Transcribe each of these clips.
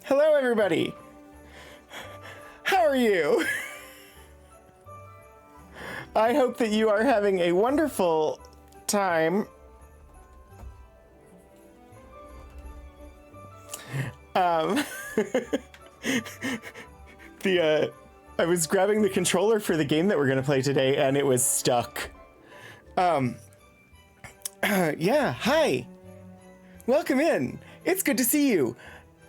Hello, everybody. How are you? I hope that you are having a wonderful time. I was grabbing the controller for the game that we're gonna play today, and it was stuck. Yeah, hi. Welcome in. It's good to see you.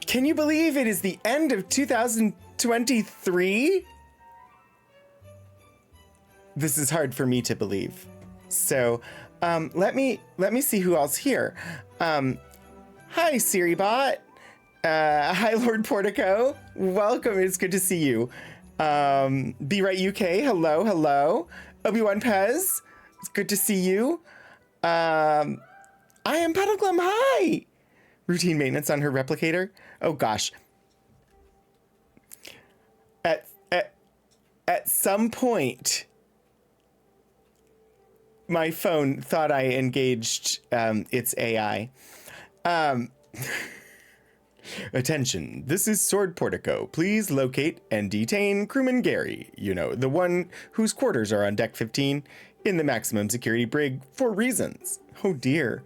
Can you believe it is the end of 2023? This is hard for me to believe. So, let me see who else here. Hi, SiriBot. Hi, Lord Portico. Welcome. It's good to see you. Be Right UK. Hello, hello. Obi-Wan Pez. It's good to see you. I am Puddleglum. Hi. Routine maintenance on her replicator. Oh gosh. At some point, my phone thought I engaged its AI. Attention, this is Sword Portico. Please locate and detain crewman Gary. You know, the one whose quarters are on deck 15 in the maximum security brig for reasons. Oh dear.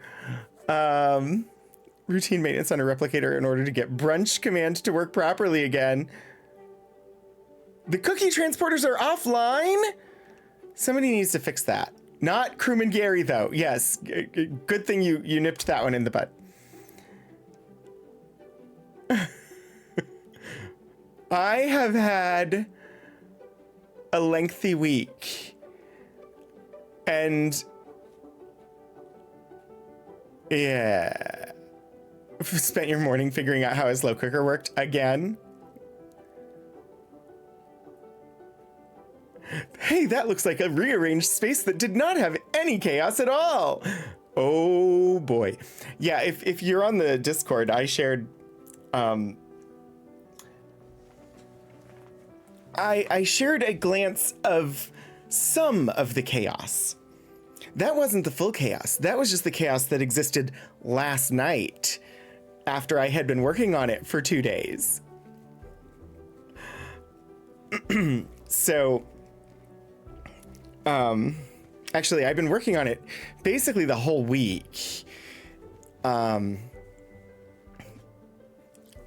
Routine maintenance on a replicator in order to get brunch command to work properly again. The cookie transporters are offline? Somebody needs to fix that. Not crewman Gary, though. Yes, good thing you nipped that one in the butt. I have had a lengthy week. And yeah. Spent your morning figuring out how a slow cooker worked again. Hey, that looks like a rearranged space that did not have any chaos at all. Oh boy. Yeah, if you're on the Discord, I shared I shared a glance of some of the chaos. That wasn't the full chaos. That was just the chaos that existed last night after I had been working on it for 2 days. So, actually, I've been working on it basically the whole week.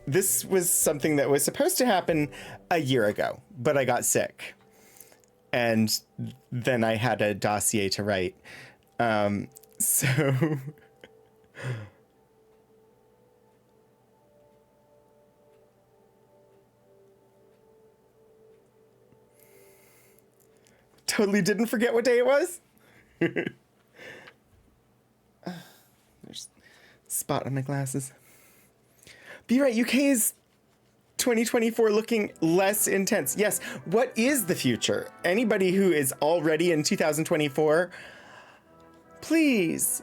This was something that was supposed to happen a year ago, but I got sick. And then I had a dossier to write. So... Totally didn't forget what day it was. There's a spot on my glasses. Be Right UK's 2024 looking less intense. Yes, what is the future? Anybody who is already in 2024, please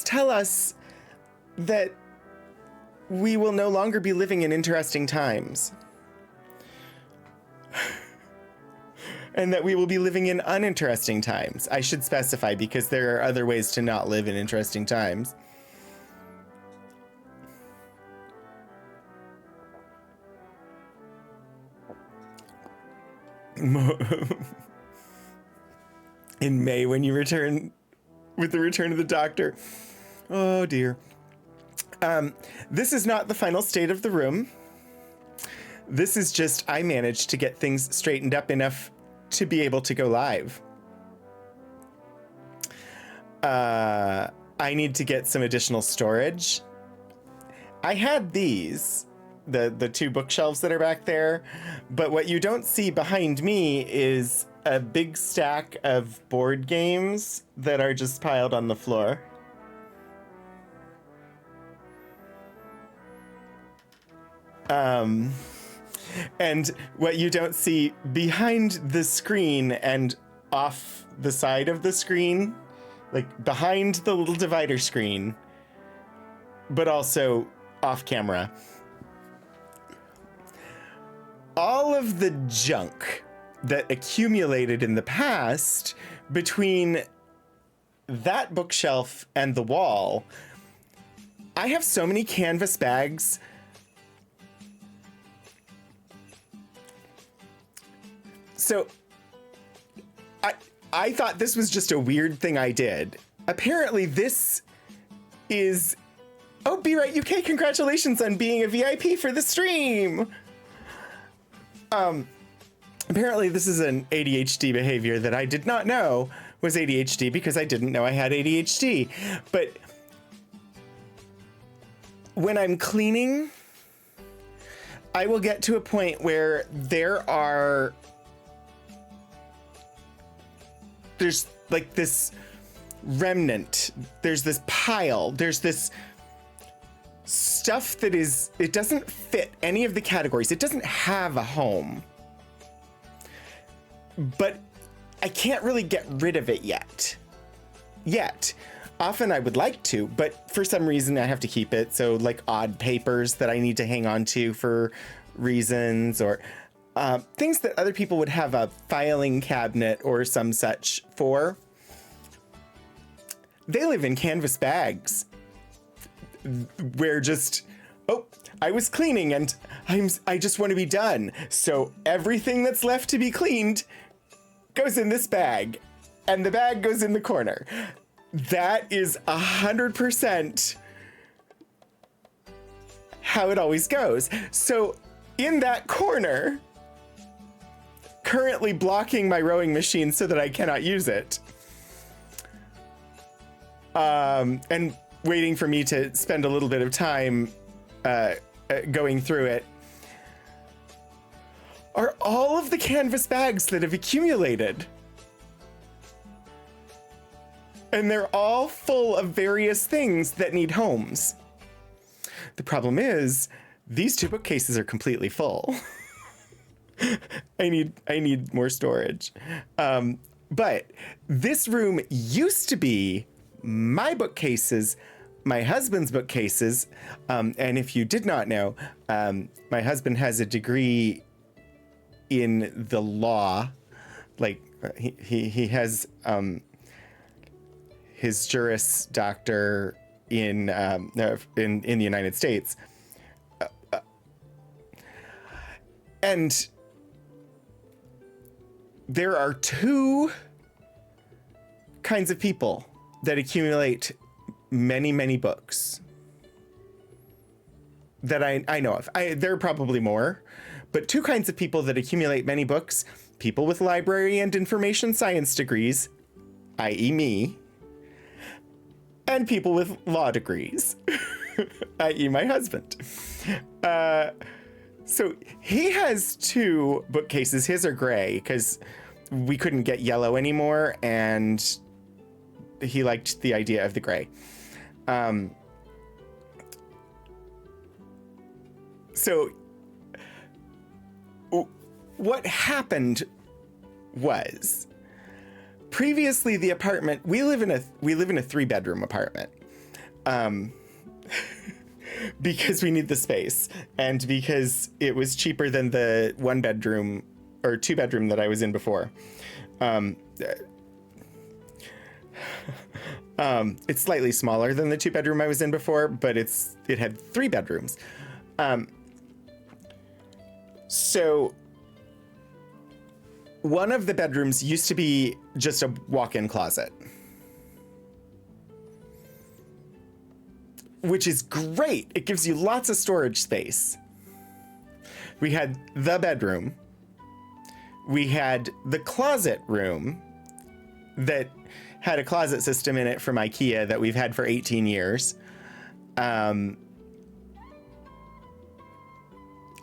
tell us that we will no longer be living in interesting times. And that we will be living in uninteresting times. I should specify because there are other ways to not live in interesting times. In May when you return with the return of the doctor. Oh dear. This is not the final state of the room. This is just I managed to get things straightened up enough to be able to go live. I need to get some additional storage. I had these, the two bookshelves that are back there, but what you don't see behind me is a big stack of board games that are just piled on the floor. And what you don't see behind the screen and off the side of the screen, like behind the little divider screen, but also off camera, all of the junk that accumulated in the past between that bookshelf and the wall. I have so many canvas bags. So I thought this was just a weird thing I did. Apparently this is... Oh, Be Right UK, congratulations on being a VIP for the stream. Apparently this is an ADHD behavior that I did not know was ADHD because I didn't know I had ADHD. But when I'm cleaning, I will get to a point where there's like this remnant, there's this pile, there's this stuff that it doesn't fit any of the categories. It doesn't have a home, but I can't really get rid of it yet. Often I would like to, but for some reason I have to keep it. So like odd papers that I need to hang on to for reasons, or things that other people would have a filing cabinet or some such for. They live in canvas bags where just, oh, I was cleaning and I just want to be done. So everything that's left to be cleaned goes in this bag, and the bag goes in the corner. That is 100% how it always goes. So in that corner, currently blocking my rowing machine so that I cannot use it, and waiting for me to spend a little bit of time going through it, are all of the canvas bags that have accumulated. And they're all full of various things that need homes. The problem is, these two bookcases are completely full. I need more storage. But this room used to be my bookcases, my husband's bookcases, and if you did not know, my husband has a degree in the law. Like he has his Juris Doctor in the United States, and there are two kinds of people that accumulate many, many books that I know of. There are probably more, but two kinds of people that accumulate many books: people with library and information science degrees, i.e. me, and people with law degrees, i.e. my husband. So he has two bookcases. His are gray because we couldn't get yellow anymore, and he liked the idea of the gray. So what happened was, previously the apartment, we live in a 3-bedroom apartment, because we need the space and because it was cheaper than the 1-bedroom or 2-bedroom that I was in before. It's slightly smaller than the 2-bedroom I was in before, but it had 3 bedrooms. So one of the bedrooms used to be just a walk-in closet, which is great. It gives you lots of storage space. We had the bedroom, we had the closet room that had a closet system in it from IKEA that we've had for 18 years. And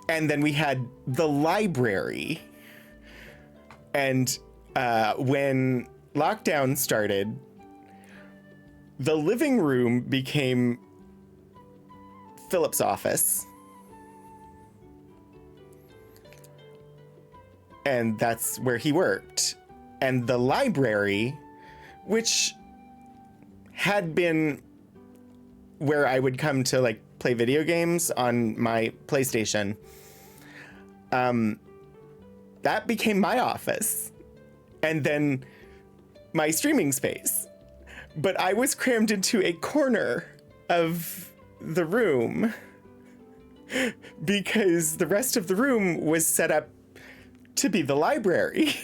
then we had the library. And when lockdown started, the living room became Philip's office. And that's where he worked. And the library, which had been where I would come to like play video games on my PlayStation, that became my office. And then my streaming space. But I was crammed into a corner of the room because the rest of the room was set up to be the library.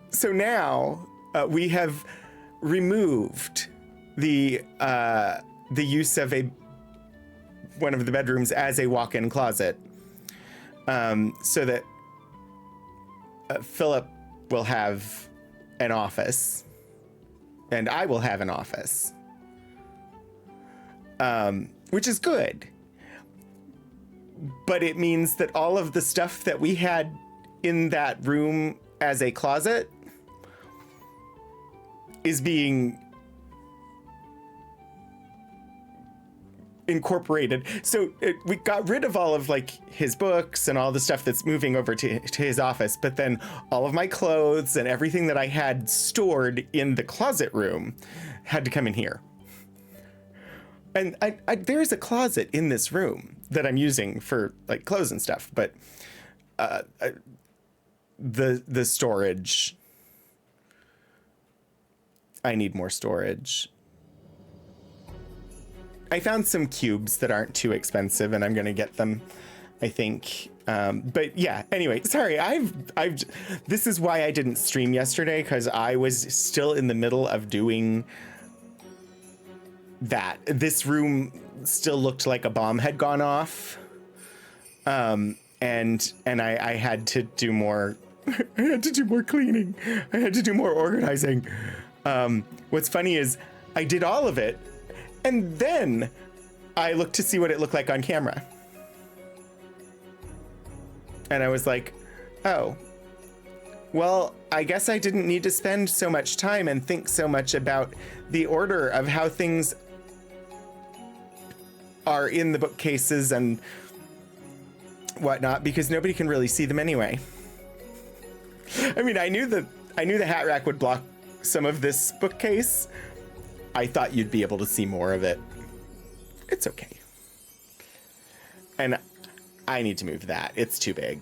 So now we have removed the use of one of the bedrooms as a walk-in closet, so that Philip will have an office and I will have an office, which is good. But it means that all of the stuff that we had in that room as a closet is being incorporated. So we got rid of all of like his books and all the stuff that's moving over to his office, but then all of my clothes and everything that I had stored in the closet room had to come in here. And there's a closet in this room that I'm using for like clothes and stuff, but the storage, I need more storage. I found some cubes that aren't too expensive and I'm going to get them, I think. But yeah, anyway, sorry, this is why I didn't stream yesterday, because I was still in the middle of doing that. This room still looked like a bomb had gone off. And I had to do more, I had to do more cleaning. I had to do more organizing. What's funny is I did all of it, and then I looked to see what it looked like on camera. And I was like, oh, well, I guess I didn't need to spend so much time and think so much about the order of how things are in the bookcases and whatnot, because nobody can really see them anyway. I mean, I knew the hat rack would block some of this bookcase. I thought you'd be able to see more of it. It's okay. And I need to move that. It's too big.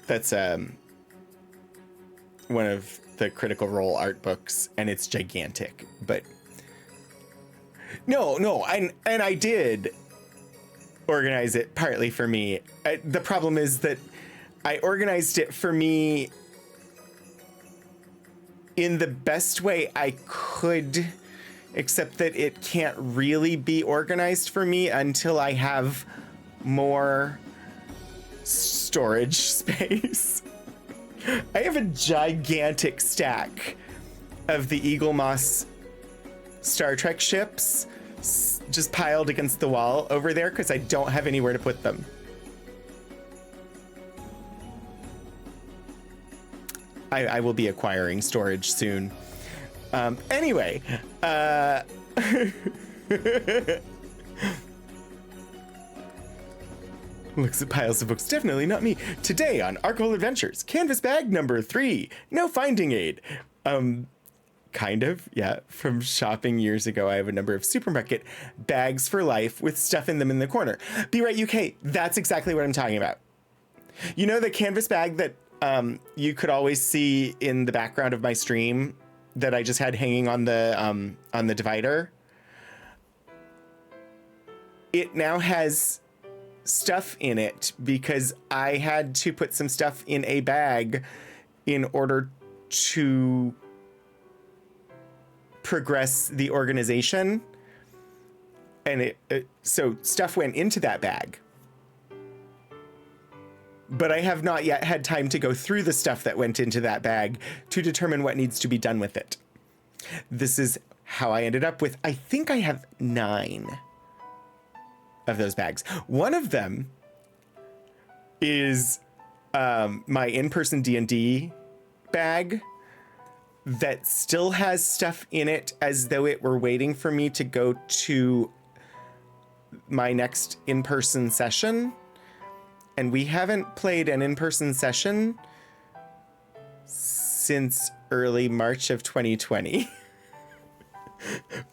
That's one of the Critical Role art books, and it's gigantic. But no, I did organize it partly for me. The problem is that I organized it for me in the best way I could, except that it can't really be organized for me until I have more storage space. I have a gigantic stack of the Eaglemoss Star Trek ships just piled against the wall over there because I don't have anywhere to put them. I will be acquiring storage soon. Anyway, looks at piles of books. Definitely not me. Today on Archival Adventures, canvas bag number 3, no finding aid. Kind of, yeah. From shopping years ago, I have a number of supermarket bags for life with stuff in them in the corner. Be Right UK, that's exactly what I'm talking about. You know the canvas bag that you could always see in the background of my stream that I just had hanging on the divider? It now has stuff in it because I had to put some stuff in a bag in order to progress the organization. And so stuff went into that bag. But I have not yet had time to go through the stuff that went into that bag to determine what needs to be done with it. This is how I ended up with, I think I have 9 of those bags. One of them is my in-person D&D bag that still has stuff in it as though it were waiting for me to go to my next in-person session. And we haven't played an in-person session since early March of 2020.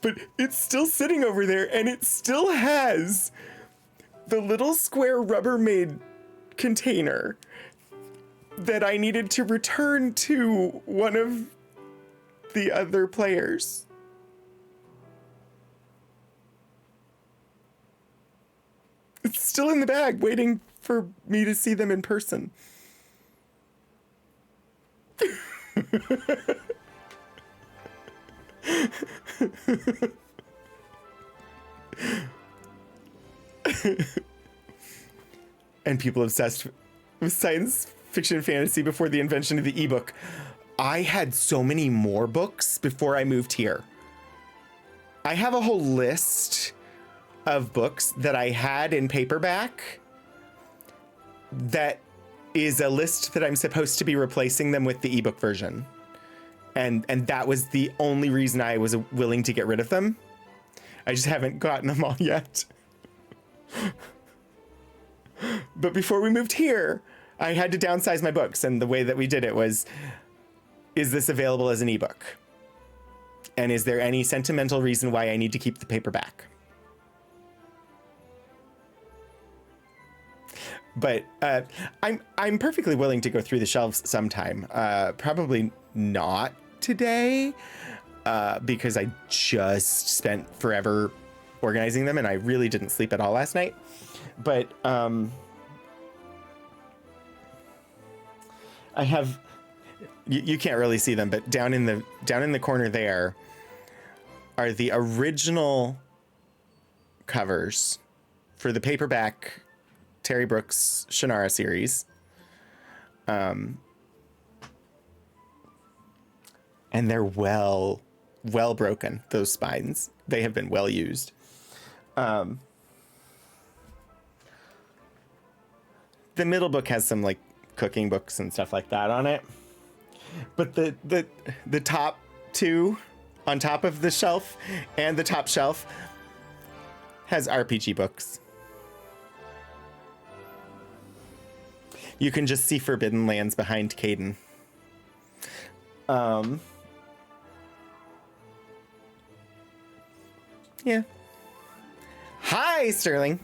But it's still sitting over there, and it still has the little square Rubbermaid container that I needed to return to one of the other players. It's still in the bag, waiting for me to see them in person. And people obsessed with science fiction and fantasy before the invention of the ebook. I had so many more books before I moved here. I have a whole list of books that I had in paperback that is a list that I'm supposed to be replacing them with the ebook version. And that was the only reason I was willing to get rid of them. I just haven't gotten them all yet. But before we moved here, I had to downsize my books. And the way that we did it was, is this available as an ebook? And is there any sentimental reason why I need to keep the paperback? But I'm perfectly willing to go through the shelves sometime. Probably not today, because I just spent forever organizing them and I really didn't sleep at all last night. But I have, you can't really see them, but down in the corner there are the original covers for the paperback Terry Brooks Shannara series. And they're well broken, those spines. They have been well used. The middle book has some like cooking books and stuff like that on it. But the top 2 on top of the shelf and the top shelf has RPG books. You can just see Forbidden Lands behind Caden. Yeah. Hi, Sterling.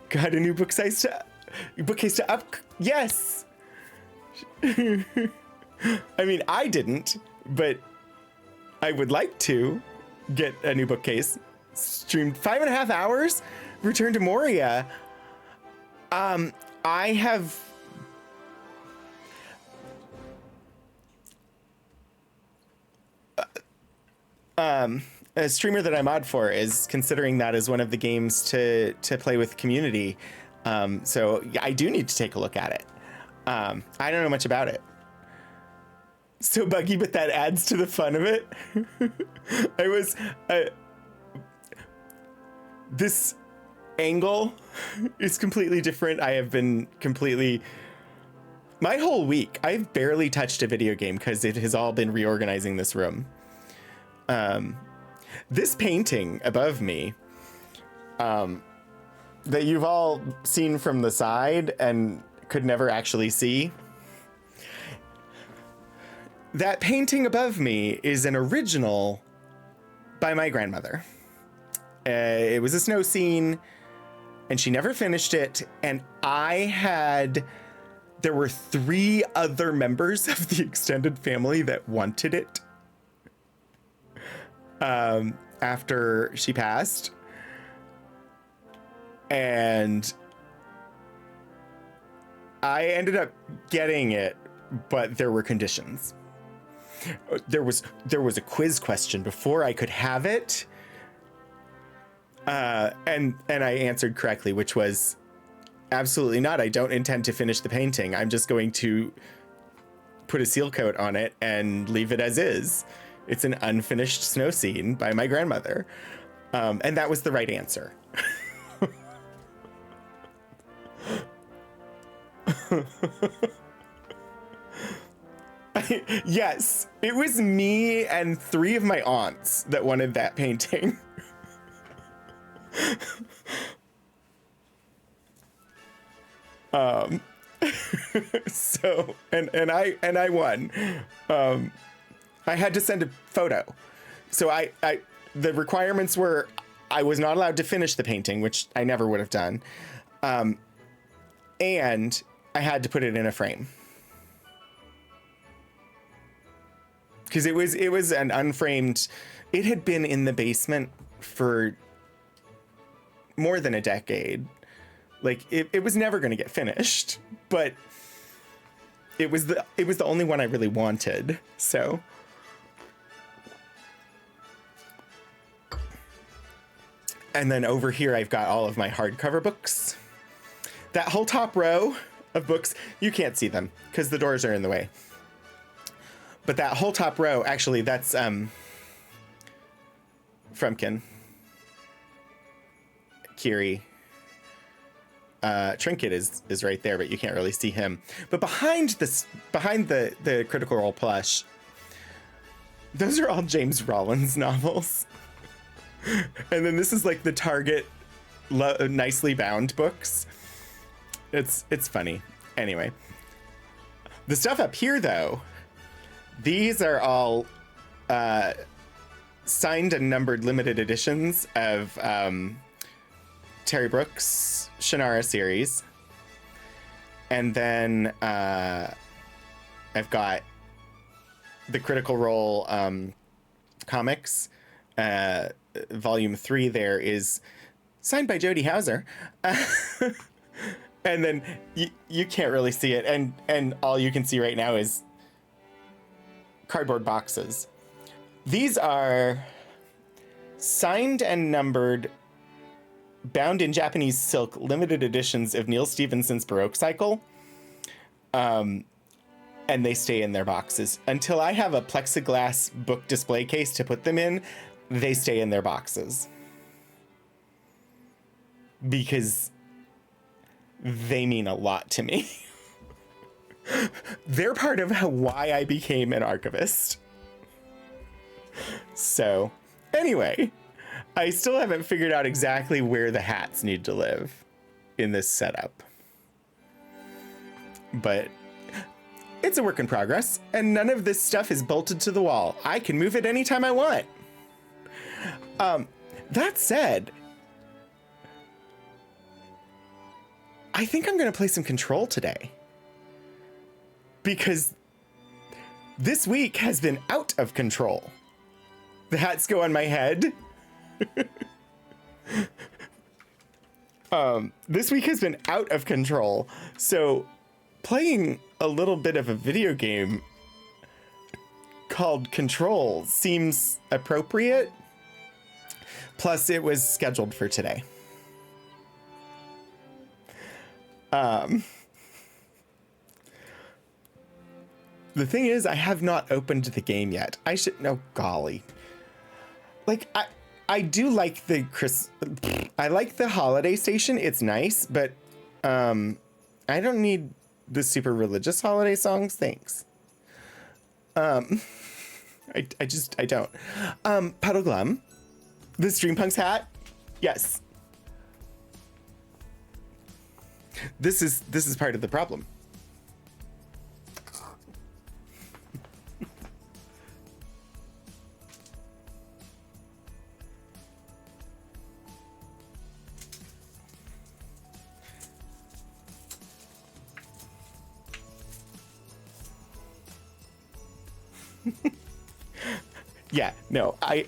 Got a new bookcase to up. Yes. I mean, I didn't, but I would like to get a new bookcase. Streamed 5.5 hours. Return to Moria. I have a streamer that I mod for is considering that as one of the games to play with community. So I do need to take a look at it. I don't know much about it. So buggy, but that adds to the fun of it. This angle is completely different. I have been my whole week, I've barely touched a video game because it has all been reorganizing this room. This painting above me, that you've all seen from the side and could never actually see. That painting above me is an original by my grandmother. It was a snow scene and she never finished it. And there were 3 other members of the extended family that wanted it. After she passed. And I ended up getting it, but there were conditions. There was a quiz question before I could have it, And I answered correctly, which was absolutely not. I don't intend to finish the painting. I'm just going to put a seal coat on it and leave it as is. It's an unfinished snow scene by my grandmother. And that was the right answer. Yes, it was me and 3 of my aunts that wanted that painting. So, and I won. I had to send a photo. So the requirements were I was not allowed to finish the painting, which I never would have done. And I had to put it in a frame. Because it was an unframed, it had been in the basement for more than a decade. Like it was never going to get finished, but it was the only one I really wanted. So and then over here I've got all of my hardcover books. That whole top row of books, you can't see them because the doors are in the way. But that whole top row, actually, that's Frumpkin, Kiri. Trinket is right there, but you can't really see him. But behind the Critical Role plush, those are all James Rollins novels. And then this is like the Target nicely bound books. It's funny. Anyway, the stuff up here though, these are all signed and numbered limited editions of Terry Brooks' Shannara series. And then I've got the Critical Role comics. Volume 3 there is signed by Jody Hauser. And then you can't really see it. And all you can see right now is cardboard boxes. These are signed and numbered, bound in Japanese silk, limited editions of Neil Stephenson's Baroque Cycle. And they stay in their boxes. Until I have a plexiglass book display case to put them in, they stay in their boxes. Because they mean a lot to me. They're part of why I became an archivist. So, anyway, I still haven't figured out exactly where the hats need to live in this setup. But it's a work in progress, and none of this stuff is bolted to the wall. I can move it anytime I want. That said, I think I'm going to play some Control today. Because this week has been out of control. The hats go on my head. This week has been out of control. So playing a little bit of a video game called Control seems appropriate. Plus it was scheduled for today. The thing is, I have not opened the game yet. I should, no, golly. Like, I do like I like the holiday station. It's nice, but, I don't need the super religious holiday songs. Thanks. I don't. Puddle Glum. The Streampunks hat. Yes. This is part of the problem. Yeah, no, I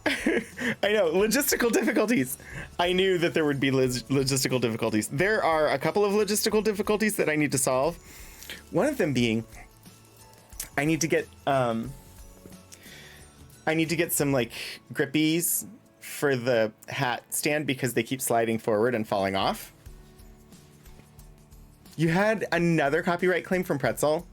know, logistical difficulties. I knew that there would be logistical difficulties. There are a couple of logistical difficulties that I need to solve. One of them being, I need to get some like grippies for the hat stand because they keep sliding forward and falling off. You had another copyright claim from Pretzel.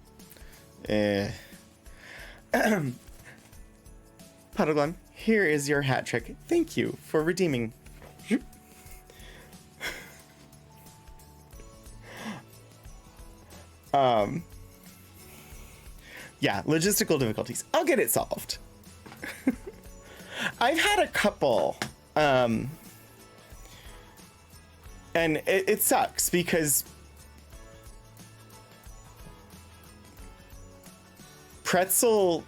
Puddleglum, here is your hat trick. Thank you for redeeming. Yeah, logistical difficulties. I'll get it solved. I've had a couple, and it sucks because Pretzel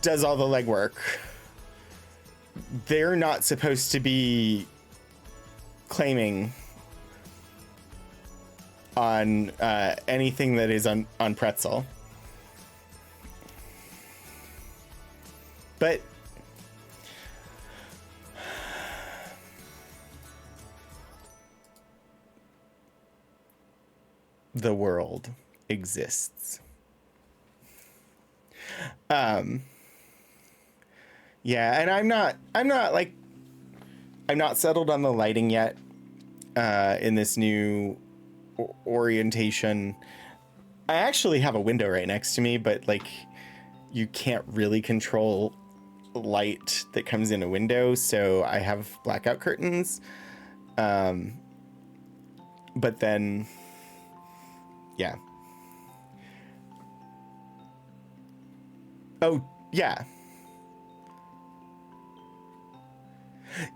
does all the legwork. They're not supposed to be claiming on anything that is on Pretzel. But the world exists. Yeah, and I'm not settled on the lighting yet in this new orientation. I actually have a window right next to me, but like you can't really control light that comes in a window, so I have blackout curtains. But then yeah. Oh, yeah.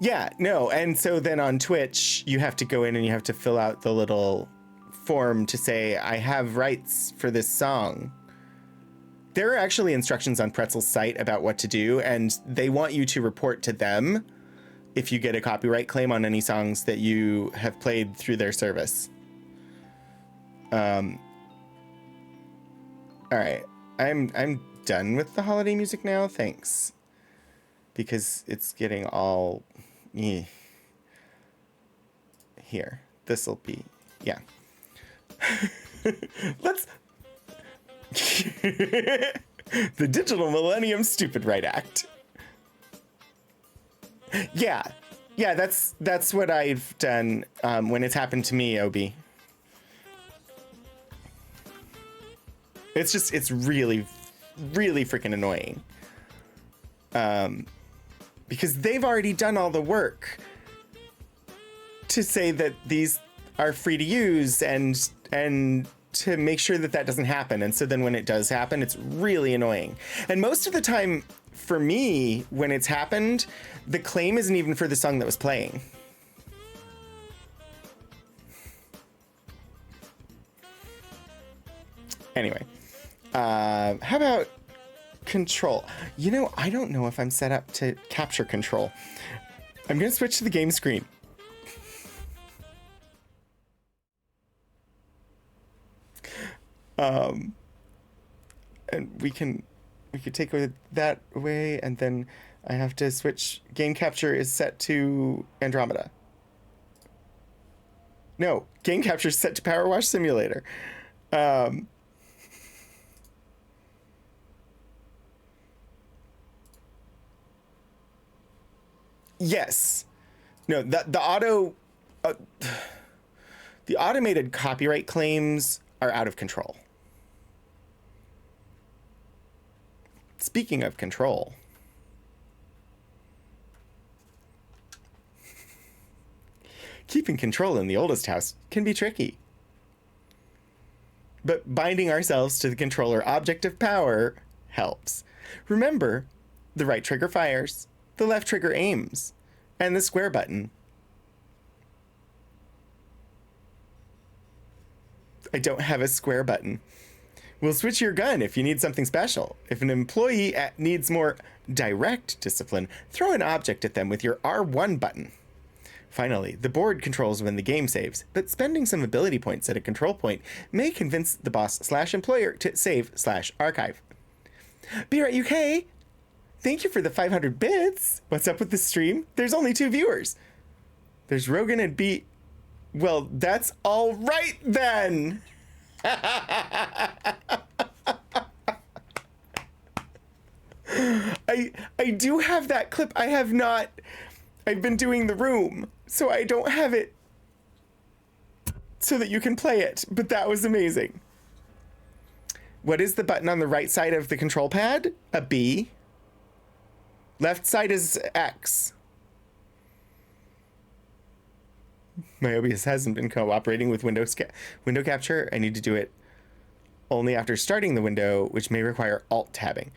Yeah, no, and so then on Twitch, you have to go in and you have to fill out the little form to say, I have rights for this song. There are actually instructions on Pretzel's site about what to do, and they want you to report to them if you get a copyright claim on any songs that you have played through their service. All right, I'm done with the holiday music now, thanks. Because it's getting all here. This'll be, yeah. Let's the Digital Millennium Stupid Right Act. Yeah, that's what I've done when it's happened to me, Obi. It's really freaking annoying. Because they've already done all the work to say that these are free to use and to make sure that that doesn't happen. And so then when it does happen, it's really annoying. And most of the time for me, when it's happened, the claim isn't even for the song that was playing. Anyway, how about control? You know, I don't know if I'm set up to capture control. I'm going to switch to the game screen. And we could take that away, and then I have to switch. Game capture is set to Andromeda. No, game capture is set to Power Wash Simulator. Yes. No, the automated copyright claims are out of control. Speaking of control, keeping control in the oldest house can be tricky. But binding ourselves to the controller object of power helps. Remember, the right trigger fires, the left trigger aims, and the square button. I don't have a square button. We'll switch your gun if you need something special. If an employee needs more direct discipline, throw an object at them with your R1 button. Finally, the board controls when the game saves, but spending some ability points at a control point may convince the boss/employer to save/archive. Be right, UK! Thank you for the 500 bits. What's up with the stream? There's only 2 viewers. There's Rogan and B. Well, that's all right then. I do have that clip. I have not I've been doing the room, so I don't have it so that you can play it, but that was amazing. What is the button on the right side of the control pad? A B. Left side is X. My OBS hasn't been cooperating with window capture. I need to do it only after starting the window, which may require alt tabbing.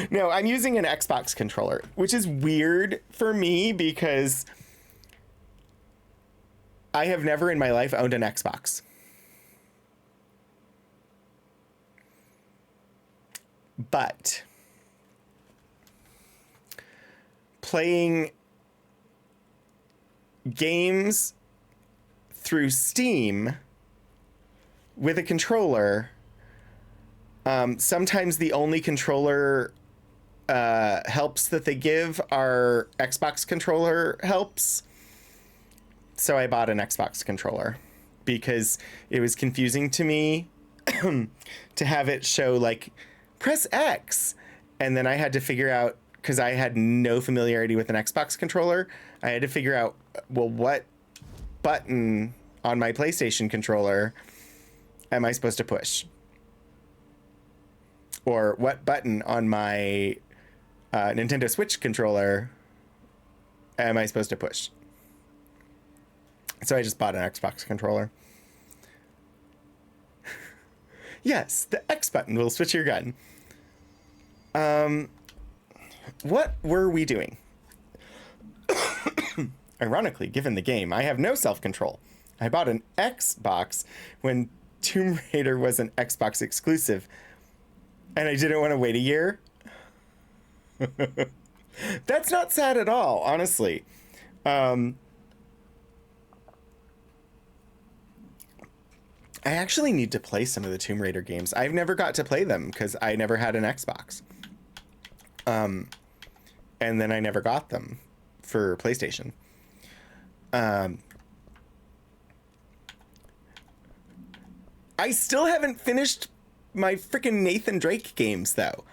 No, I'm using an Xbox controller, which is weird for me because I have never in my life owned an Xbox. But playing games through Steam with a controller, sometimes the only controller helps that they give are Xbox controller helps. So I bought an Xbox controller because it was confusing to me to have it show like press X, and then I had to figure out, because I had no familiarity with an Xbox controller, I had to figure out, well, what button on my PlayStation controller am I supposed to push? Or what button on my Nintendo Switch controller am I supposed to push? So I just bought an Xbox controller. Yes, the X button will switch your gun. What were we doing? Ironically, given the game, I have no self-control. I bought an Xbox when Tomb Raider was an Xbox exclusive, and I didn't want to wait a year. That's not sad at all, honestly. I actually need to play some of the Tomb Raider games. I've never got to play them because I never had an Xbox. And then I never got them for PlayStation. I still haven't finished my freaking Nathan Drake games, though.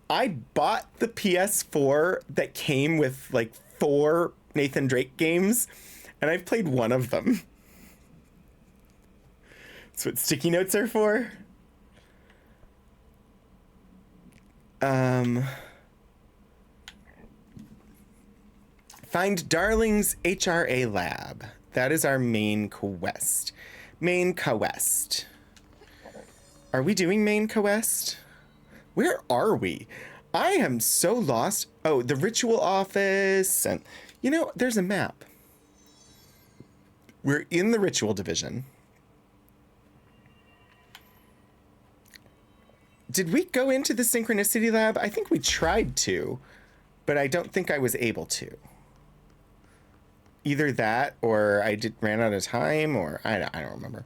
I bought the PS4 that came with like 4 Nathan Drake games, and I've played one of them. That's what sticky notes are for. Find Darling's HRA lab. That is our main quest. Main quest. Are we doing main quest? Where are we? I am so lost. Oh, the ritual office. And, you know, there's a map. We're in the ritual division. Did we go into the synchronicity lab? I think we tried to, but I don't think I was able to. Either that, or I ran out of time, or I don't remember.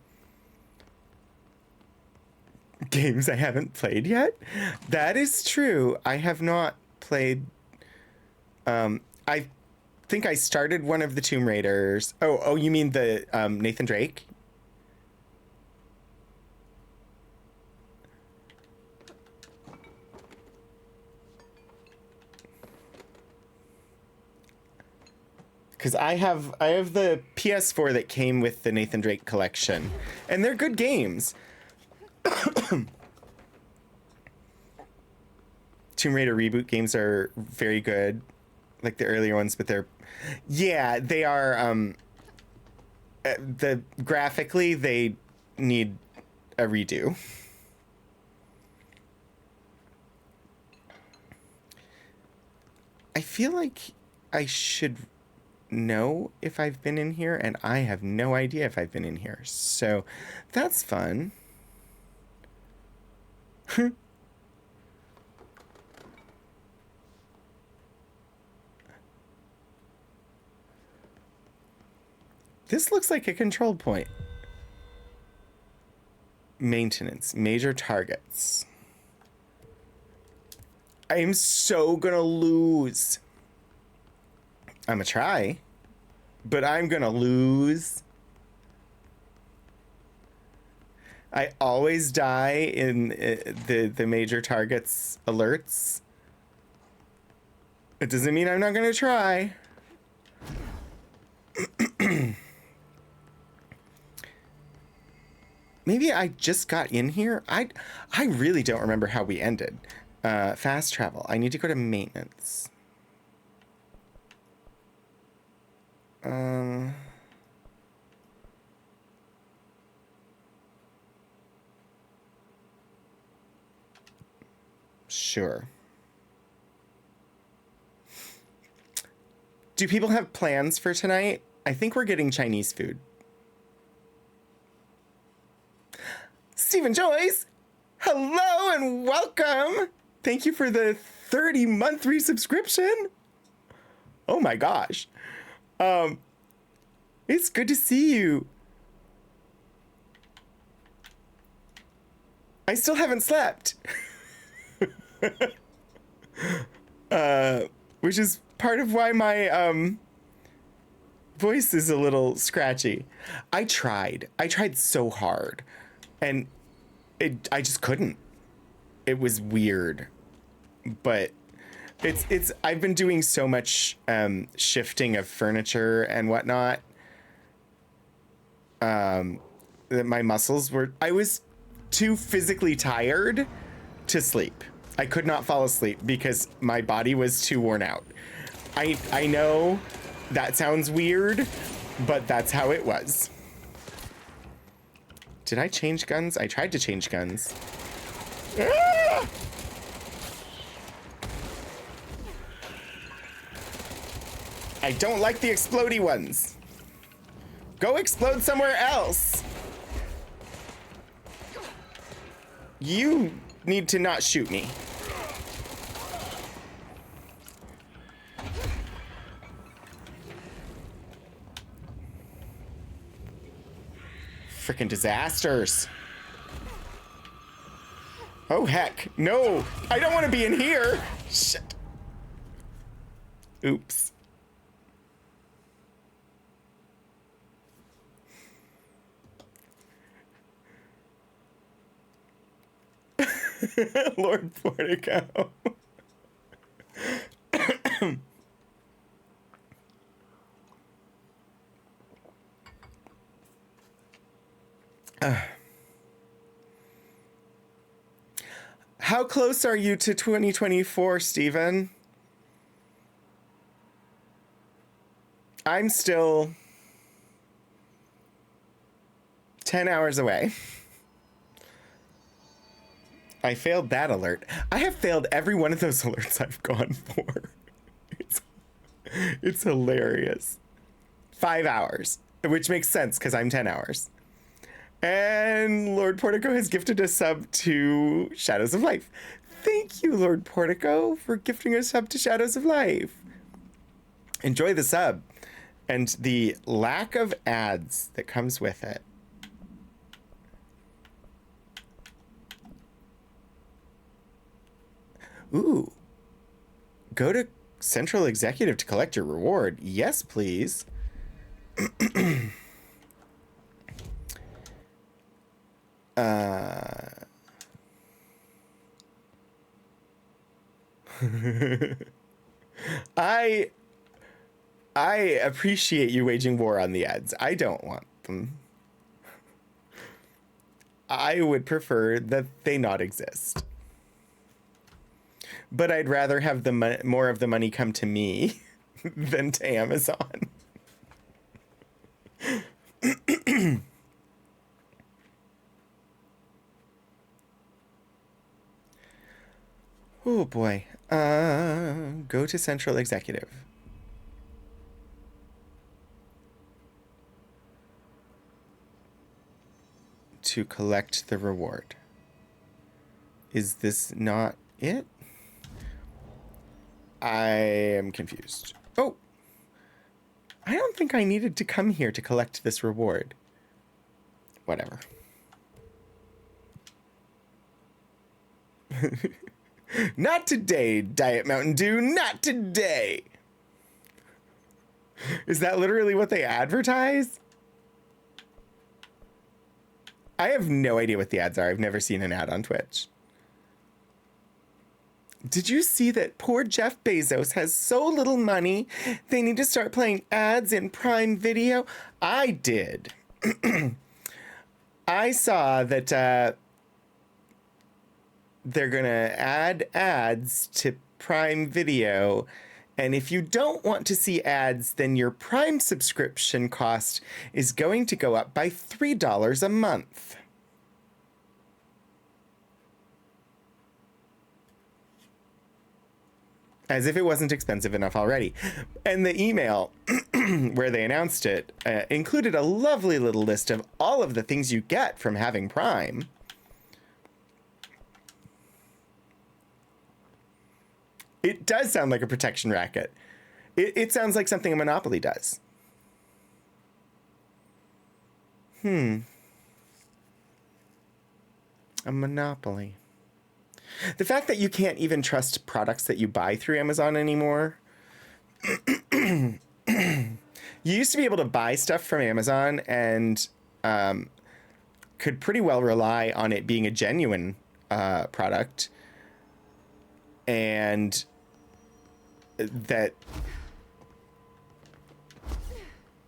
Games I haven't played yet? That is true. I have not played. I think I started one of the Tomb Raiders. Oh, you mean the Nathan Drake? Because I have the PS4 that came with the Nathan Drake collection, and they're good games. Tomb Raider reboot games are very good, like the earlier ones, but they are. Graphically they need a redo. I feel like I should know if I've been in here, and I have no idea if I've been in here, so that's fun. This looks like a control point. Maintenance, major targets. I'm so gonna lose. I'm gonna try, but I'm gonna lose. I always die in the major targets alerts. It doesn't mean I'm not gonna try. Maybe I just got in here. I really don't remember how we ended. Fast travel. I need to go to maintenance. Sure. Do people have plans for tonight? I think we're getting Chinese food. Stephen Joyce, hello and welcome. Thank you for the 30-month resubscription. Oh my gosh. It's good to see you. I still haven't slept. Which is part of why my voice is a little scratchy. I tried so hard, and I just couldn't. It was weird, but it's I've been doing so much shifting of furniture and whatnot that my muscles were. I was too physically tired to sleep. I could not fall asleep because my body was too worn out. I know that sounds weird, but that's how it was. Did I change guns? I tried to change guns. Ah! I don't like the explodey ones. Go explode somewhere else. You need to not shoot me. Freaking disasters. Oh, heck. No, I don't want to be in here. Shit. Oops. Lord Portico. How close are you to 2024, Stephen? I'm still 10 hours away. I failed that alert. I have failed every one of those alerts I've gone for. It's hilarious. 5 hours, which makes sense because I'm 10 hours. And Lord Portico has gifted a sub to Shadows of Life. Thank you, Lord Portico, for gifting a sub to Shadows of Life. Enjoy the sub and the lack of ads that comes with it. Ooh. Go to Central Executive to collect your reward. Yes, please. I appreciate you waging war on the ads. I don't want them. I would prefer that they not exist. But I'd rather have the more of the money come to me than to Amazon. Oh boy. Go to Central Executive. To collect the reward. Is this not it? I am confused. Oh. I don't think I needed to come here to collect this reward. Whatever. Not today, Diet Mountain Dew. Not today. Is that literally what they advertise? I have no idea what the ads are. I've never seen an ad on Twitch. Did you see that poor Jeff Bezos has so little money, they need to start playing ads in Prime Video? I did. I saw that they're going to add ads to Prime Video. And if you don't want to see ads, then your Prime subscription cost is going to go up by $3 a month. As if it wasn't expensive enough already. And the email where they announced it included a lovely little list of all of the things you get from having Prime. It does sound like a protection racket. It sounds like something a monopoly does. A monopoly. The fact that you can't even trust products that you buy through Amazon anymore. You used to be able to buy stuff from Amazon and could pretty well rely on it being a genuine product. And that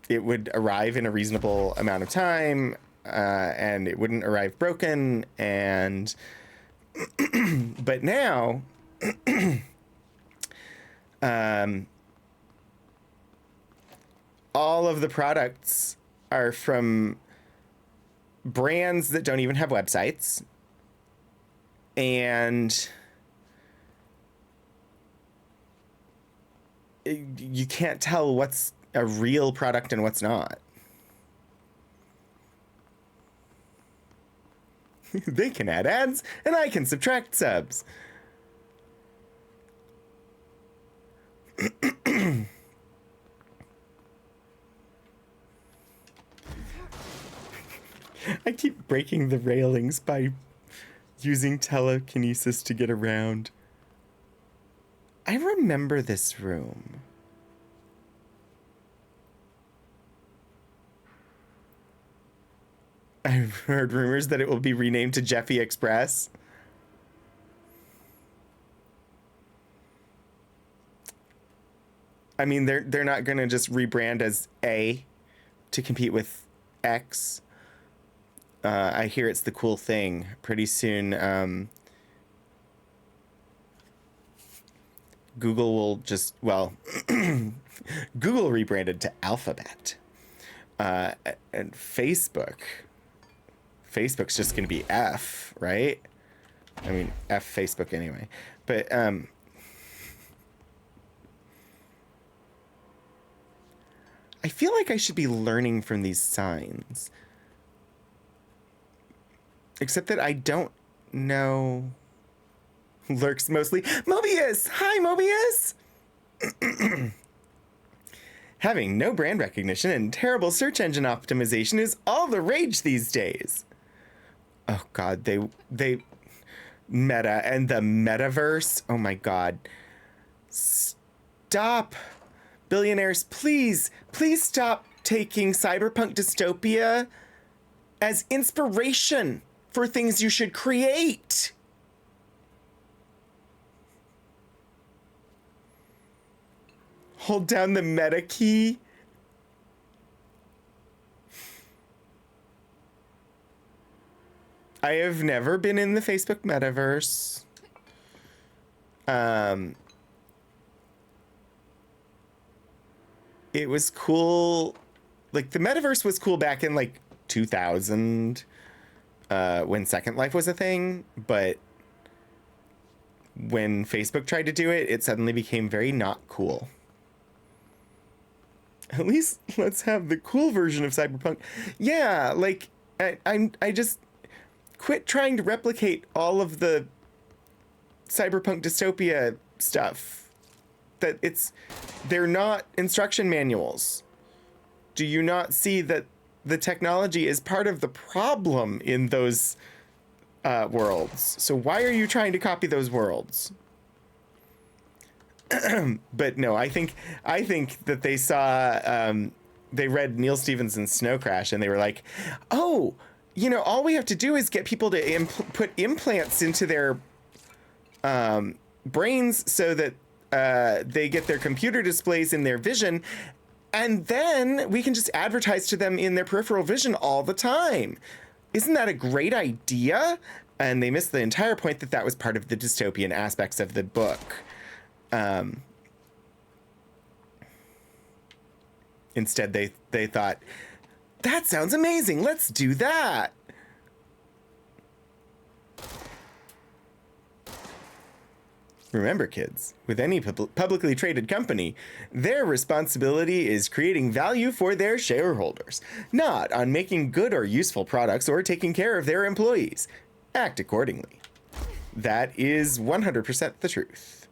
it would arrive in a reasonable amount of time, and it wouldn't arrive broken. And but now all of the products are from brands that don't even have websites, and you can't tell what's a real product and what's not. They can add ads and I can subtract subs. I keep breaking the railings by using telekinesis to get around. I remember this room. I've heard rumors that it will be renamed to Jeffy Express. I mean, they're not going to just rebrand as A to compete with X. I hear it's the cool thing. Pretty soon, Google will just, well, Google rebranded to Alphabet. And Facebook's just going to be F, right? I mean, F Facebook anyway. But I feel like I should be learning from these signs. Except that I don't know. Lurks mostly. Mobius! Hi, Mobius! Having no brand recognition and terrible search engine optimization is all the rage these days. Oh God, they Meta and the metaverse. Oh my God. Stop. Billionaires, please stop taking cyberpunk dystopia as inspiration for things you should create. Hold down the meta key. I have never been in the Facebook metaverse. It was cool. Like, the metaverse was cool back in, like, 2000, when Second Life was a thing. But when Facebook tried to do it, it suddenly became very not cool. At least let's have the cool version of Cyberpunk. Yeah, like, I just quit trying to replicate all of the cyberpunk dystopia stuff. They're not instruction manuals. Do you not see that the technology is part of the problem in those worlds? So why are you trying to copy those worlds? But no, I think that they saw, they read Neil Stephenson's Snow Crash and they were like, oh, you know, all we have to do is get people to put implants into their brains so that they get their computer displays in their vision, and then we can just advertise to them in their peripheral vision all the time. Isn't that a great idea? And they missed the entire point that that was part of the dystopian aspects of the book. Instead, they thought, that sounds amazing. Let's do that. Remember, kids, with any publicly traded company, their responsibility is creating value for their shareholders, not on making good or useful products or taking care of their employees. Act accordingly. That is 100% the truth.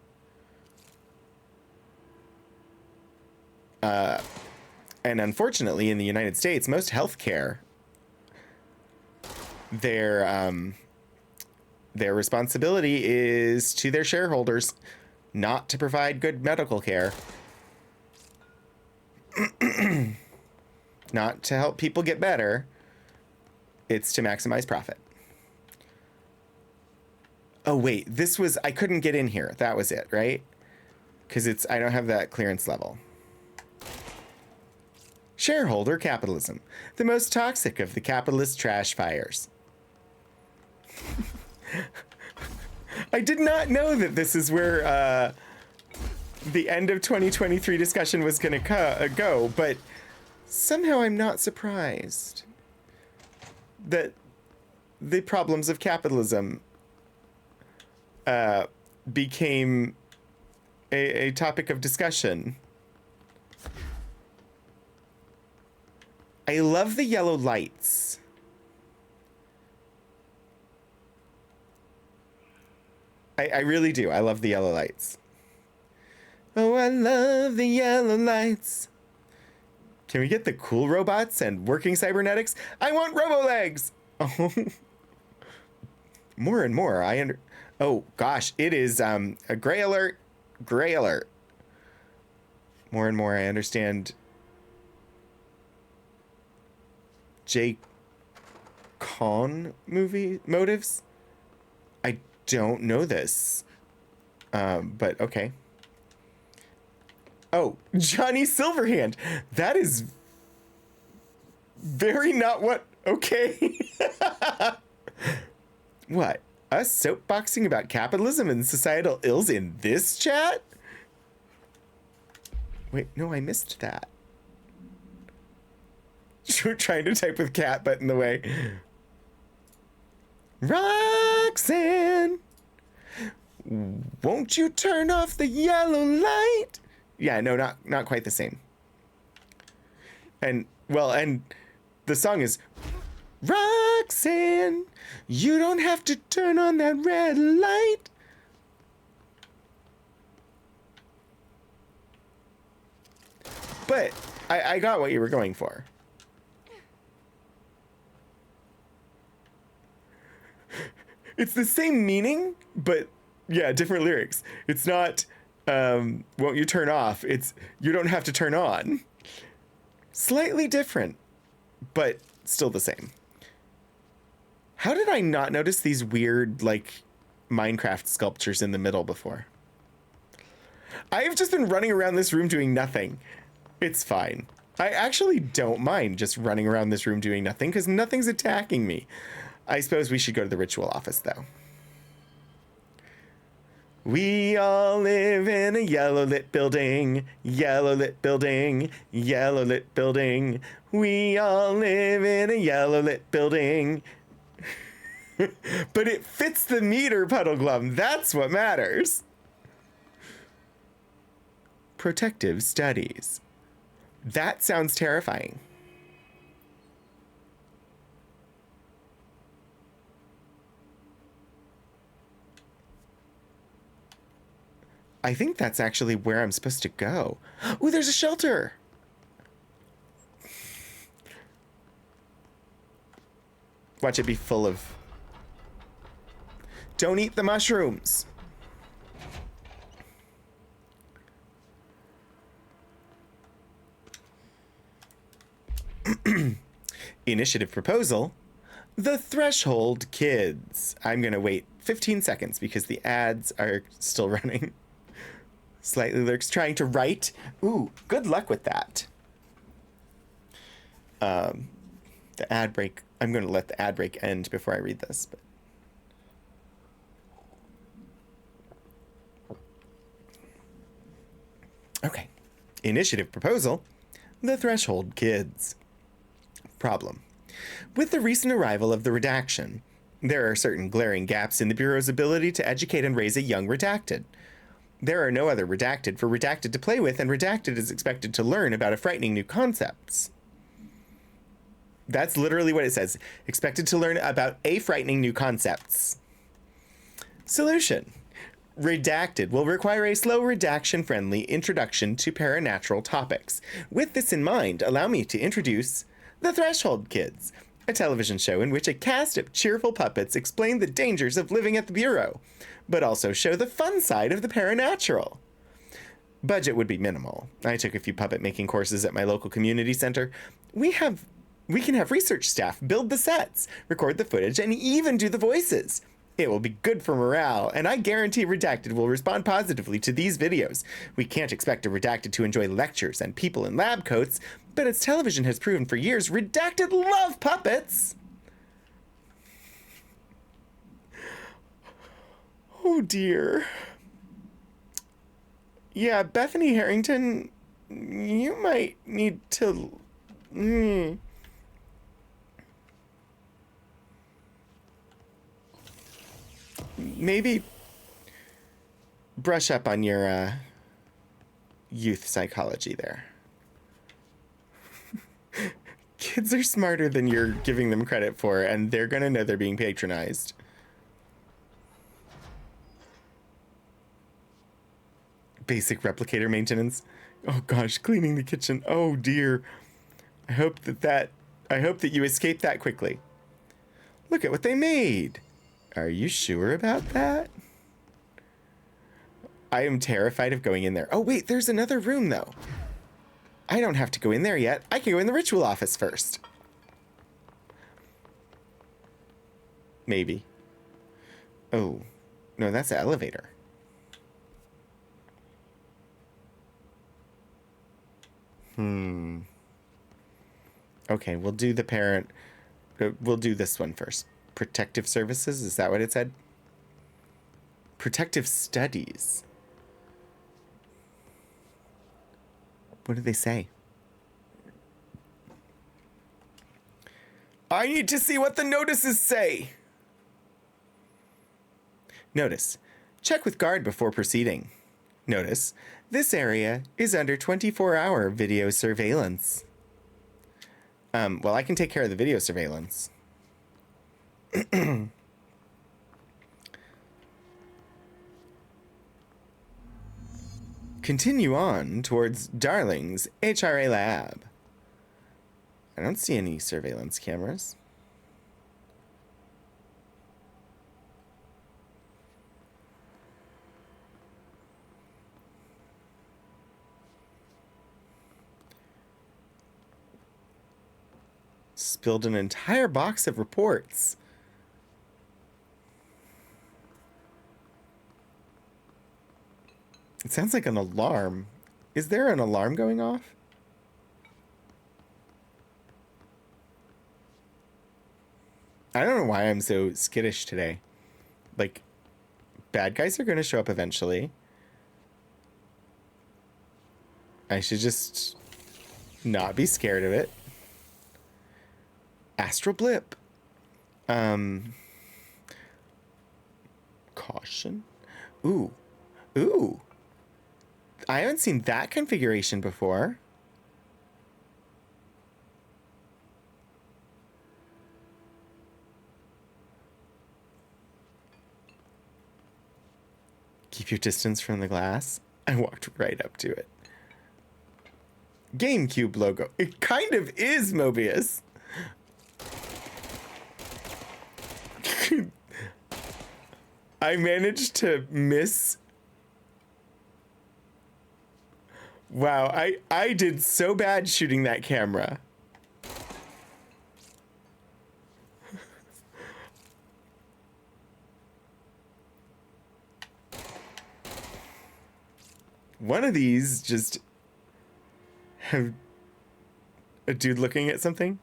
And unfortunately, in the United States, most healthcare, their responsibility is to their shareholders, not to provide good medical care, not to help people get better. It's to maximize profit. Oh, wait, I couldn't get in here. That was it, right? Because I don't have that clearance level. Shareholder capitalism, the most toxic of the capitalist trash fires. I did not know that this is where the end of 2023 discussion was going to go, but somehow I'm not surprised that the problems of capitalism became a topic of discussion. I love the yellow lights. I really do. I love the yellow lights. Oh, I love the yellow lights. Can we get the cool robots and working cybernetics? I want robo-legs! Oh. More and more. Oh, gosh. It is a gray alert. Gray alert. More and more I understand Jay Con motives. I don't know this, but okay. Oh, Johnny Silverhand. That is very not what. Okay. What? Us soapboxing about capitalism and societal ills in this chat? Wait, no, I missed that. Trying to type with cat, but in the way. Roxanne, won't you turn off the yellow light? Yeah, no, not quite the same. And the song is Roxanne, you don't have to turn on that red light. But I got what you were going for. It's the same meaning, but yeah, different lyrics. It's not, won't you turn off? It's, you don't have to turn on. Slightly different, but still the same. How did I not notice these weird, like, Minecraft sculptures in the middle before? I've just been running around this room doing nothing. It's fine. I actually don't mind just running around this room doing nothing because nothing's attacking me. I suppose we should go to the ritual office, though. We all live in a yellow lit building, yellow lit building, yellow lit building. We all live in a yellow lit building. But it fits the meter, Puddleglum. That's what matters. Protective studies. That sounds terrifying. I think that's actually where I'm supposed to go. Ooh, there's a shelter. Watch it be full of... Don't eat the mushrooms. Initiative proposal. The Threshold Kids. I'm going to wait 15 seconds because the ads are still running. Slightly Lurks trying to write. Ooh, good luck with that. The ad break. I'm going to let the ad break end before I read this. But okay. Initiative proposal. The Threshold Kids. Problem. With the recent arrival of the redaction, there are certain glaring gaps in the Bureau's ability to educate and raise a young redacted. There are no other redacted for redacted to play with, and redacted is expected to learn about a frightening new concepts. That's literally what it says. Expected to learn about a frightening new concepts. Solution. Redacted will require a slow redaction-friendly introduction to paranatural topics. With this in mind, allow me to introduce The Threshold Kids, a television show in which a cast of cheerful puppets explain the dangers of living at the Bureau, but also show the fun side of the paranatural. Budget would be minimal. I took a few puppet making courses at my local community center. We can have research staff build the sets, record the footage, and even do the voices. It will be good for morale, and I guarantee Redacted will respond positively to these videos. We can't expect a Redacted to enjoy lectures and people in lab coats, but as television has proven for years, Redacted love puppets! Oh dear. Yeah, Bethany Harrington, you might need to... Maybe brush up on your youth psychology there. Kids are smarter than you're giving them credit for, and they're gonna know they're being patronized. Basic replicator maintenance. Oh gosh, cleaning the kitchen. Oh dear. I hope that you escape that quickly. Look at what they made. Are you sure about that? I am terrified of going in there. Oh wait, there's another room though. I don't have to go in there yet. I can go in the ritual office first. Maybe. Oh, no, that's the elevator. Okay, we'll do the parent. We'll do this one first. Protective services, is that what it said? Protective studies. What did they say? I need to see what the notices say. Notice. Check with guard before proceeding. Notice. This area is under 24-hour video surveillance. Well, I can take care of the video surveillance. Continue on towards Darling's HRA lab. I don't see any surveillance cameras. Spilled an entire box of reports. It sounds like an alarm. Is there an alarm going off? I don't know why I'm so skittish today. Like, bad guys are going to show up eventually. I should just not be scared of it. Astral blip. Caution. Ooh. Ooh. I haven't seen that configuration before. Keep your distance from the glass. I walked right up to it. GameCube logo. It kind of is Mobius. I managed to miss. Wow, I did so bad shooting that camera. one of these just have a dude looking at something?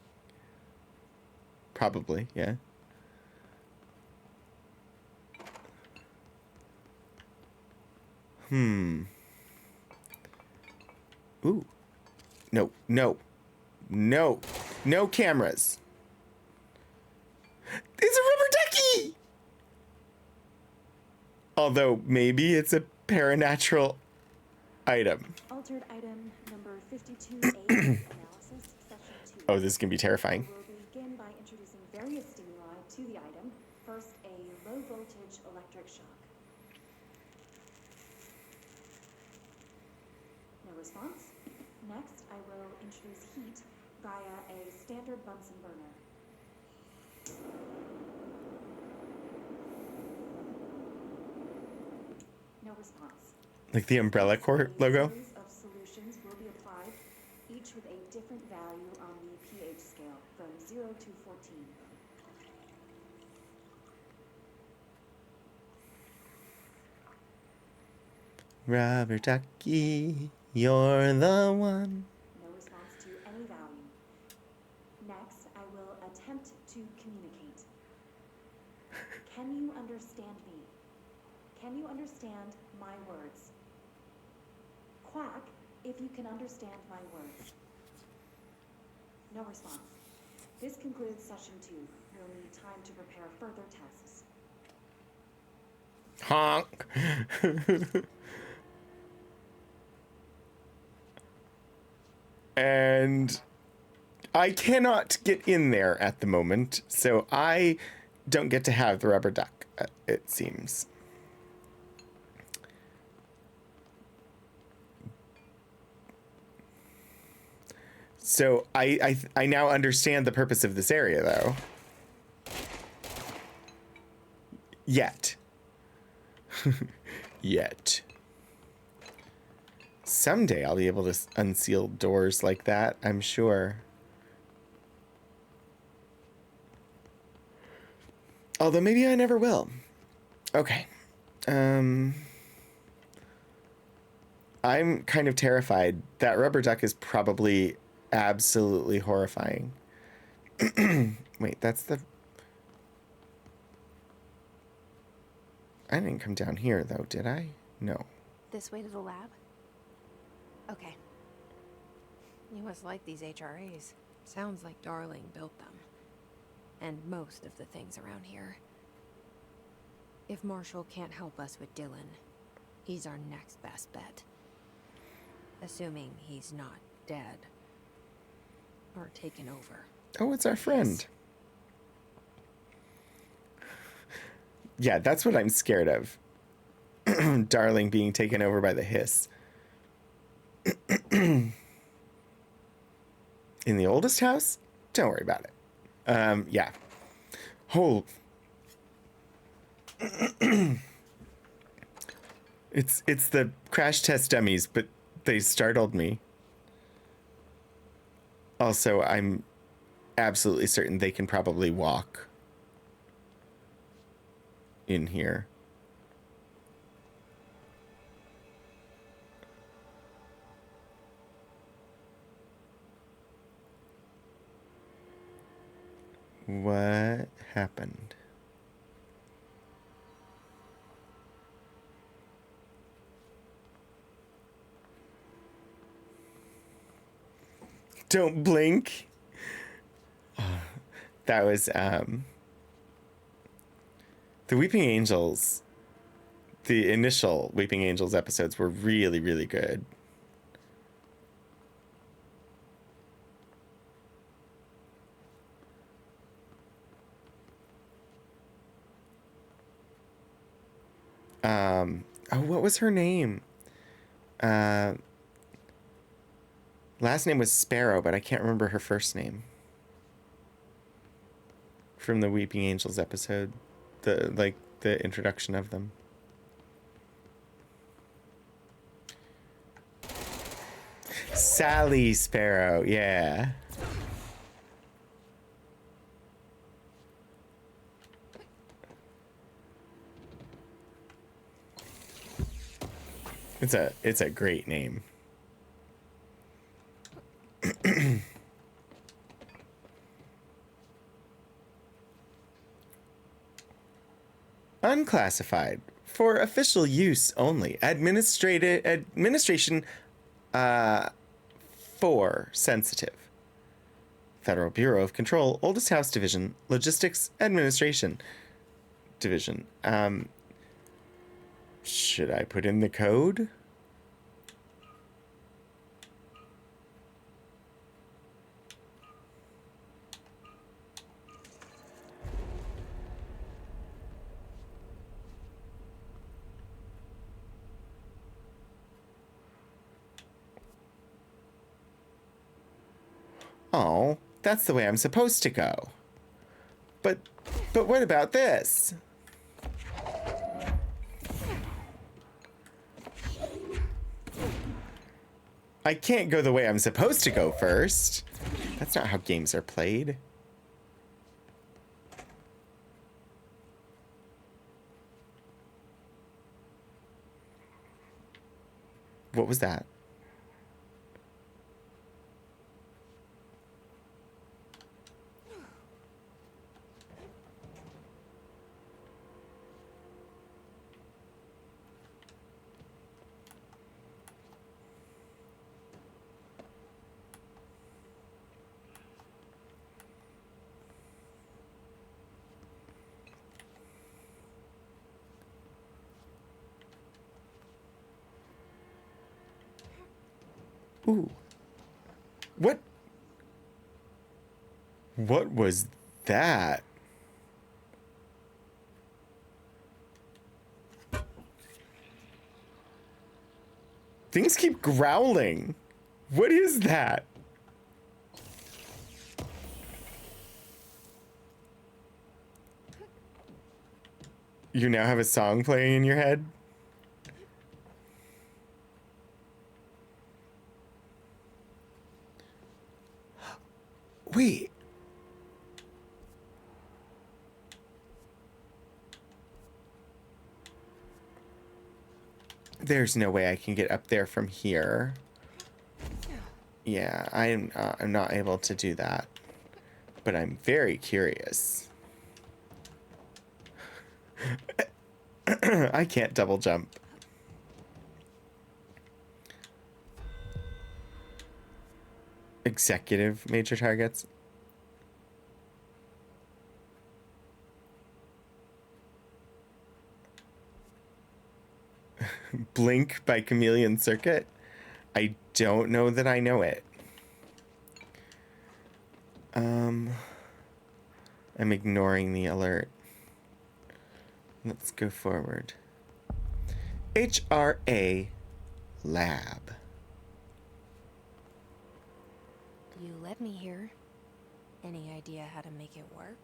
Probably, yeah. Ooh. No, no, no, no cameras. It's a rubber ducky! Although maybe it's a paranatural item. Altered item number 52A, analysis, section 2. Oh, this is gonna be terrifying. We'll begin by introducing various stimuli to the item. First, a low voltage electric shock. No response. Next, I will introduce heat via a standard Bunsen burner. No response. Like the Umbrella Corps logo? A series of solutions will be applied, each with a different value on the pH scale, from 0 to 14. Rubber ducky, you're the one. No response to any value. Next, I will attempt to communicate. Can you understand me? Can you understand my words? Quack if you can understand my words. No response. This concludes session 2. We'll need time to prepare further tests. Honk. And I cannot get in there at the moment, so I don't get to have the rubber duck, it seems. So I now understand the purpose of this area, though. Yet. Yet. Someday I'll be able to unseal doors like that, I'm sure. Although maybe I never will. Okay. I'm kind of terrified. That rubber duck is probably absolutely horrifying. Wait, that's the... I didn't come down here, though, did I? No. This way to the lab? Okay. You must like these HRAs. Sounds like Darling built them. And most of the things around here. If Marshall can't help us with Dylan, he's our next best bet. Assuming he's not dead. Or taken over. Oh, it's our friend. Yeah, that's what I'm scared of. Darling being taken over by the hiss. In the oldest house? Don't worry about it. Yeah. Oh. It's the crash test dummies, but they startled me. Also, I'm absolutely certain they can probably walk in here. What happened? Don't blink. That was the Weeping Angels. The initial Weeping Angels episodes were really, really good. Oh, what was her name? Last name was Sparrow, but I can't remember her first name. From the Weeping Angels episode. The introduction of them. Sally Sparrow, yeah. It's a great name. Unclassified. For official use only. Administration 4 sensitive. Federal Bureau of Control, Oldest House Division, Logistics Administration Division. Should I put in the code? Oh, that's the way I'm supposed to go. But what about this? I can't go the way I'm supposed to go first. That's not how games are played. What was that? Ooh. What? What was that? Things keep growling. What is that? You now have a song playing in your head? Wait. There's no way I can get up there from here. Yeah, I'm not able to do that. But I'm very curious. I can't double jump. Executive major targets. Blink by Chameleon Circuit. I don't know that I know it. I'm ignoring the alert. Let's go forward. HRA Lab. You let me here. Any idea how to make it work?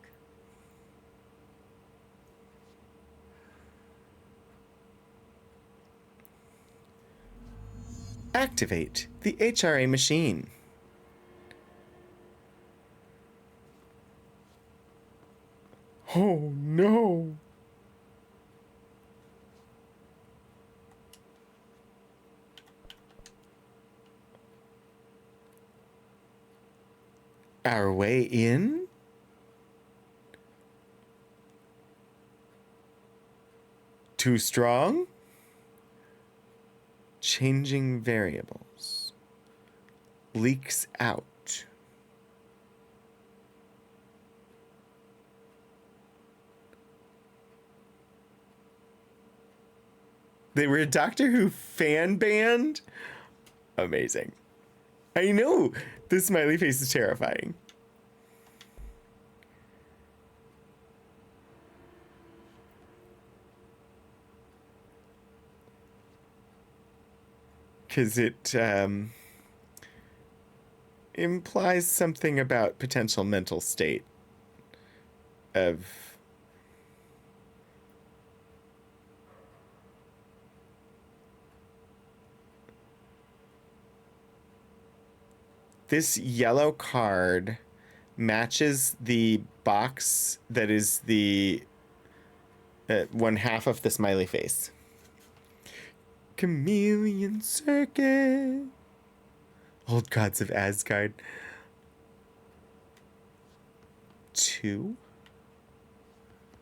Activate the HRA machine. Oh no. Our way in? Too strong? Changing variables. Leaks out. They were a Doctor Who fan band? Amazing. I know this smiley face is terrifying. Because it implies something about potential mental state of this yellow card matches the box that is the one half of the smiley face. Chameleon Circuit. Old Gods of Asgard. 2,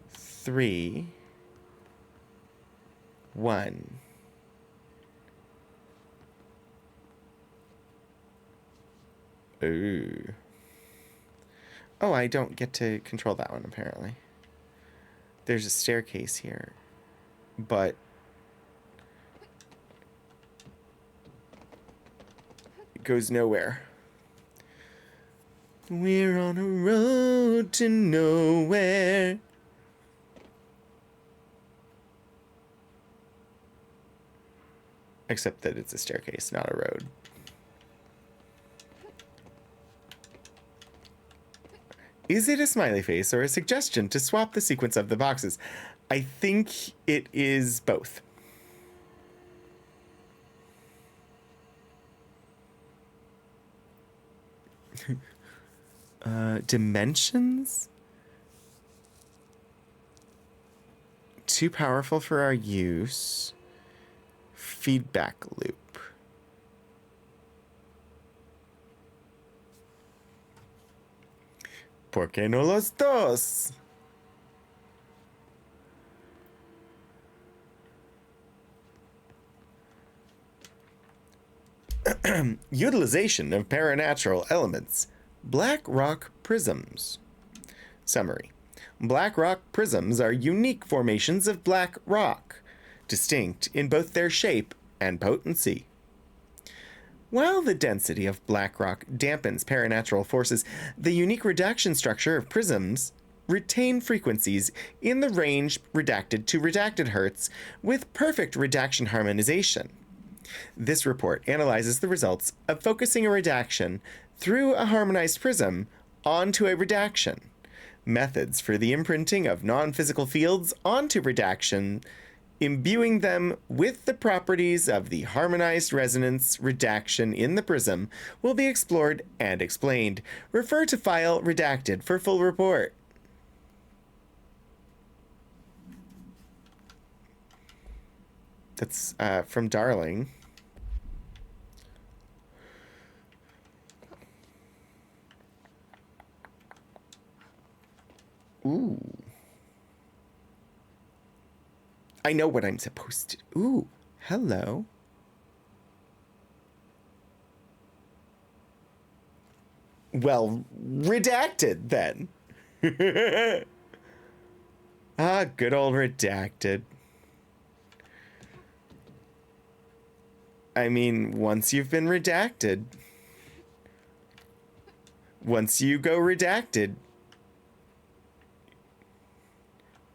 3, 1. Ooh. Oh, I don't get to control that one, apparently. There's a staircase here, but it goes nowhere. We're on a road to nowhere. Except that it's a staircase, not a road. Is it a smiley face or a suggestion to swap the sequence of the boxes? I think it is both. Dimensions? Too powerful for our use. Feedback loop. ¿Por qué no los dos? Utilization of paranatural elements. Black rock prisms. Summary. Black rock prisms are unique formations of black rock, distinct in both their shape and potency. While the density of black rock dampens paranatural forces, the unique redaction structure of prisms retain frequencies in the range redacted to redacted hertz with perfect redaction harmonization. This report analyzes the results of focusing a redaction through a harmonized prism onto a redaction, methods for the imprinting of non-physical fields onto redaction, imbuing them with the properties of the harmonized resonance redaction in the prism will be explored and explained. Refer to file redacted for full report. That's from Darling. Ooh. I know what I'm supposed to... Ooh, hello. Well, redacted, then. Ah, good old redacted. I mean, once you've been redacted... Once you go redacted...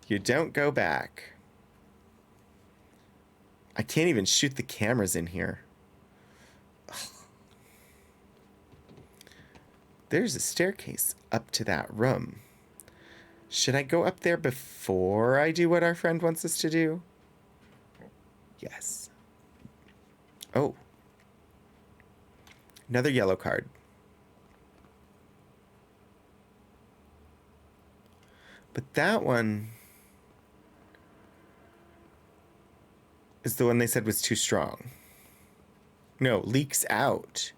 You don't go back. I can't even shoot the cameras in here. Ugh. There's a staircase up to that room. Should I go up there before I do what our friend wants us to do? Yes. Oh. Another yellow card. But that one is the one they said was too strong. No, leaks out.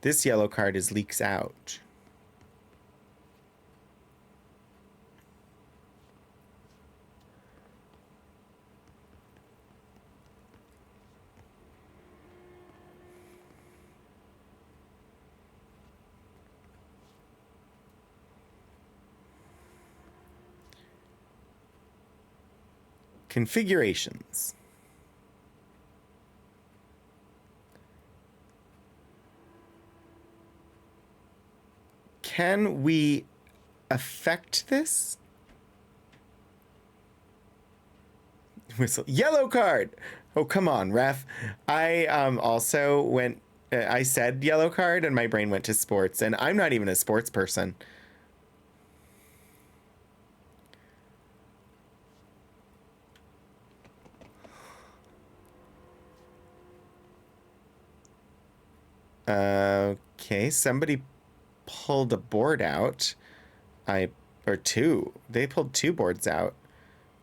This yellow card is leaks out. Configurations. Can we affect this? Whistle. Yellow card. Oh, come on, ref. I also went, I said yellow card and my brain went to sports, and I'm not even a sports person. Okay, somebody pulled a board out. Or two. They pulled two boards out.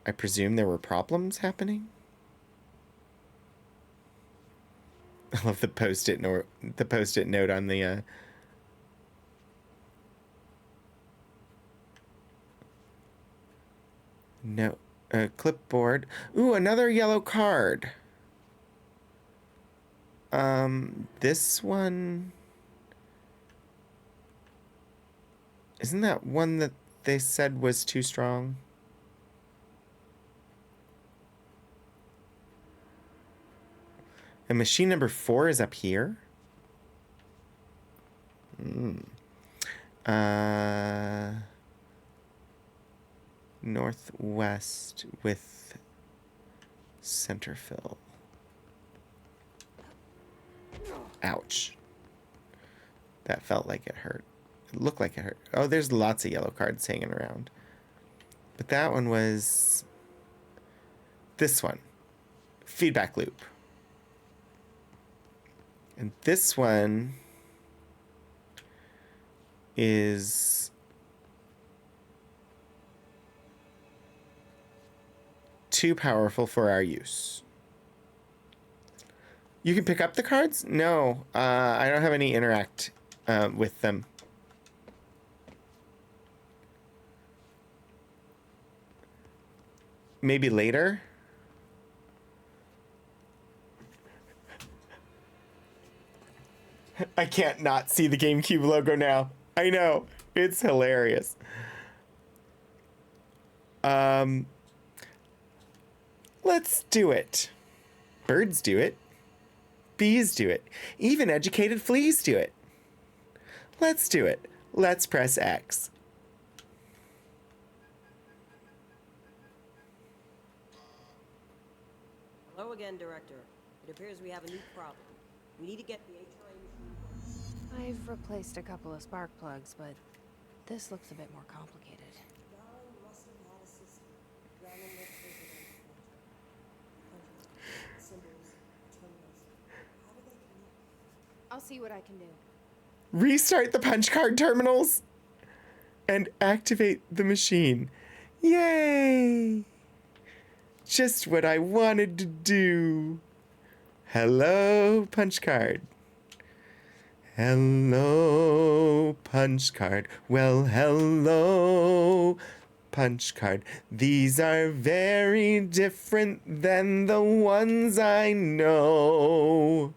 I presume there were problems happening? I love the post-it note on the no clipboard. Ooh, another yellow card. This one, isn't that one that they said was too strong? And machine number 4 is up here. Northwest with center fill. Ouch. That felt like it hurt. It looked like it hurt. Oh, there's lots of yellow cards hanging around. But that one was this one. Feedback loop. And this one is too powerful for our use. You can pick up the cards? No, I don't have any interact with them. Maybe later? I can't not see the GameCube logo now. I know. It's hilarious. Let's do it. Birds do it. Bees do it. Even educated fleas do it. Let's do it. Let's press X. Hello again, Director. It appears we have a new problem. We need to get the HRA machine. I've replaced a couple of spark plugs, but this looks a bit more complicated. I'll see what I can do. Restart the punch card terminals and activate the machine. Yay! Just what I wanted to do. Hello, punch card. Hello, punch card. Well, hello, punch card. These are very different than the ones I know.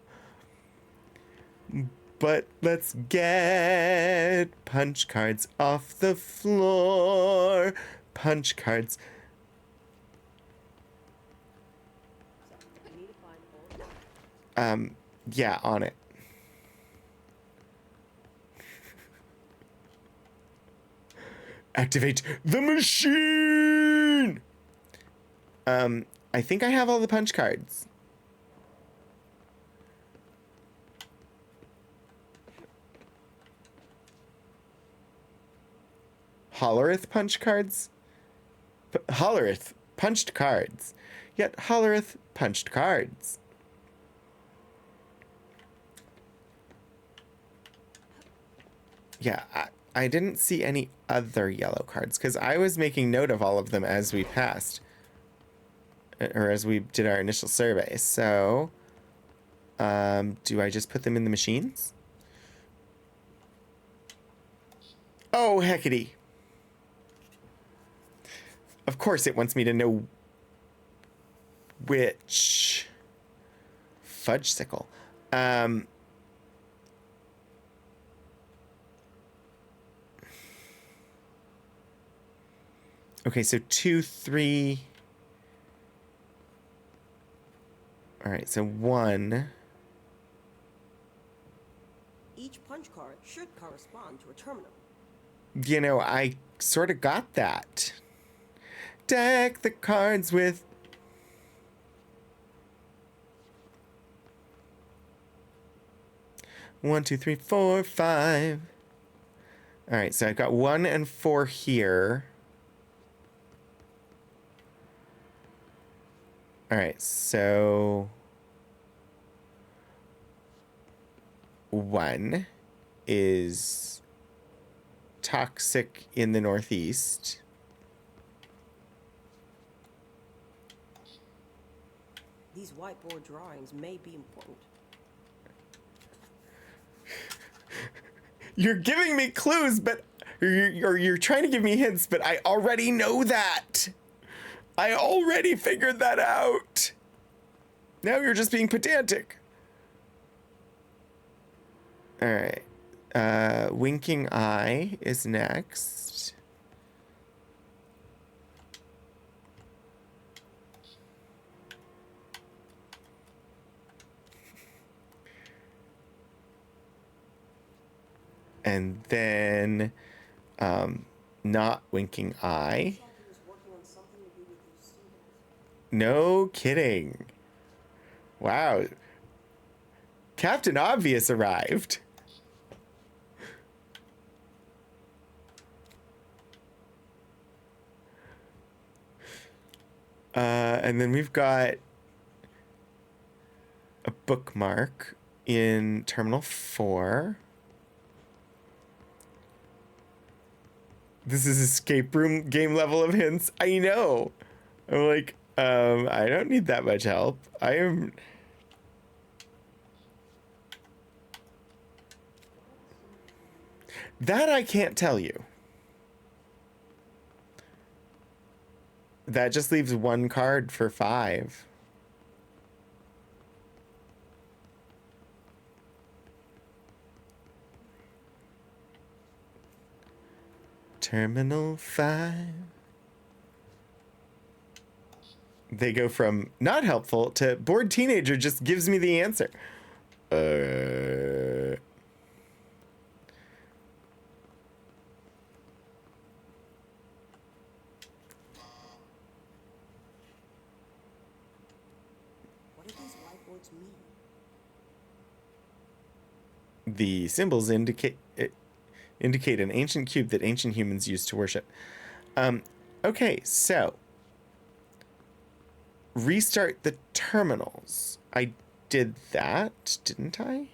But let's get punch cards off the floor. Punch cards. We need to find all the Yeah, on it. Activate the machine! I think I have all the punch cards. Hollerith punch cards? Hollerith punched cards. Yet Hollerith punched cards. Yeah, I didn't see any other yellow cards because I was making note of all of them as we passed. Or as we did our initial survey. So, do I just put them in the machines? Oh, heckity. Of course it wants me to know which fudgesicle. Okay, so 2, 3. All right, so 1. Each punch card should correspond to a terminal. You know, I sort of got that. Deck the cards with... One, 2, 3, 4, 5. All right, so I've got 1 and 4 here. All right, so 1 is toxic in the Northeast. These whiteboard drawings may be important. You're giving me clues, but you're trying to give me hints, but I already know that. I already figured that out. Now you're just being pedantic. All right. Winking Eye is next. And then not Winking Eye. No kidding. Wow. Captain Obvious arrived. And then we've got a bookmark in Terminal 4. This is escape room game level of hints. I know. I'm like, I don't need that much help. I am... That I can't tell you. That just leaves one card for 5. Terminal 5. They go from not helpful to bored teenager just gives me the answer. What do these whiteboards mean? The symbols indicate an ancient cube that ancient humans used to worship. Okay, so restart the terminals. I did that, didn't I?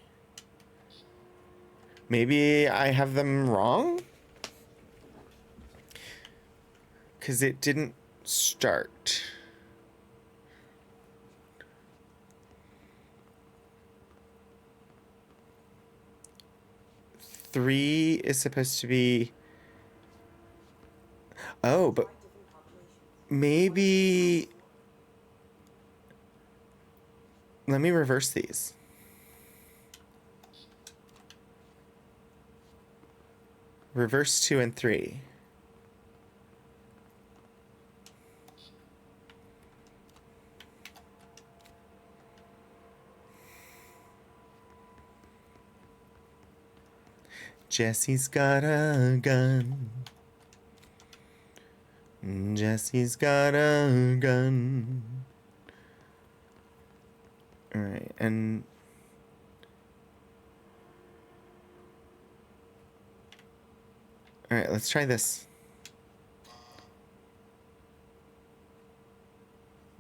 Maybe I have them wrong? Because it didn't start. Three is supposed to be... Oh, but maybe... Let me reverse these. Reverse 2 and 3. Jesse's got a gun. Jesse's got a gun. All right, and all right, let's try this.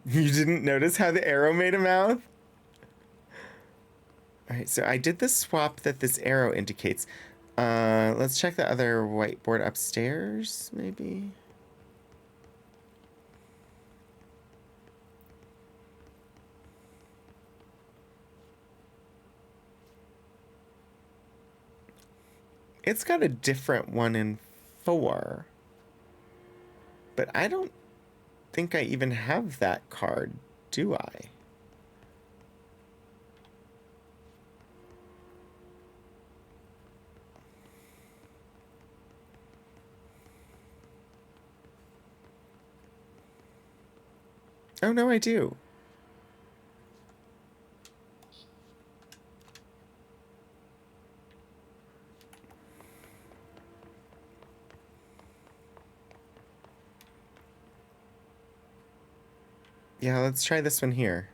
You didn't notice how the arrow made a mouth? All right, so I did the swap that this arrow indicates. Let's check the other whiteboard upstairs, maybe. It's got a different one in 4. But I don't think I even have that card, do I? Oh, no, I do. Yeah, let's try this one here.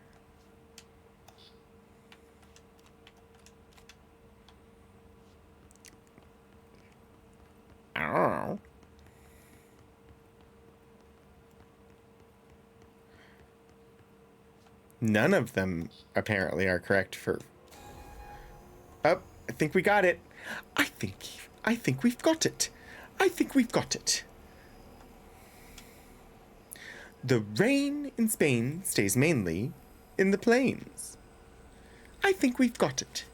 Oh. None of them apparently are correct for... Oh, I think we got it. I think we've got it. I think we've got it. The rain in Spain stays mainly in the plains. I think we've got it.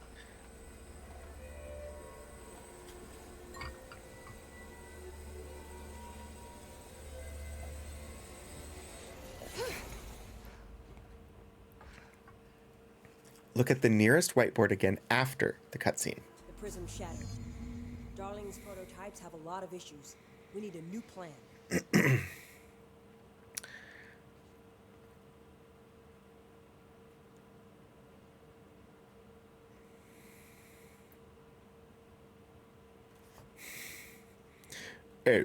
Look at the nearest whiteboard again after the cutscene. The prism shattered. Darling's prototypes have a lot of issues. We need a new plan. Oh.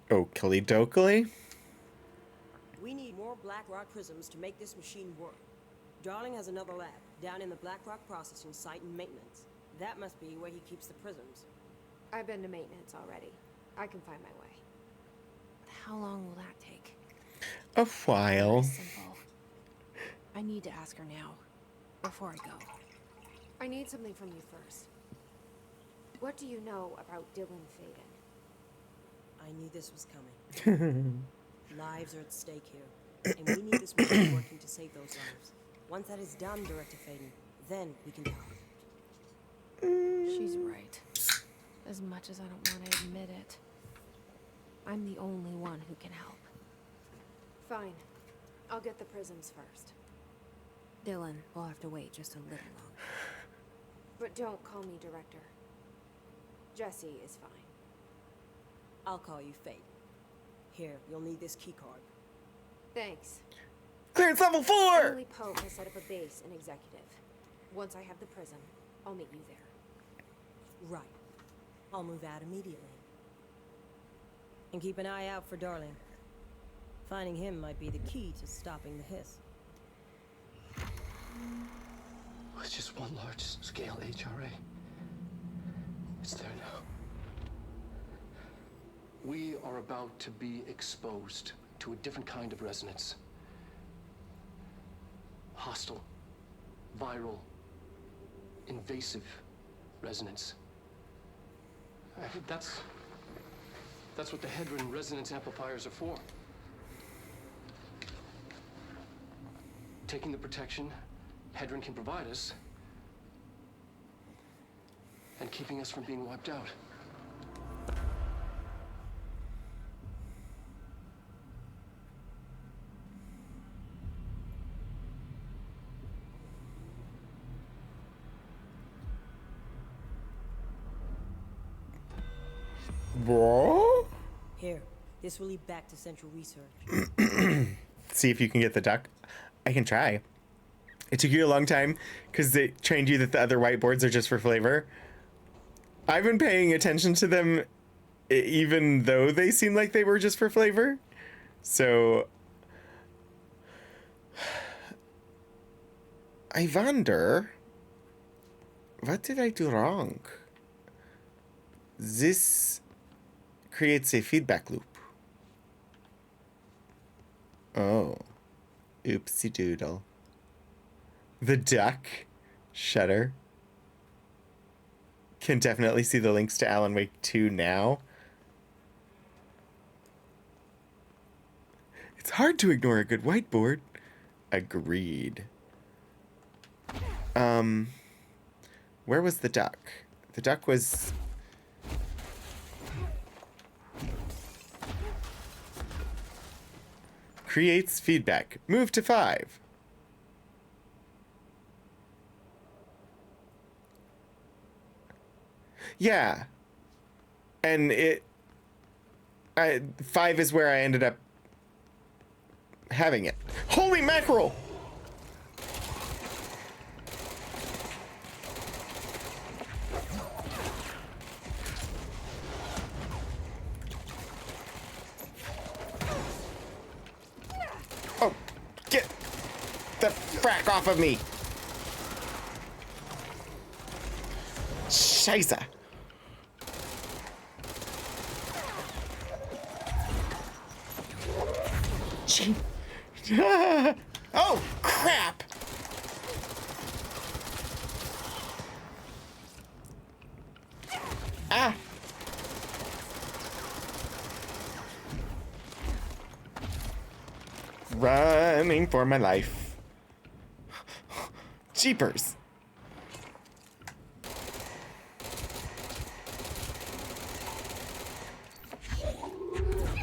Oakley dokley. We need more Blackrock prisms to make this machine work. Darling has another lab down in the Blackrock processing site in maintenance. That must be where he keeps the prisms. I've been to maintenance already. I can find my way. But how long will that take? A while. Simple. I need to ask her now, before I go. I need something from you first. What do you know about Dylan Faden? I knew this was coming. Lives are at stake here, and we need this machine working to save those lives. Once that is done, Director Faden, then we can talk. She's right. As much as I don't want to admit it. I'm the only one who can help. Fine. I'll get the prisms first. Dylan will have to wait just a little longer. But don't call me Director. Jesse is fine. I'll call you Fate. Here, you'll need this keycard. Thanks. Clearance level 4! Emily Pope has set up a base in Executive. Once I have the prism, I'll meet you there. Right. I'll move out immediately. And keep an eye out for Darling. Finding him might be the key to stopping the hiss. It's just one large-scale HRA. It's there now. We are about to be exposed to a different kind of resonance. Hostile, viral, invasive resonance. That's what the Hedron resonance amplifiers are for. Taking the protection Hedron can provide us and keeping us from being wiped out. Bro? Here, this will lead back to Central Research. See if you can get the duck. I can try. It took you a long time because they trained you that the other whiteboards are just for flavor. I've been paying attention to them even though they seem like they were just for flavor. So I wonder, what did I do wrong? This creates a feedback loop. Oh. Oopsie doodle. The duck. Shutter. Can definitely see the links to Alan Wake 2 now. It's hard to ignore a good whiteboard. Agreed. Where was the duck? The duck was... Creates feedback. Move to 5. Yeah. And 5 is where I ended up having it. Holy mackerel! Oh, get the frack off of me! Scheiße. Oh, crap! Ah! Running for my life.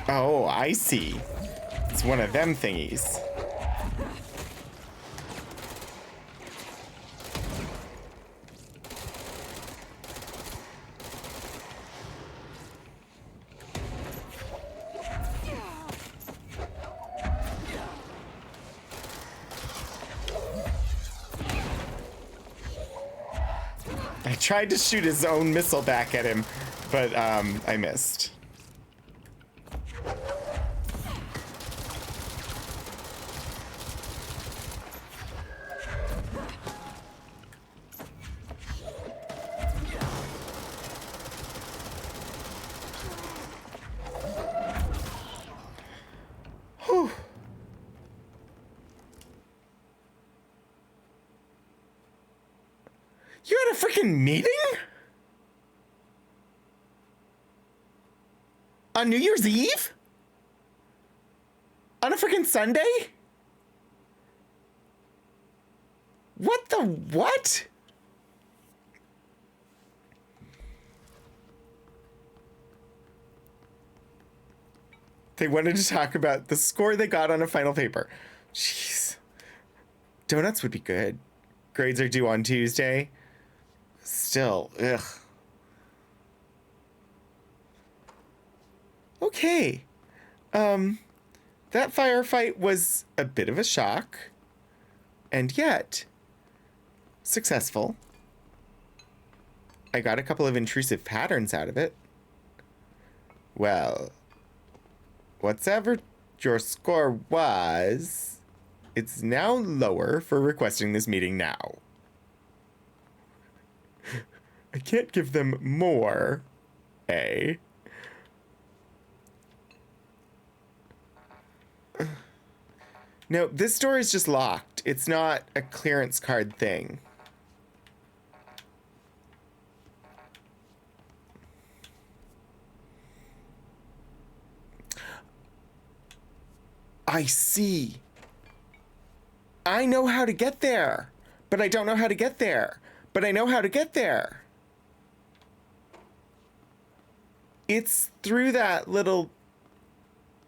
Oh, I see. It's one of them thingies. I tried to shoot his own missile back at him, but I missed. Whew. You had a freaking meeting? On New Year's Eve? On a freaking Sunday? What the what? They wanted to talk about the score they got on a final paper. Jeez. Donuts would be good. Grades are due on Tuesday. Still, ugh. Okay. That firefight was a bit of a shock. And yet, successful. I got a couple of intrusive patterns out of it. Well, whatever your score was, it's now lower for requesting this meeting now. I can't give them more, eh? No, this door is just locked. It's not a clearance card thing. I see. I know how to get there, but I don't know how to get there. But I know how to get there. It's through that little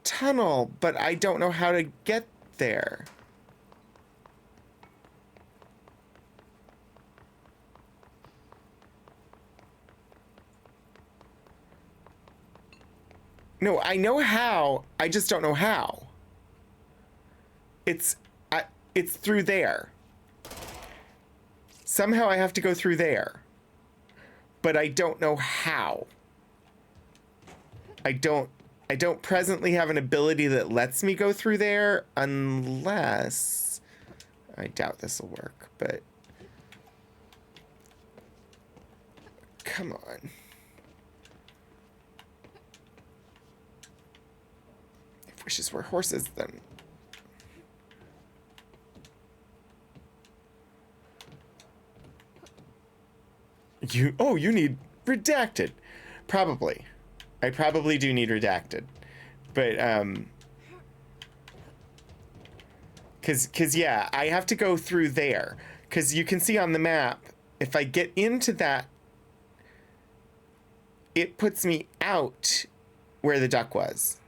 tunnel, but I don't know how to get there. No, I know how. I just don't know how. It's through there. Somehow I have to go through there. But I don't know how. I don't presently have an ability that lets me go through there unless I doubt this will work, but come on. If wishes were horses, then you need redacted. Probably. I probably do need redacted. But cause yeah, I have to go through there. Cause you can see on the map, if I get into that, it puts me out where the duck was.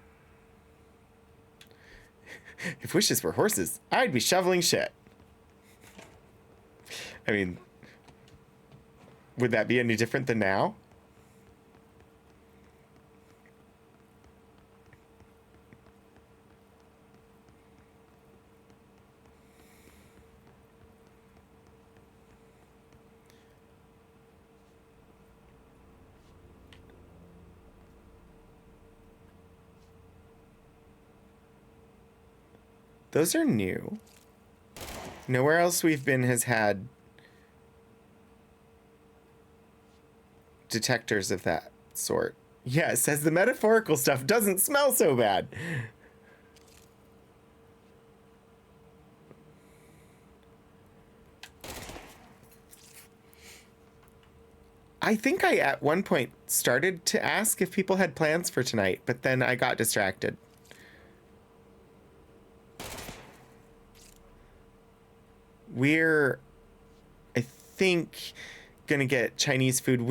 If wishes were horses, I'd be shoveling shit. I mean, would that be any different than now? Those are new. Nowhere else we've been has had detectors of that sort. Yeah, it says the metaphorical stuff doesn't smell so bad. I think I at one point started to ask if people had plans for tonight, but then I got distracted. We're, I think, gonna get Chinese food.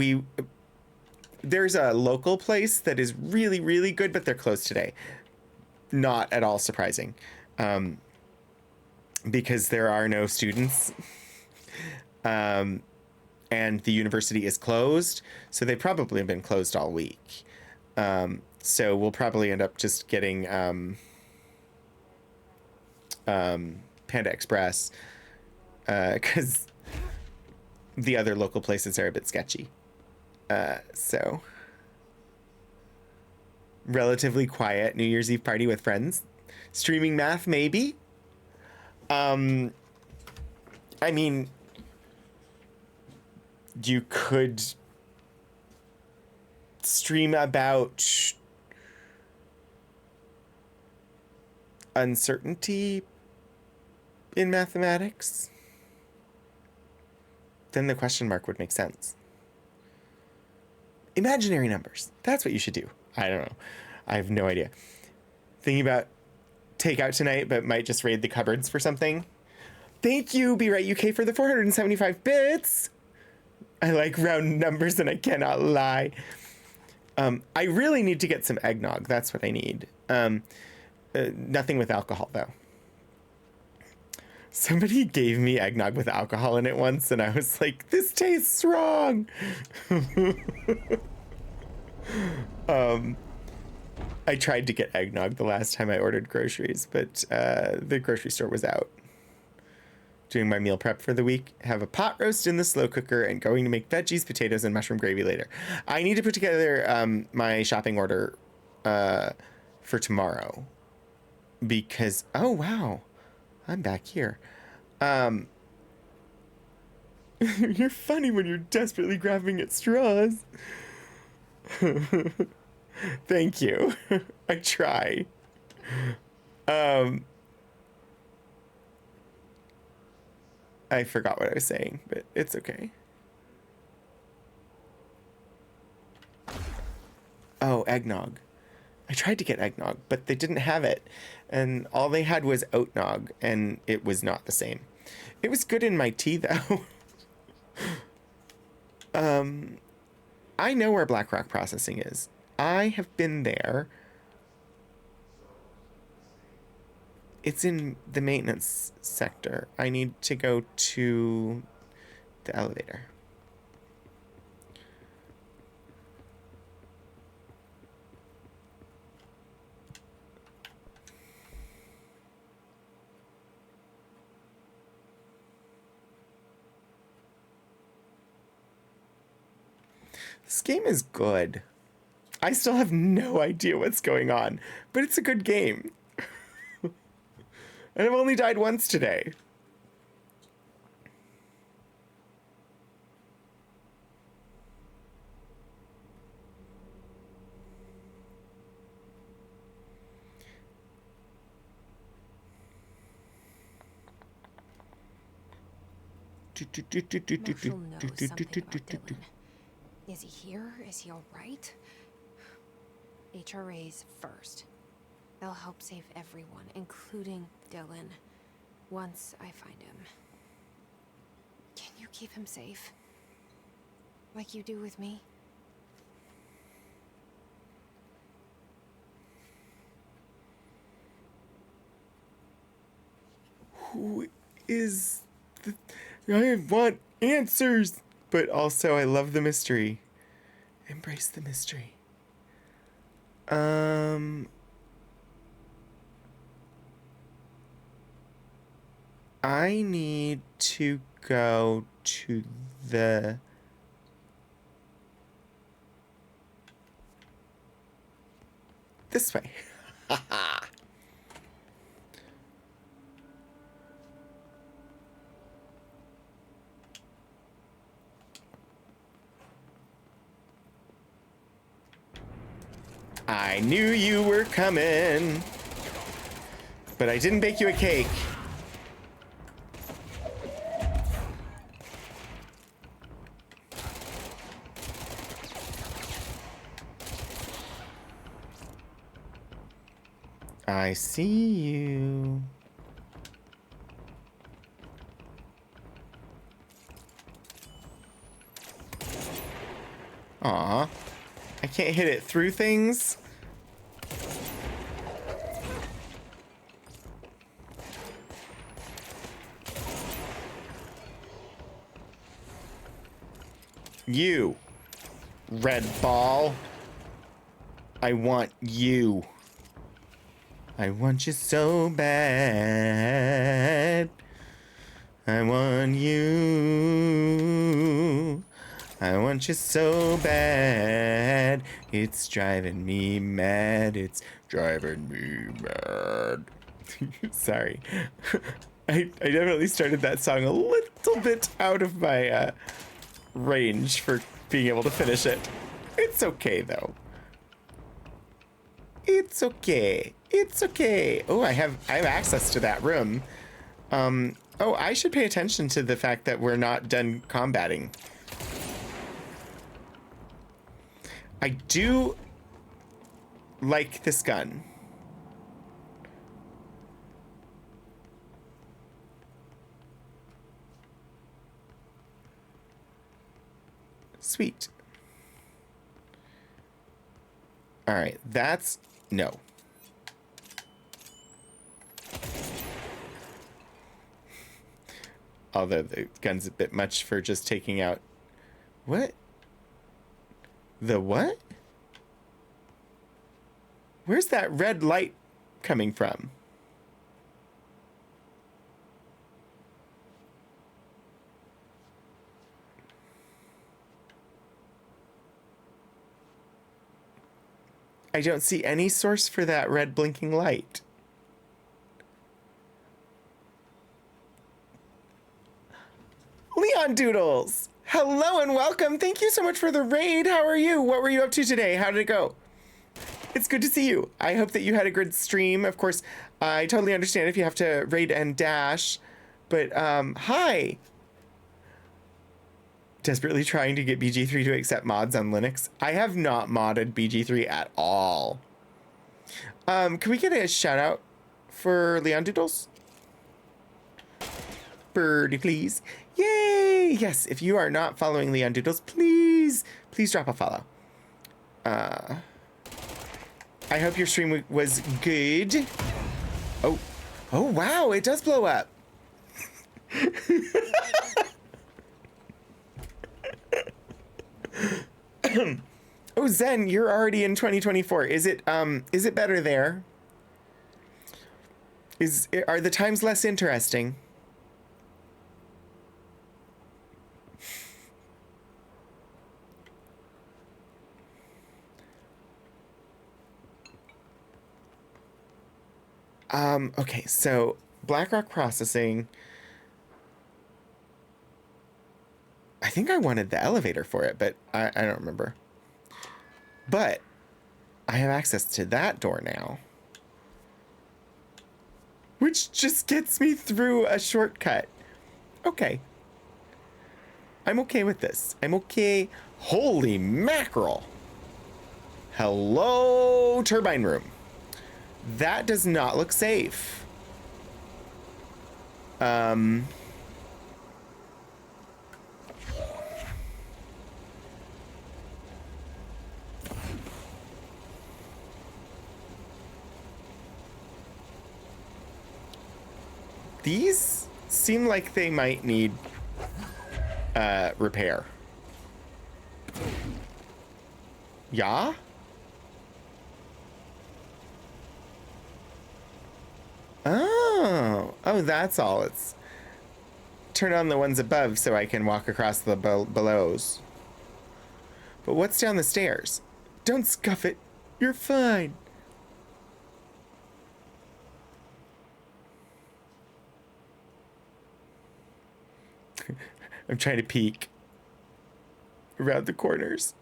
there's a local place that is really, really good, but they're closed today. Not at all surprising, because there are no students, and the university is closed, so they probably have been closed all week. So we'll probably end up just getting Panda Express, because the other local places are a bit sketchy. So relatively quiet New Year's Eve party with friends. Streaming math, maybe. I mean, you could stream about uncertainty in mathematics. Then the question mark would make sense. Imaginary numbers. That's what you should do. I don't know. I have no idea. Thinking about takeout tonight, but might just raid the cupboards for something. Thank you, Be Right UK, for the 475 bits. I like round numbers and I cannot lie. I really need to get some eggnog. That's what I need. Nothing with alcohol, though. Somebody gave me eggnog with alcohol in it once, and I was like, this tastes wrong. I tried to get eggnog the last time I ordered groceries, but the grocery store was out. Doing my meal prep for the week. Have a pot roast in the slow cooker and going to make veggies, potatoes, and mushroom gravy later. I need to put together my shopping order for tomorrow. Because, oh wow, I'm back here. You're funny when you're desperately grabbing at straws. Thank you. I try. I forgot what I was saying, but it's okay. Oh, eggnog. I tried to get eggnog, but they didn't have it. And all they had was oatnog, and it was not the same. It was good in my tea, though. I know where Blackrock Processing is. I have been there. It's in the maintenance sector. I need to go to the elevator. This game is good. I still have no idea what's going on, but it's a good game. And I've only died once today. Marshall knows something about Dylan. Is he here? Is he all right? HRAs first. They'll help save everyone, including Dylan, once I find him. Can you keep him safe? Like you do with me? Who is the... I want answers, but also I love the mystery. Embrace the mystery. I need to go to the... this way. I knew you were coming, but I didn't bake you a cake. I see you. Aw. I can't hit it through things. You, red ball. I want you. I want you so bad. I want you. I want you so bad. It's driving me mad. It's driving me mad. Sorry. I definitely started that song a little bit out of my range for being able to finish it. It's okay though. It's okay. It's okay. Oh, I have access to that room. Oh, I should pay attention to the fact that we're not done combating. I do like this gun. Sweet. All right, that's no. Although the gun's a bit much for just taking out... What? The what? Where's that red light coming from? I don't see any source for that red blinking light. Leon Doodles! Hello and welcome. Thank you so much for the raid. How are you? What were you up to today? How did it go? It's good to see you. I hope that you had a good stream. Of course, I totally understand if you have to raid and dash. But, hi! Desperately trying to get BG3 to accept mods on Linux. I have not modded BG3 at all. Can we get a shout out for Leon Doodles? Birdie, please. Yay! Yes, if you are not following Leon Doodles, please drop a follow. I hope your stream was good. Oh, wow, it does blow up. Oh, Zen, you're already in 2024. Is it better there? Are the times less interesting? Okay, so BlackRock Processing. I think I wanted the elevator for it, but I don't remember. But I have access to that door now, which just gets me through a shortcut. Okay. I'm okay with this. I'm okay. Holy mackerel. Hello, turbine room. That does not look safe. These seem like they might need repair. Yeah? Oh, that's all. It's turn on the ones above so I can walk across the belows. But what's down the stairs? Don't scuff it. You're fine. I'm trying to peek around the corners.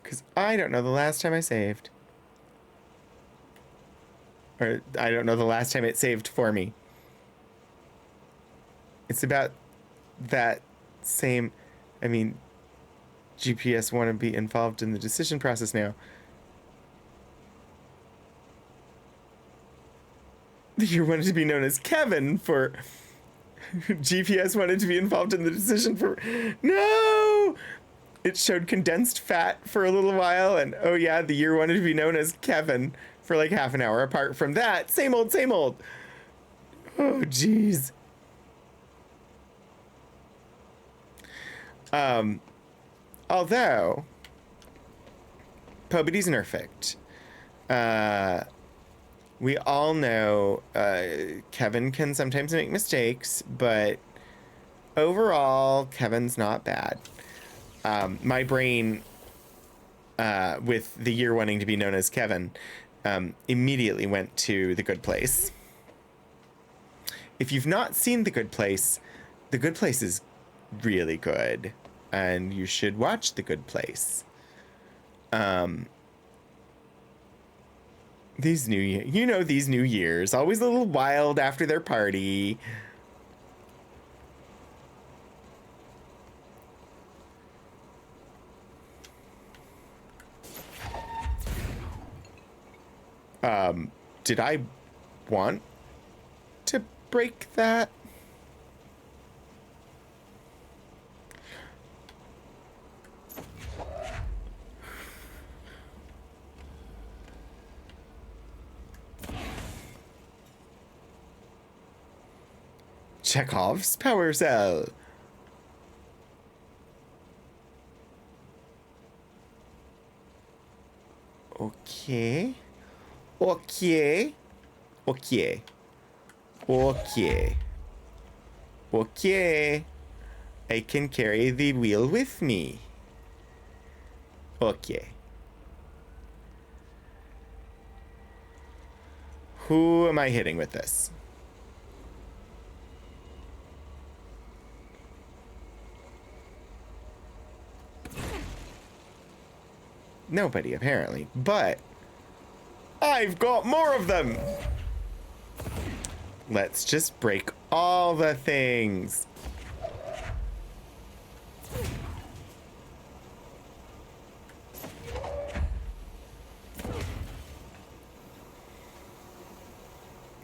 Because I don't know the last time I saved. Or I don't know the last time it saved for me. It's about that same... I mean, GPS want to be involved in the decision process now. You wanted to be known as Kevin for... GPS wanted to be involved in the decision for... No! it showed condensed fat for a little while, and oh yeah, the year wanted to be known as Kevin for like half an hour. Apart from that, same old, same old. Oh, geez. Although, Pobity's perfect. We all know Kevin can sometimes make mistakes, but overall, Kevin's not bad. My brain, with the year wanting to be known as Kevin, immediately went to The Good Place. If you've not seen The Good Place is really good, and you should watch The Good Place. These new years, always a little wild after their party. Did I want to break that? Chekhov's power cell. Okay. Okay. Okay. Okay. Okay. I can carry the wheel with me. Okay. Who am I hitting with this? Nobody, apparently. But I've got more of them! Let's just break all the things.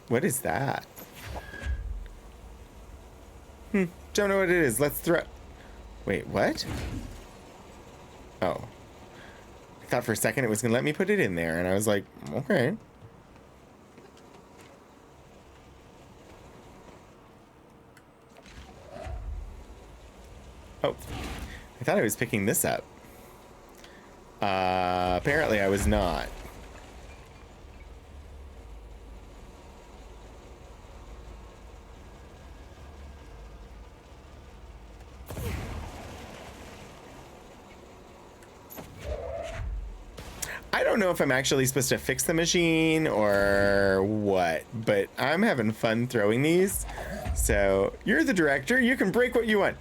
What is that? Don't know what it is. Let's throw... Wait, what? Oh. I thought for a second it was gonna let me put it in there, and I was like, okay. Oh, I thought I was picking this up. Apparently I was not. I don't know if I'm actually supposed to fix the machine or what, but I'm having fun throwing these. So you're the director, you can break what you want.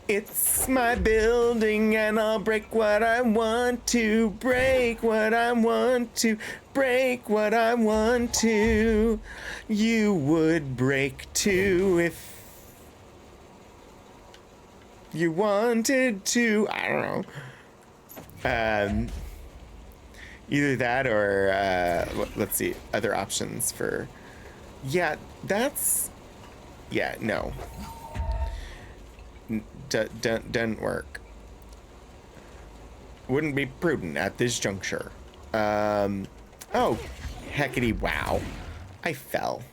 It's my building and I'll break what I want to, break what I want to, break what I want to. You would break too if you wanted to. I don't know. Either that or let's see, other options for. Yeah, that's. Yeah, no. Doesn't work. Wouldn't be prudent at this juncture. Oh, heckity wow. I fell.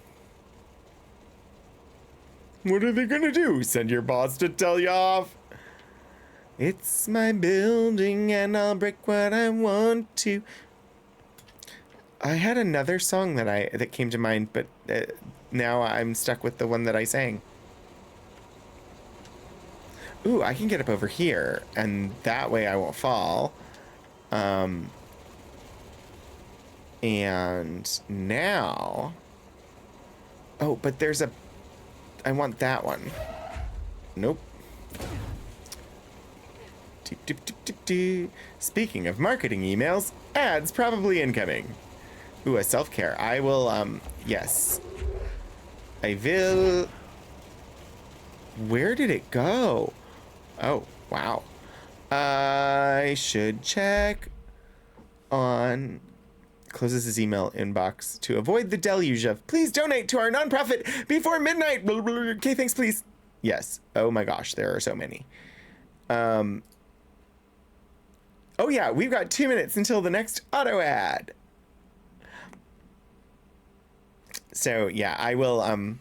What are they gonna do? Send your boss to tell you off? It's my building and I'll break what I want to. I had another song that came to mind, but now I'm stuck with the one that I sang. Ooh, I can get up over here, and that way I won't fall. And now... Oh, but there's a... I want that one. Nope. Speaking of marketing emails, ads probably incoming. Ooh, a self-care. I will, yes. I will... Where did it go? Oh, wow. I should check on... Closes his email inbox to avoid the deluge of, please donate to our nonprofit before midnight. Okay, thanks, please. Yes. Oh my gosh, there are so many. Oh yeah, we've got 2 minutes until the next auto ad. So yeah, I will I'm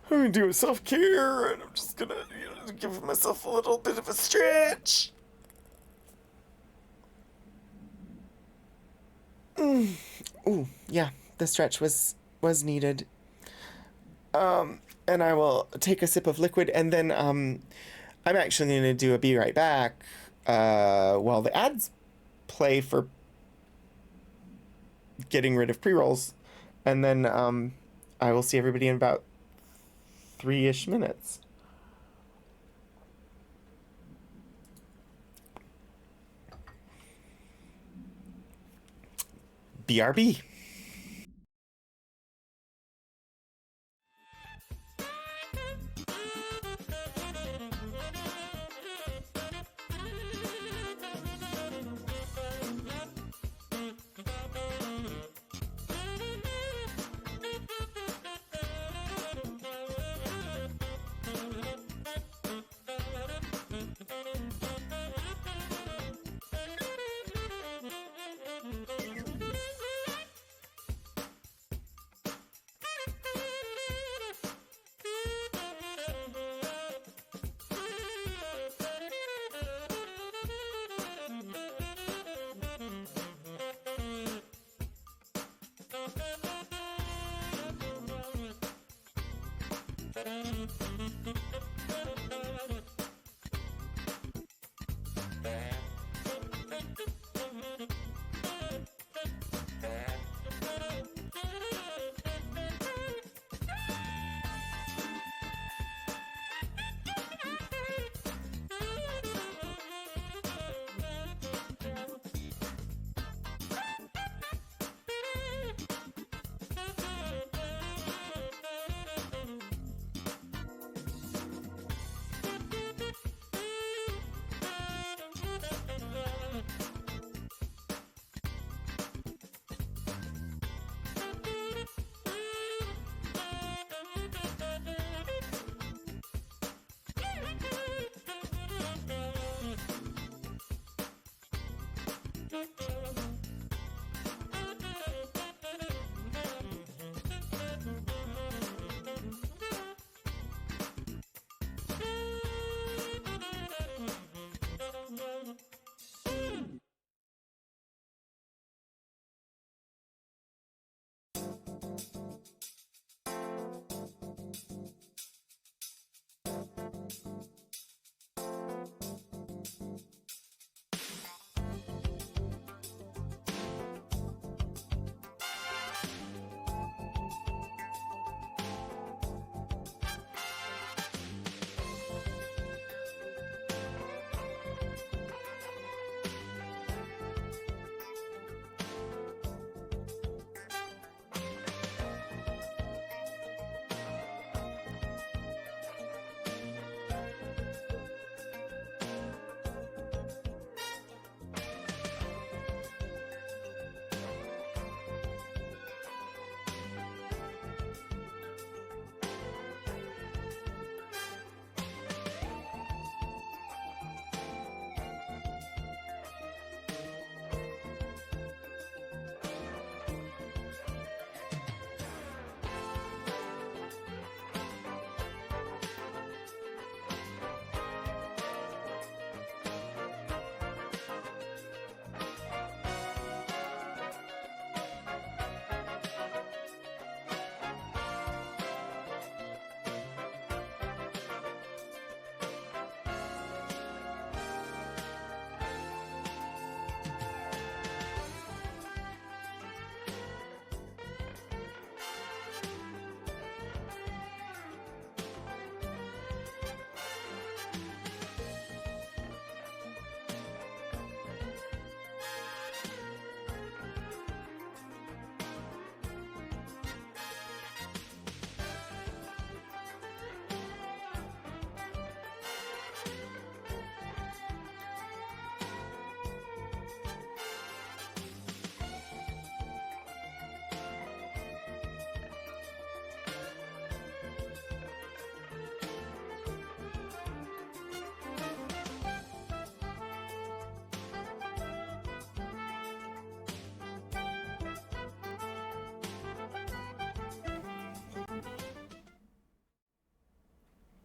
gonna do a self-care, and I'm just gonna give myself a little bit of a stretch. Ooh, yeah, the stretch was needed. And I will take a sip of liquid, and then I'm actually gonna do a be right back while the ads play for getting rid of pre-rolls, and then I will see everybody in about 3-ish minutes. BRB.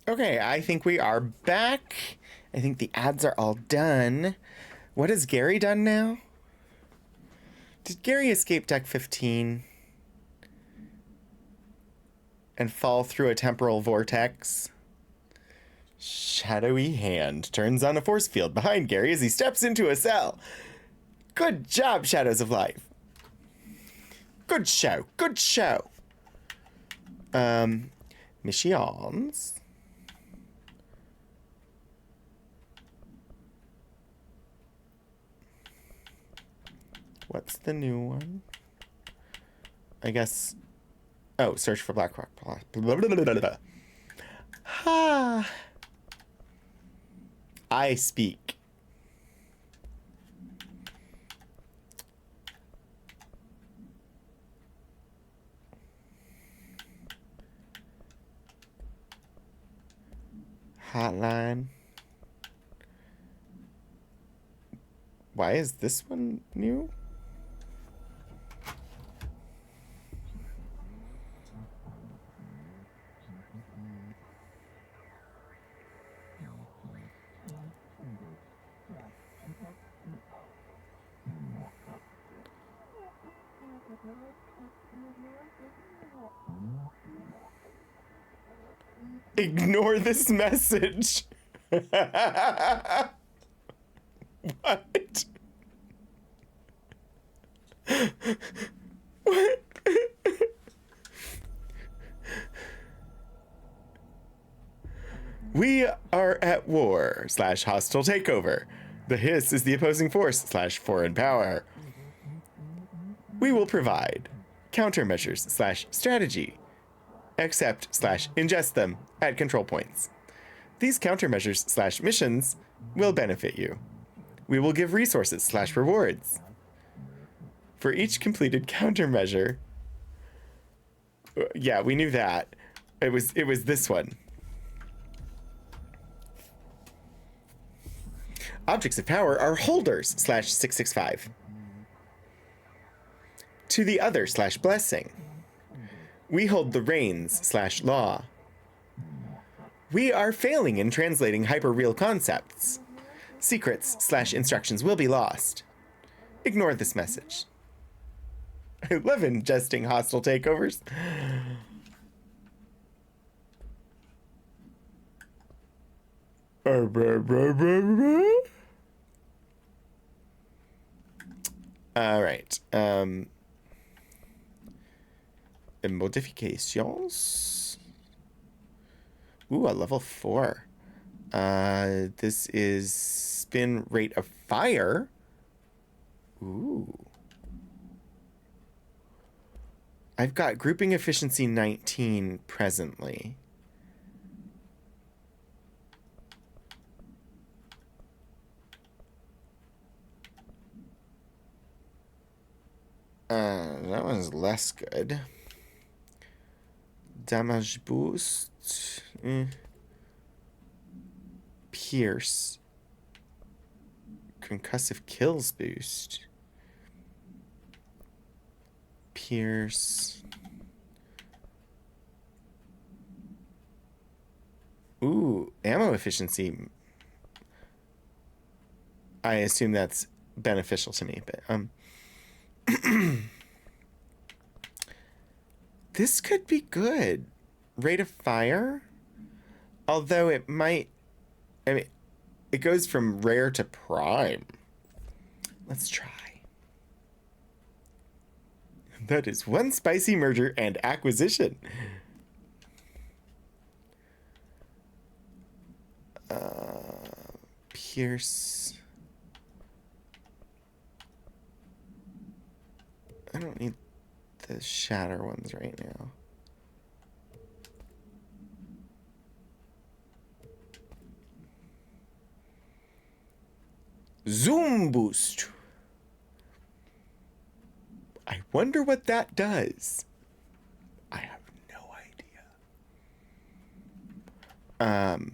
Okay, I think we are back. I think the ads are all done. What has Gary done now? Did Gary escape deck 15 and fall through a temporal vortex? Shadowy hand turns on a force field behind Gary as he steps into a cell. Good job, Shadows of Life. Good show. Good show. Missions. What's the new one? I guess. Oh, search for Blackrock. Ha. I speak. Hotline. Why is this one new? Ignore this message. What? What? We are at war / hostile takeover. The Hiss is the opposing force / foreign power. We will provide countermeasures / strategy. Accept / ingest them at control points. These countermeasures / missions will benefit you. We will give resources / rewards. For each completed countermeasure. Yeah, we knew that. It was this one. Objects of power are holders / 665. To the other / blessing. We hold the reins / law. We are failing in translating hyper-real concepts. Secrets / instructions will be lost. Ignore this message. I love ingesting hostile takeovers. All right. Modifications. Ooh, a level 4. This is spin rate of fire. Ooh. I've got grouping efficiency 19 presently. That one's less good. Damage boost. Pierce. Concussive kills boost. Pierce. Ooh, ammo efficiency. I assume that's beneficial to me, but this could be good. Rate of fire? Although it might... I mean, it goes from rare to prime. Let's try. That is one spicy merger and acquisition. Pierce. I don't need the shatter ones right now. Zoom boost. I wonder what that does. I have no idea.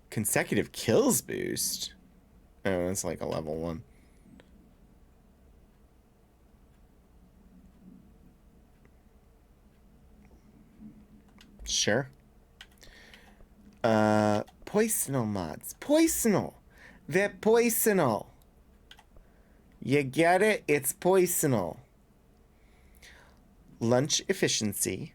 Consecutive kills boost. Oh, that's like a level 1. Sure. Poisonal mods. Poisonal. They're poisonal. You get it? It's poisonal. Lunch efficiency.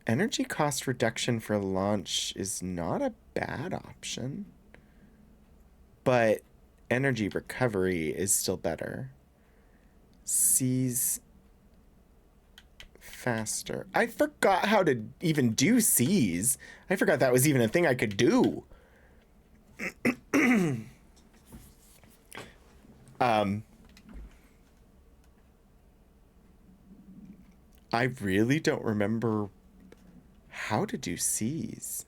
Energy cost reduction for launch is not a bad option. But energy recovery is still better. Seize faster. I forgot how to even do seize. I forgot that was even a thing I could do. I really don't remember how to do seize.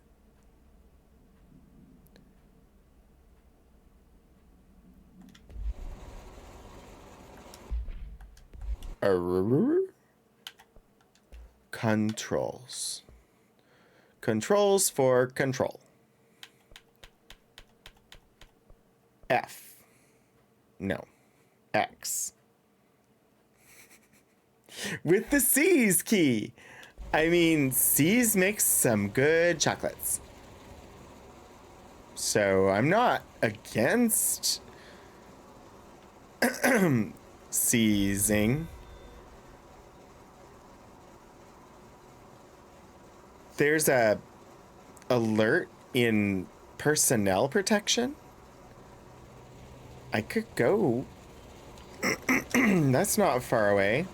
Controls. Controls for control. F. No. X. With the C's key. I mean, C's makes some good chocolates. So I'm not against seizing. There's a alert in personnel protection. I could go. That's not far away.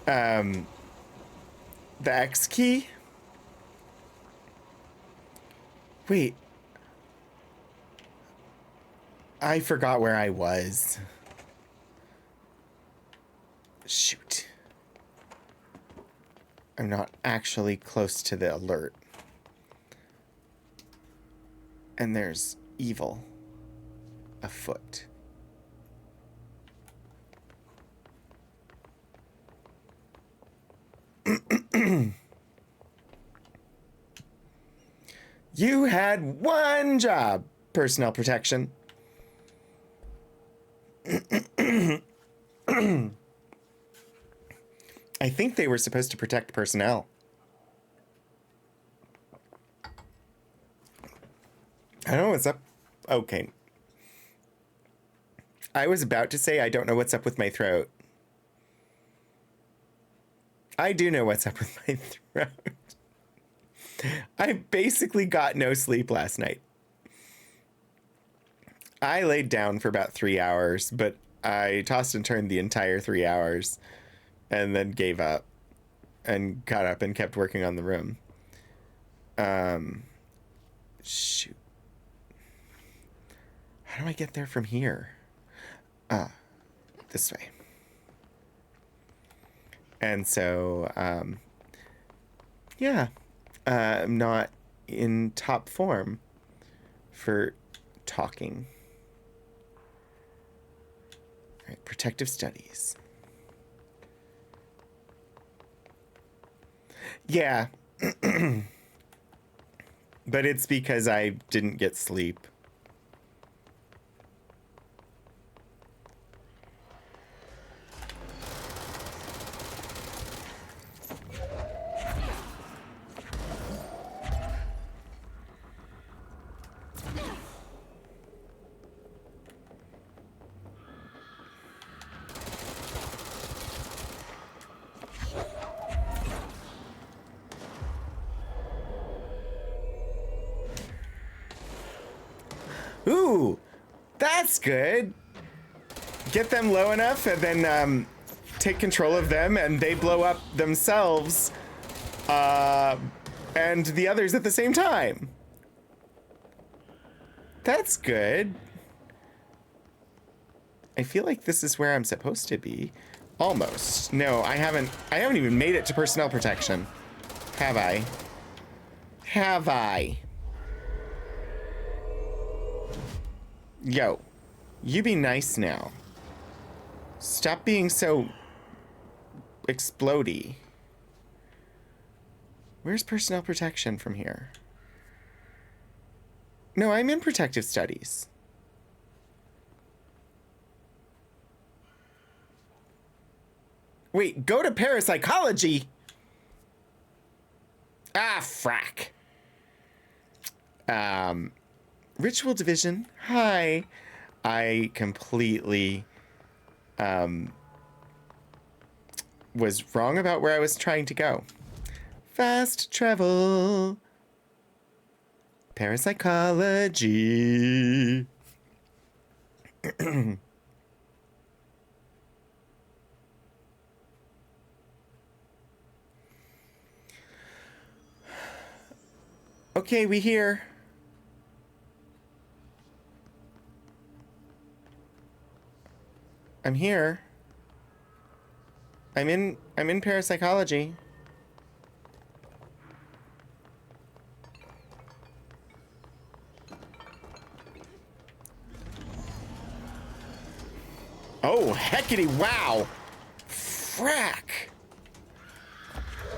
The X key? Wait. I forgot where I was. Shoot. I'm not actually close to the alert. And there's evil afoot. You had one job, personnel protection. I think they were supposed to protect personnel. I don't know what's up. Okay. I was about to say I don't know what's up with my throat. I do know what's up with my throat. I basically got no sleep last night. I laid down for about 3 hours, but I tossed and turned the entire 3 hours and then gave up and got up and kept working on the room. Shoot. How do I get there from here? This way. And so, yeah, I'm not in top form for talking. All right, protective studies. Yeah. But it's because I didn't get sleep. Ooh, that's good. Get them low enough and then take control of them and they blow up themselves and the others at the same time. That's good. I feel like this is where I'm supposed to be. Almost. No, I haven't even made it to personnel protection. Have I? Have I? Yo, you be nice now. Stop being so explodey. Where's personnel protection from here? No, I'm in protective studies. Wait, go to parapsychology? Ah, frack. Ritual division. Hi. I completely was wrong about where I was trying to go. Fast travel. Parapsychology. Okay, we here. I'm here. I'm in parapsychology. Oh, heckity wow. Frack.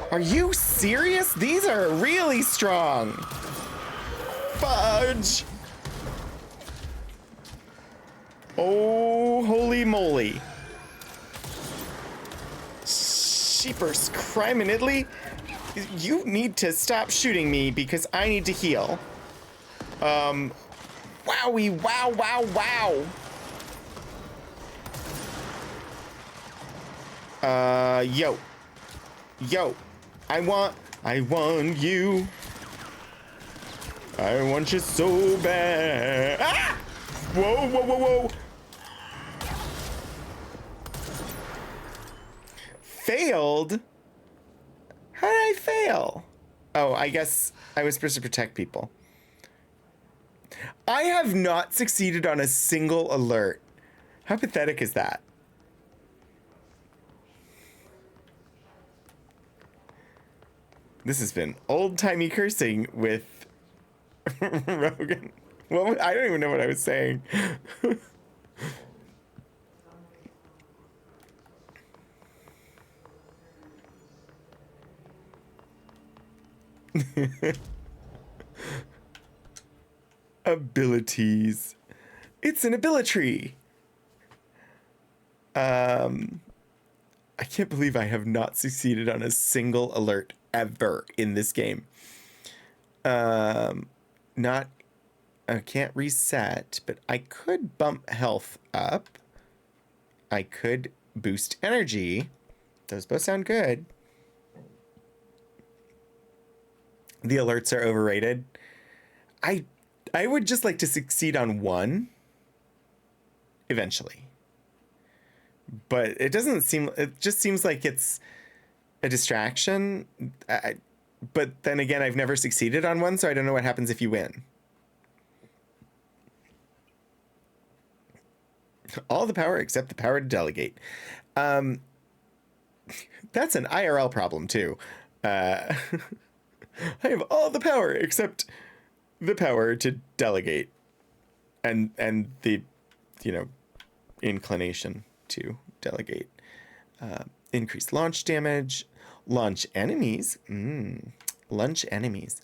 Are you serious? These are really strong. Fudge. Oh, holy moly. Sheepers crime in Italy. You need to stop shooting me because I need to heal. Wowie, wow, wow, wow. Yo. Yo. I want you. I want you so bad. Ah! Whoa, whoa, whoa, whoa. Failed? How did I fail? Oh, I guess I was supposed to protect people. I have not succeeded on a single alert. How pathetic is that? This has been old-timey cursing with Rogan. Well, I don't even know what I was saying. Abilities. It's an ability. I can't believe I have not succeeded on a single alert ever in this game. Not, I can't reset, but I could bump health up. I could boost energy. Those both sound good. The alerts are overrated. I would just like to succeed on one eventually. But it doesn't seem, it just seems like it's a distraction. But then again, I've never succeeded on one, so I don't know what happens if you win. All the power except the power to delegate. That's an IRL problem too. I have all the power except the power to delegate. And the, you know, inclination to delegate. Increased launch damage. Launch enemies. Launch enemies.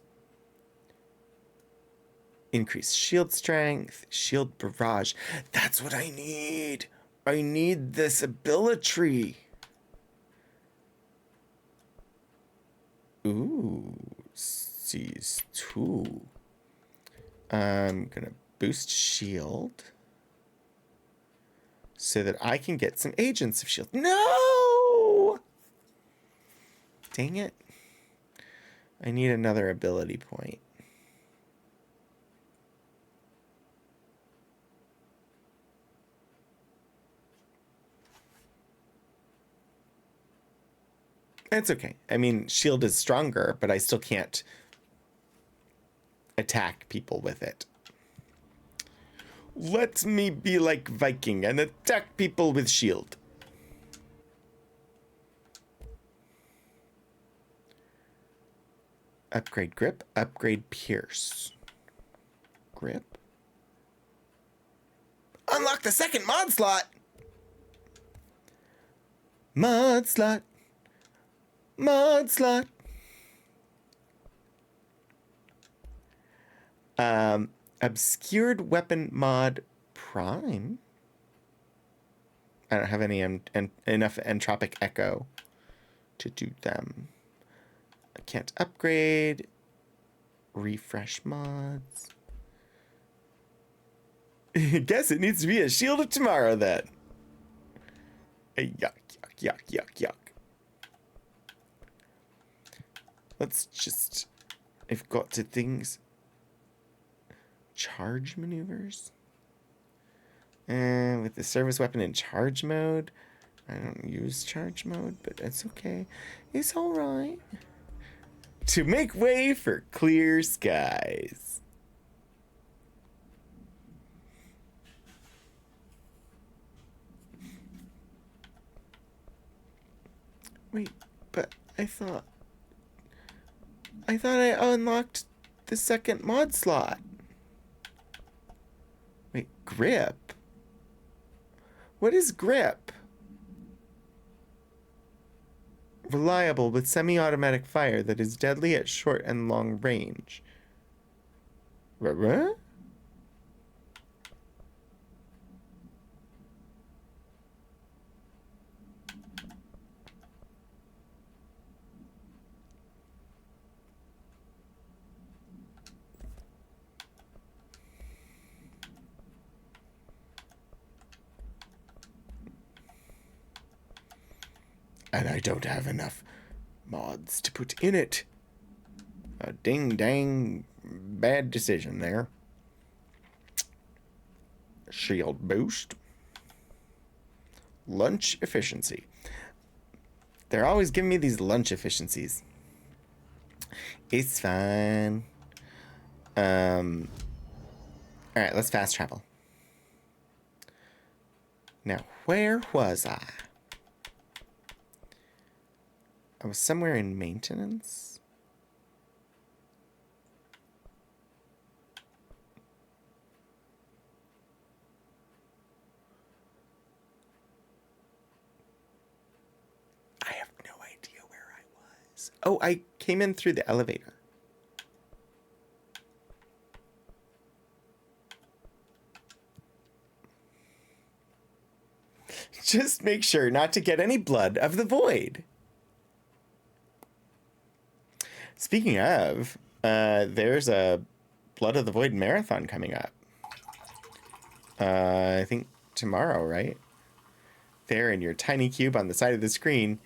Increased shield strength. Shield barrage. That's what I need. I need this ability. Ooh. Seize 2. I'm gonna boost shield so that I can get some agents of shield. No! Dang it. I need another ability point. It's okay. I mean, shield is stronger, but I still can't attack people with it. Let me be like Viking and attack people with shield. Upgrade grip, upgrade pierce. Grip. Unlock the second mod slot. Mod slot. Mod slot. Obscured weapon mod prime. I don't have any enough entropic echo to do them. I can't upgrade. Refresh mods. Guess it needs to be a Shield of Tomorrow then. Yuck, yuck, yuck, yuck, yuck. Let's just... I've got to things. Charge maneuvers. And with the service weapon in charge mode. I don't use charge mode, but it's okay. It's alright. To make way for clear skies. Wait, but I thought I unlocked the second mod slot. Wait, grip? What is grip? Reliable with semi-automatic fire that is deadly at short and long range. What? And I don't have enough mods to put in it. A ding dang bad decision there. Shield boost. Lunch efficiency. They're always giving me these lunch efficiencies. It's fine. Alright, let's fast travel. Now, where was I? I was somewhere in maintenance. I have no idea where I was. Oh, I came in through the elevator. Just make sure not to get any blood of the void. Speaking of, there's a Blood of the Void marathon coming up. I think tomorrow, right? There in your tiny cube on the side of the screen.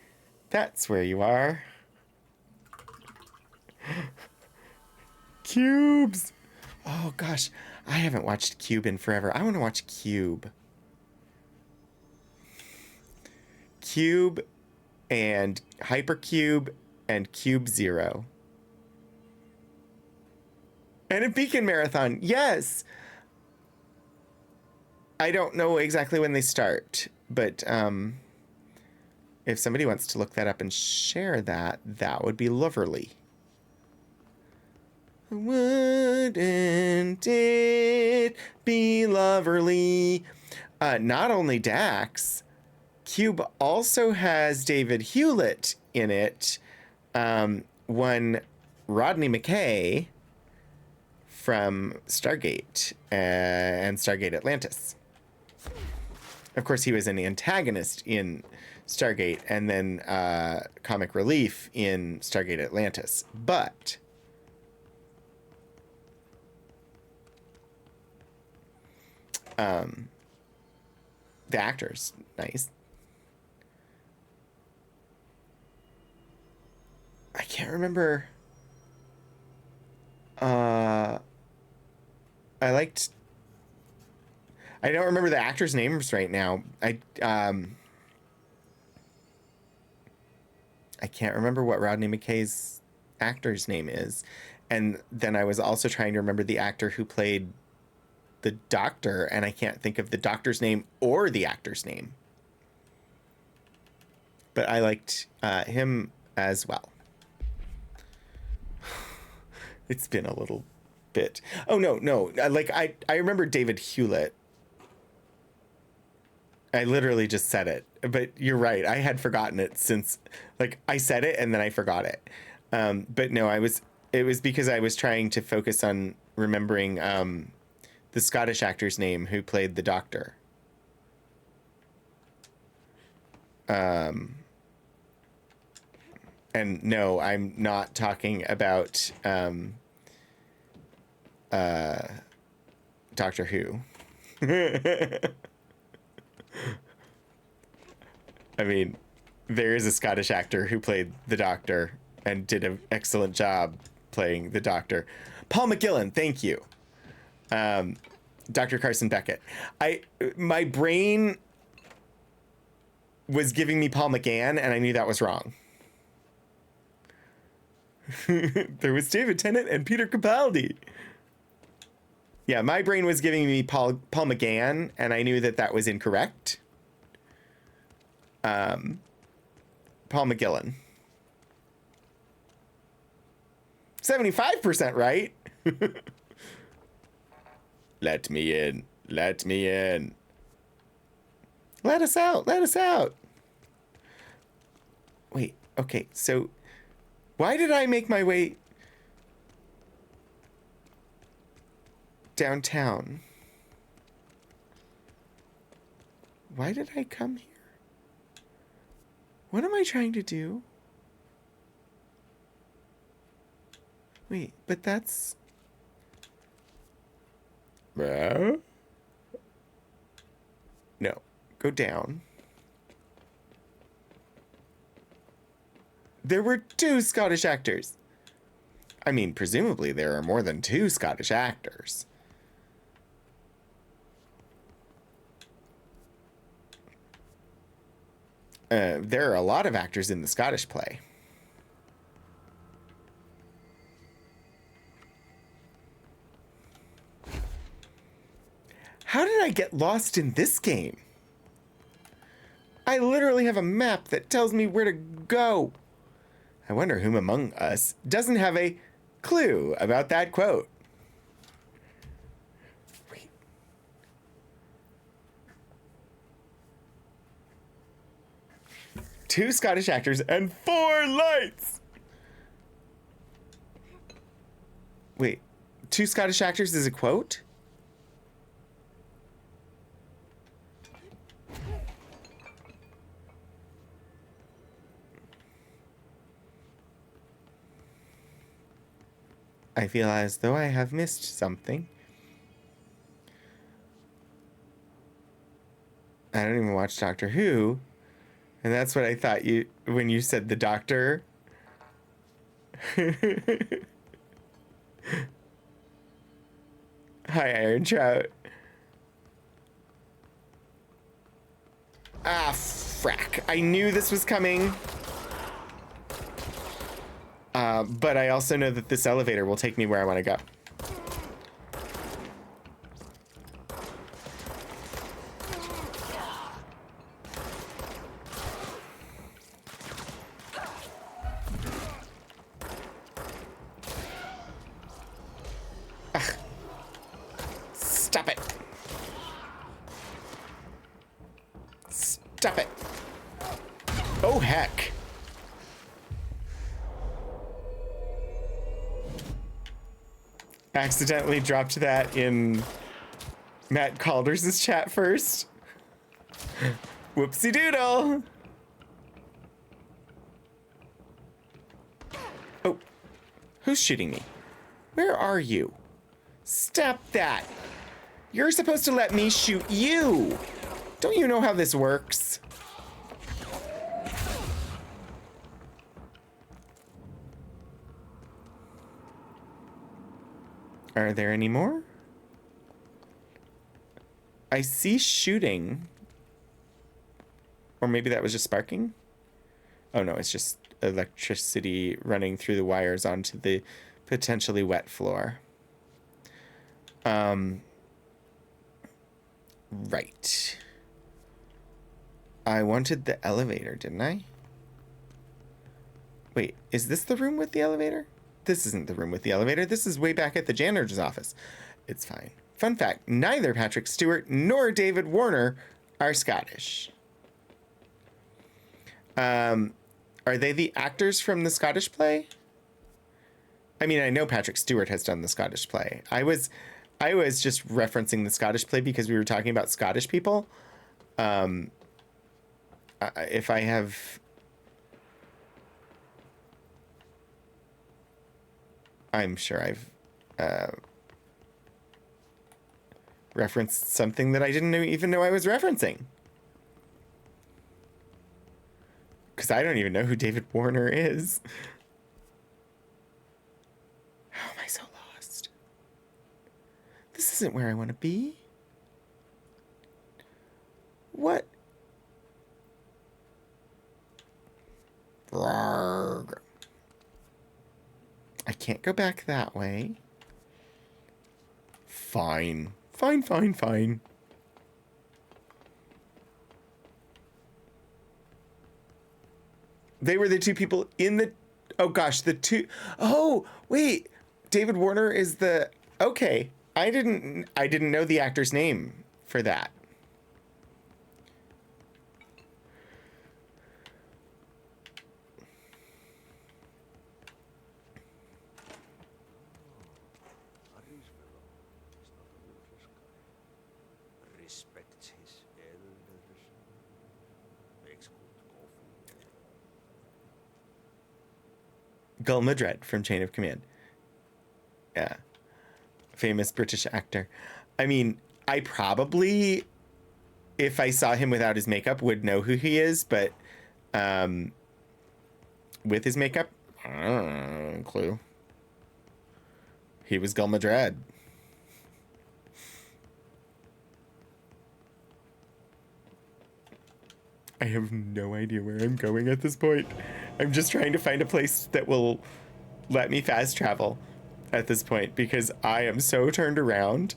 That's where you are. Cubes! Oh gosh, I haven't watched Cube in forever. I want to watch Cube. Cube and Hypercube and Cube Zero. And a Beacon Marathon, yes! I don't know exactly when they start, but if somebody wants to look that up and share that, that would be lovely. Wouldn't it be lovely? Not only Dax, Cube also has David Hewlett in it. One Rodney McKay from Stargate and Stargate Atlantis. Of course, he was an antagonist in Stargate and then comic relief in Stargate Atlantis. But the actor's nice. I can't remember. I don't remember the actors' names right now. I can't remember what Rodney McKay's actor's name is. And then I was also trying to remember the actor who played the Doctor, and I can't think of the Doctor's name or the actor's name. But I liked him as well. It's been a little bit. Oh, no. I remember David Hewlett. I literally just said it. But you're right. I had forgotten it since, I said it and then I forgot it. But no, it was because I was trying to focus on remembering the Scottish actor's name who played the Doctor. And no, I'm not talking about Doctor Who. I mean, there is a Scottish actor who played the Doctor and did an excellent job playing the Doctor. Paul McGillen, thank you. Dr. Carson Beckett. My brain was giving me Paul McGann, and I knew that was wrong. There was David Tennant and Peter Capaldi. Yeah, my brain was giving me Paul McGann, and I knew that was incorrect. Paul McGillen. 75% right. Let me in. Let me in. Let us out. Let us out. Wait, okay, so why did I make my way downtown? Why did I come here? What am I trying to do? Wait, but that's... No. Go down. There were 2 Scottish actors. I mean, presumably there are more than 2 Scottish actors. There are a lot of actors in the Scottish play. How did I get lost in this game? I literally have a map that tells me where to go. I wonder whom among us doesn't have a clue about that quote. Wait. Two Scottish actors and 4 lights. Wait, 2 Scottish actors is a quote? I feel as though I have missed something. I don't even watch Doctor Who. And that's what I thought when you said the Doctor. Hi, Iron Trout. Ah, frack. I knew this was coming. But I also know that this elevator will take me where I want to go. Ugh. Stop it. Stop it. Oh, heck. Accidentally dropped that in Matt Calders's chat first. Whoopsie doodle. Oh, who's shooting me? Where are you? Stop that. You're supposed to let me shoot you. Don't you know how this works? Are there any more? I see shooting. Or maybe that was just sparking? Oh no, it's just electricity running through the wires onto the potentially wet floor. Right. I wanted the elevator, didn't I? Wait, is this the room with the elevator? This isn't the room with the elevator. This is way back at the janitor's office. It's fine. Fun fact, neither Patrick Stewart nor David Warner are Scottish. Are they the actors from the Scottish play? I mean, I know Patrick Stewart has done the Scottish play. I was just referencing the Scottish play because we were talking about Scottish people. if I have... I'm sure I've referenced something that I didn't even know I was referencing. Because I don't even know who David Warner is. How am I so lost? This isn't where I want to be. What? Rarg. I can't go back that way. Fine. Fine, fine, fine. They were the two people in the... Oh, gosh, the two... Oh, wait. David Warner is the... Okay. I didn't know the actor's name for that. Respects his elders, makes good coffee. Gul Madred from Chain of Command. Yeah. Famous British actor. I mean, I probably, if I saw him without his makeup, would know who he is, but with his makeup, I don't know, clue. He was Gul Madred. I have no idea where I'm going at this point. I'm just trying to find a place that will let me fast travel at this point because I am so turned around.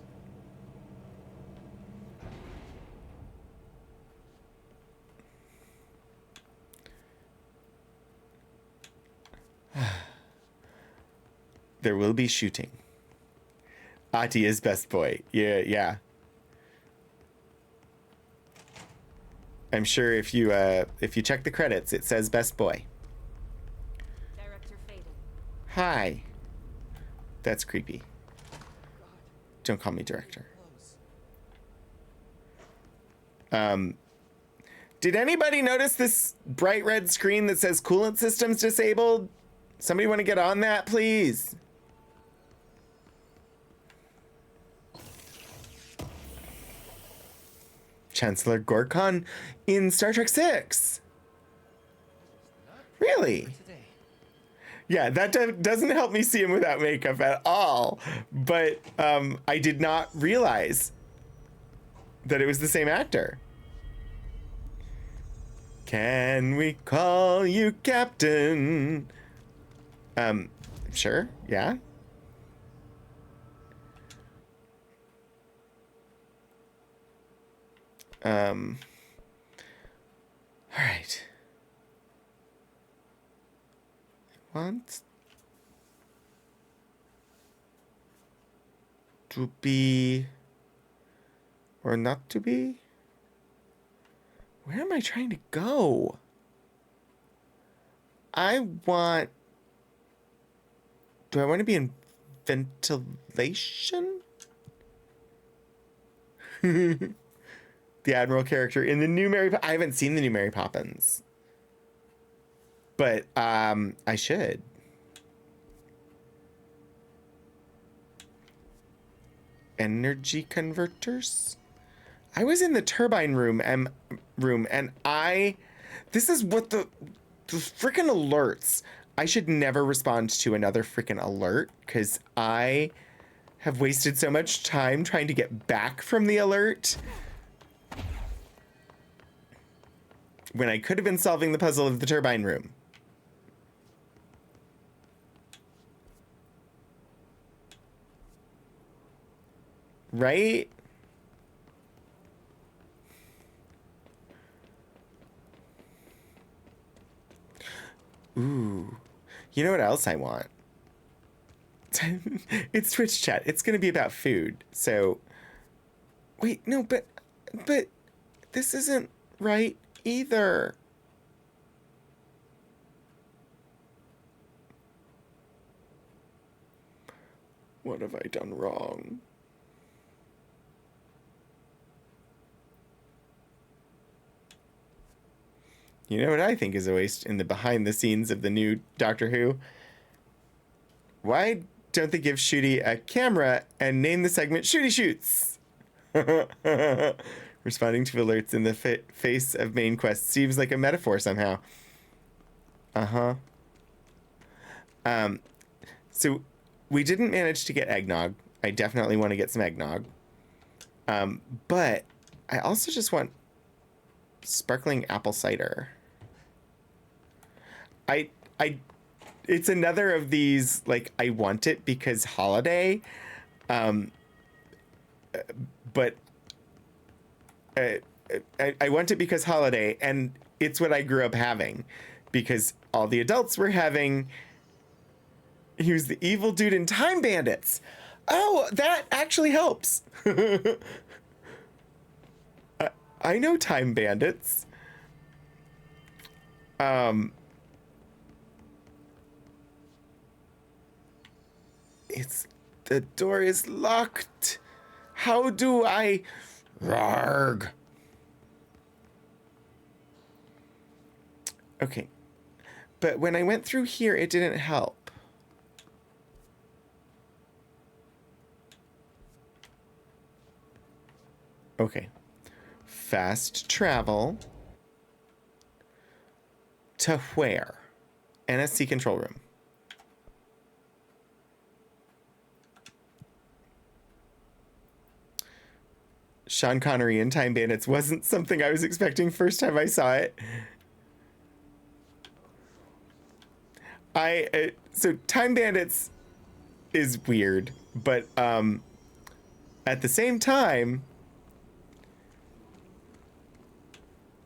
There will be shooting. Ati is best boy. Yeah. I'm sure if you check the credits, it says best boy. Director Faden. Hi. That's creepy. Don't call me director. Did anybody notice this bright red screen that says coolant systems disabled? Somebody want to get on that, please? Chancellor Gorkon in Star Trek VI. Really? Yeah, that doesn't help me see him without makeup at all. But I did not realize that it was the same actor. Can we call you Captain? Sure, yeah. All right. Want to be or not to be? Where am I trying to go? Do I want to be in ventilation? The Admiral character in the new Mary I haven't seen the new Mary Poppins. But I should. Energy converters? I was in the turbine room and this is what the freaking alerts. I should never respond to another freaking alert because I have wasted so much time trying to get back from the alert when I could have been solving the puzzle of the turbine room. Right? Ooh. You know what else I want? It's Twitch chat. It's going to be about food. So wait, no, but this isn't right either. What have I done wrong? You know what I think is a waste in the behind the scenes of the new Doctor Who? Why don't they give Shooty a camera and name the segment Shooty Shoots? Responding to alerts in the face of main quest seems like a metaphor somehow. Uh-huh. So we didn't manage to get eggnog. I definitely want to get some eggnog. But I also just want sparkling apple cider. It's another of these, like, I want it because holiday. But I want it because holiday, and it's what I grew up having because all the adults were having. He was the evil dude in Time Bandits. Oh, that actually helps. I know Time Bandits. The door is locked. How do I? Rarg. Okay. But when I went through here, it didn't help. Okay. Fast travel. To where? NSC control room. Sean Connery in Time Bandits wasn't something I was expecting first time I saw it. So Time Bandits is weird, but at the same time,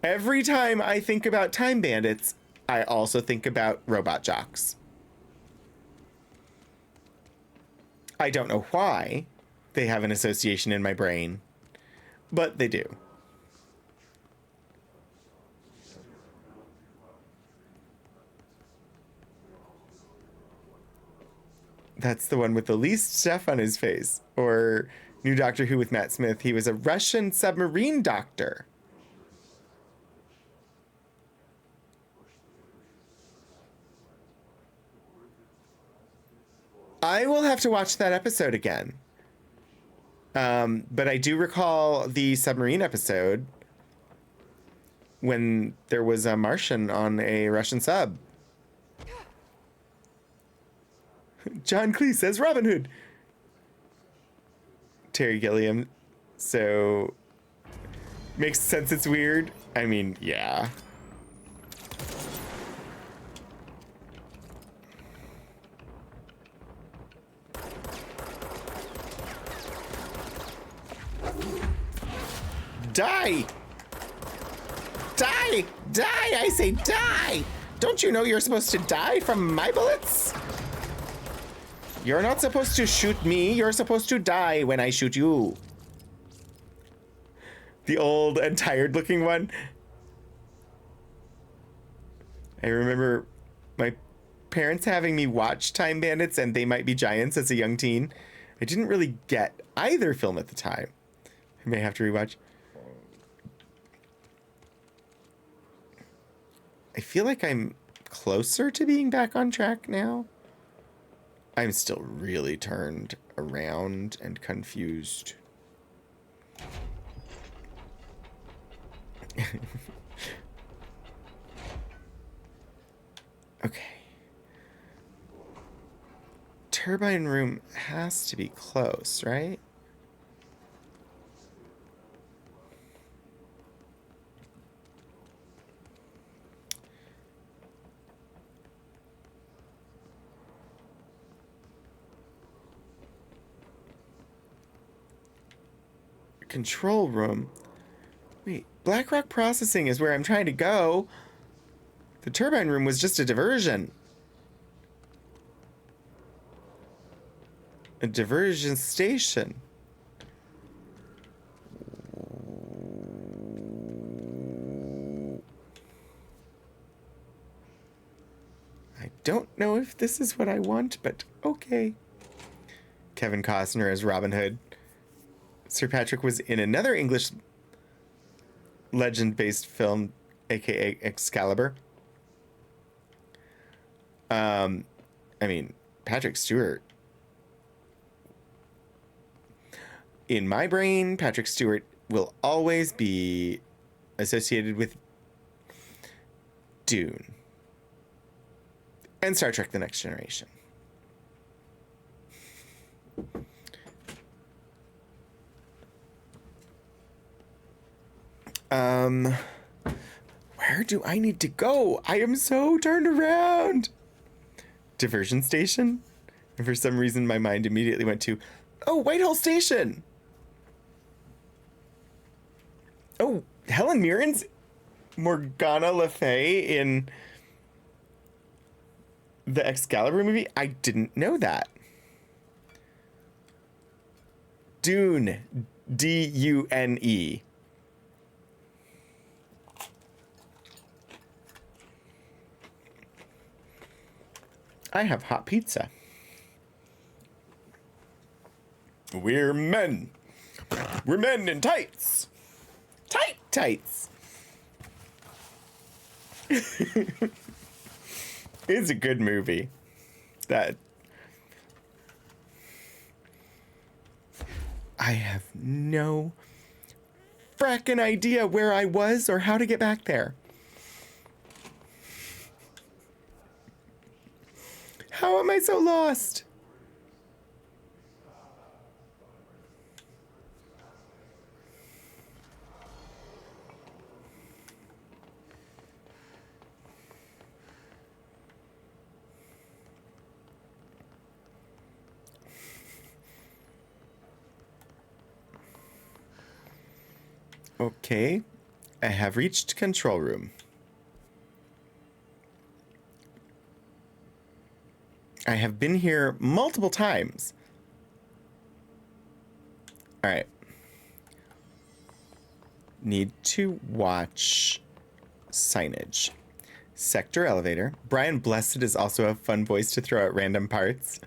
every time I think about Time Bandits, I also think about Robot Jocks. I don't know why they have an association in my brain, but they do. That's the one with the least stuff on his face. Or New Doctor Who with Matt Smith. He was a Russian submarine doctor. I will have to watch that episode again. But I do recall the submarine episode when there was a Martian on a Russian sub. John Cleese says Robin Hood. Terry Gilliam. So makes sense it's weird. I mean, yeah. Die! Die! Die! I say die! Don't you know you're supposed to die from my bullets? You're not supposed to shoot me. You're supposed to die when I shoot you. The old and tired looking one. I remember my parents having me watch Time Bandits and They Might Be Giants as a young teen. I didn't really get either film at the time. I may have to rewatch. I feel like I'm closer to being back on track now. I'm still really turned around and confused. Okay. Turbine room has to be close, right? Control room. Wait, Blackrock Processing is where I'm trying to go. The turbine room was just a diversion. A diversion station. I don't know if this is what I want, but okay. Kevin Costner as Robin Hood. Sir Patrick was in another English legend-based film, aka Excalibur. I mean, Patrick Stewart. In my brain, Patrick Stewart will always be associated with Dune and Star Trek: The Next Generation. Where do I need to go? I am so turned around. Diversion station? And for some reason, my mind immediately went to, oh, Whitehall Station. Oh, Helen Mirren's Morgana Le Fay in the Excalibur movie? I didn't know that. Dune. D-U-N-E. I have hot pizza. We're men. We're men in tights. Tight tights. It's a good movie. That I have no frackin' idea where I was or how to get back there. How am I so lost? Okay, I have reached control room. I have been here multiple times. All right. Need to watch signage. Sector elevator. Brian Blessed is also a fun voice to throw at random parts.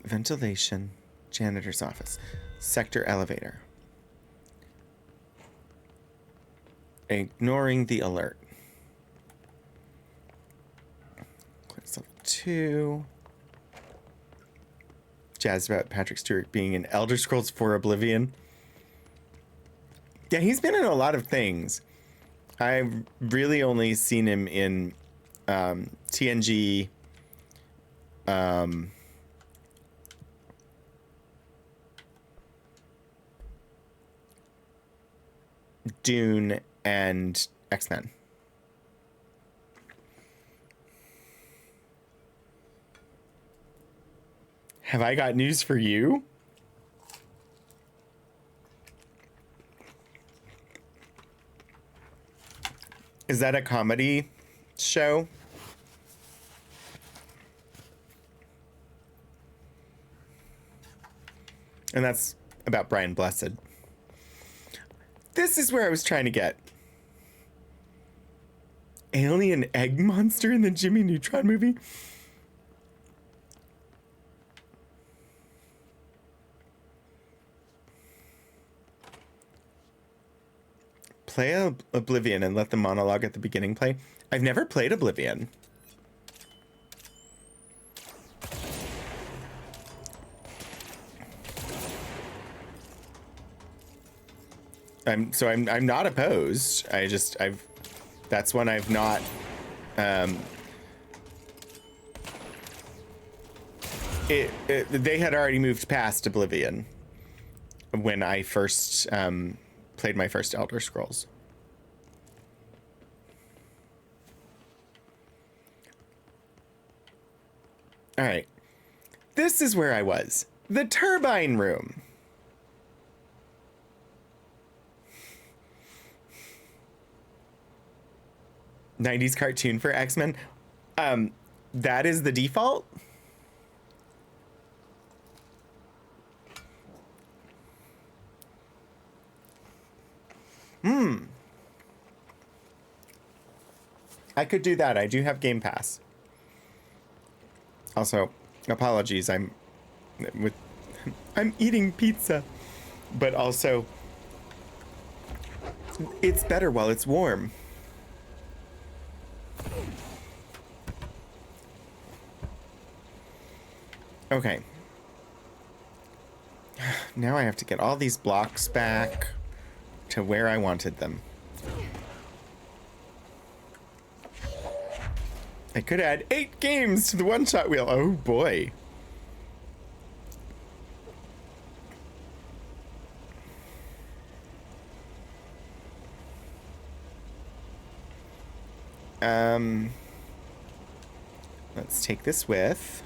Ventilation. Janitor's office. Sector elevator. Ignoring the alert. Clears level 2. Jazzed about Patrick Stewart being in Elder Scrolls 4 Oblivion. Yeah, he's been in a lot of things. I've really only seen him in TNG, Dune, and X-Men. Have I got news for you? Is that a comedy show? And that's about Brian Blessed. This is where I was trying to get. Alien egg monster in the Jimmy Neutron movie? Play Oblivion and let the monologue at the beginning play. I've never played Oblivion. I'm not opposed. That's one I've not they had already moved past Oblivion when I first played my first Elder Scrolls. All right. This is where I was. The turbine room. '90s cartoon for X-Men. That is the default. I could do that. I do have Game Pass. Also, apologies. I'm with I'm eating pizza. But also, it's better while it's warm. Okay. Now I have to get all these blocks back to where I wanted them. I could add 8 games to the one-shot wheel. Oh boy. Let's take this with.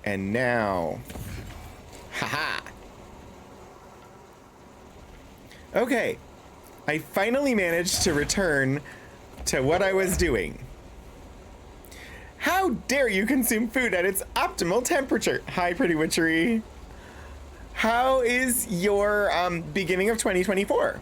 And now, haha. Okay, I finally managed to return to what I was doing. How dare you consume food at its optimal temperature? Hi, Pretty Witchery. How is your beginning of 2024?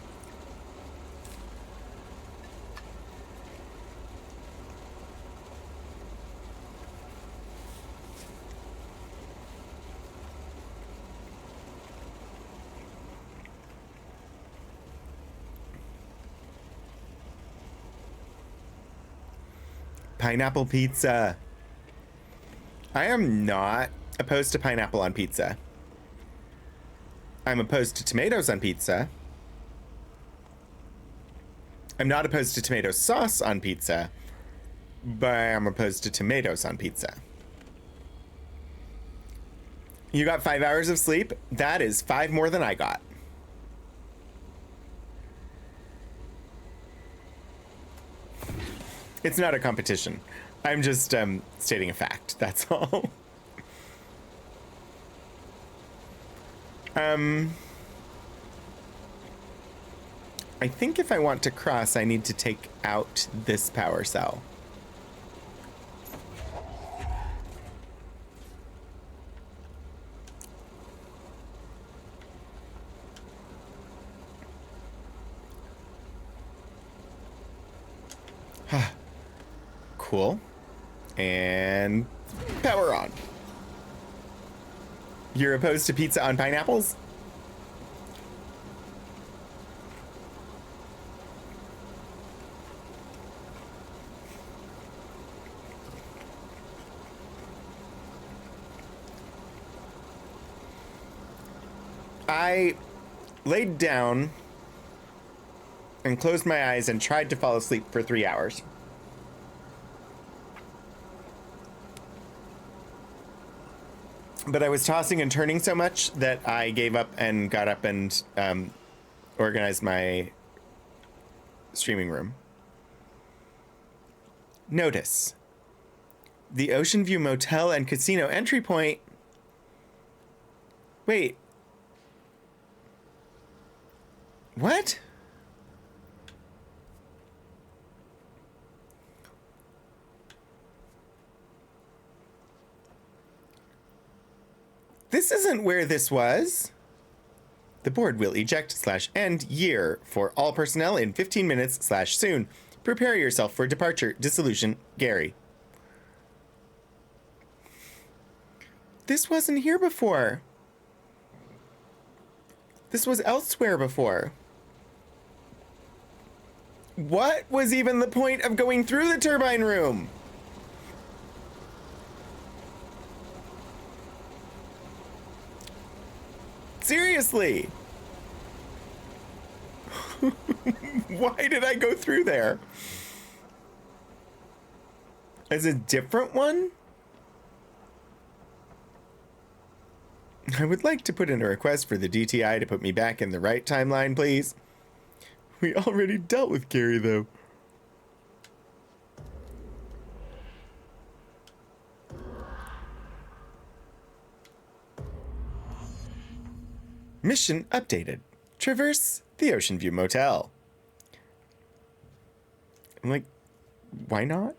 Pineapple pizza. I am not opposed to pineapple on pizza. I'm opposed to tomatoes on pizza. I'm not opposed to tomato sauce on pizza, but I'm opposed to tomatoes on pizza. You got 5 hours of sleep? That is 5 more than I got. It's not a competition. I'm just stating a fact, that's all. I think if I want to cross, I need to take out this power cell. Cool. And power on. You're opposed to pizza on pineapples? I laid down and closed my eyes and tried to fall asleep for 3 hours. But I was tossing and turning so much that I gave up and got up and organized my streaming room. Notice. The Ocean View Motel and Casino entry point. Wait. What? This isn't where this was. The board will eject/end year for all personnel in 15 minutes/soon. Prepare yourself for departure. Dissolution. Gary. This wasn't here before. This was elsewhere before. What was even the point of going through the turbine room? Seriously. Why did I go through there? As a different one? I would like to put in a request for the DTI to put me back in the right timeline, please. We already dealt with Gary, though. Mission updated. Traverse the Ocean View Motel. I'm like, why not?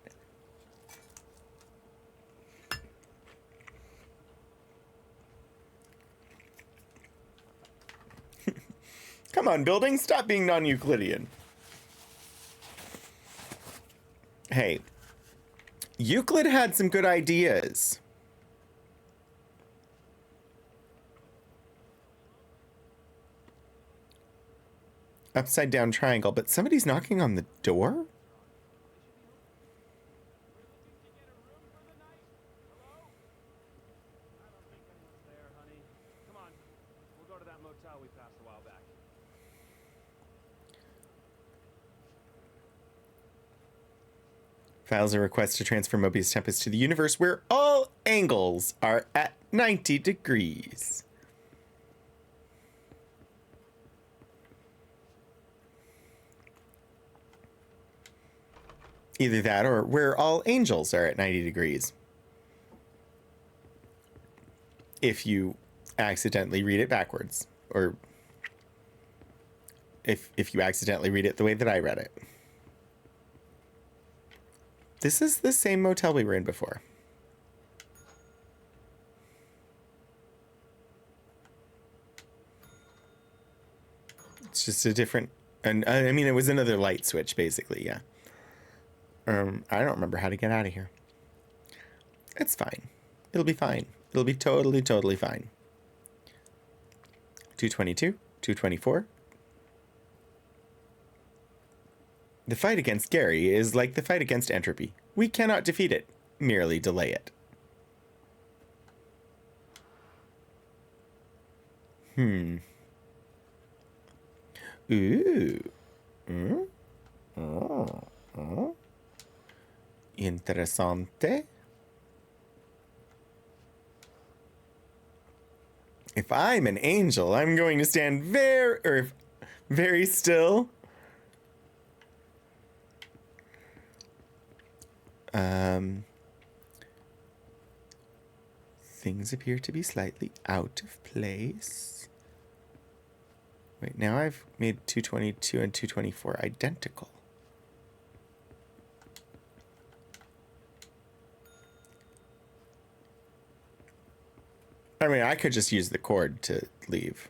Come on, building, stop being non-Euclidean. Hey, Euclid had some good ideas. Upside down triangle, but somebody's knocking on the door? Files a request to transfer Mobius Tempest to the universe where all angles are at 90 degrees. Either that or where all angels are at 90 degrees. If you accidentally read it backwards, or if you accidentally read it the way that I read it. This is the same motel we were in before. It's just a different, and I mean, it was another light switch, basically, yeah. I don't remember how to get out of here. It's fine. It'll be fine. It'll be totally, totally fine. 222, 224. The fight against Gary is like the fight against entropy. We cannot defeat it, merely delay it. Ooh. Oh. Interessante. If I'm an angel, I'm going to stand very still. Things appear to be slightly out of place. Wait, now I've made 222 and 224 identical. I mean, I could just use the cord to leave.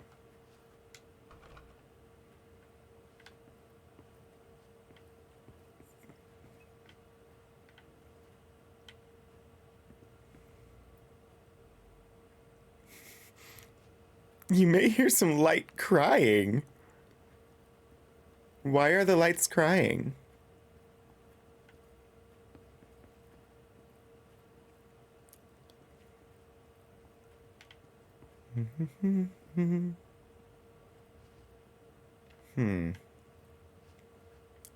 You may hear some light crying. Why are the lights crying?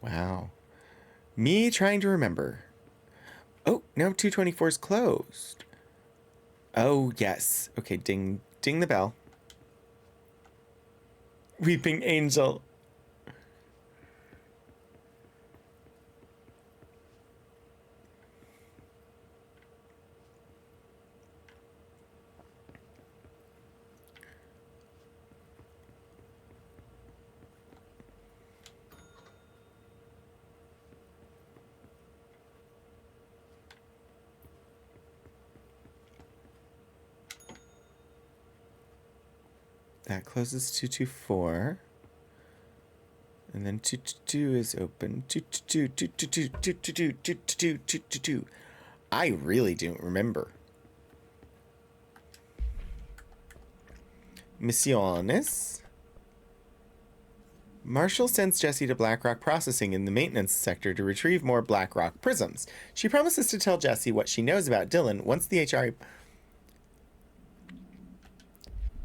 Wow. Me trying to remember. Oh, now 224 is closed. Oh, yes. Okay, ding the bell. Weeping angel. That closes 224. And then 222 is open. 222. I really don't remember. Misiones. Marshall sends Jessie to Blackrock Processing in the maintenance sector to retrieve more Blackrock prisms. She promises to tell Jessie what she knows about Dylan once the HRA...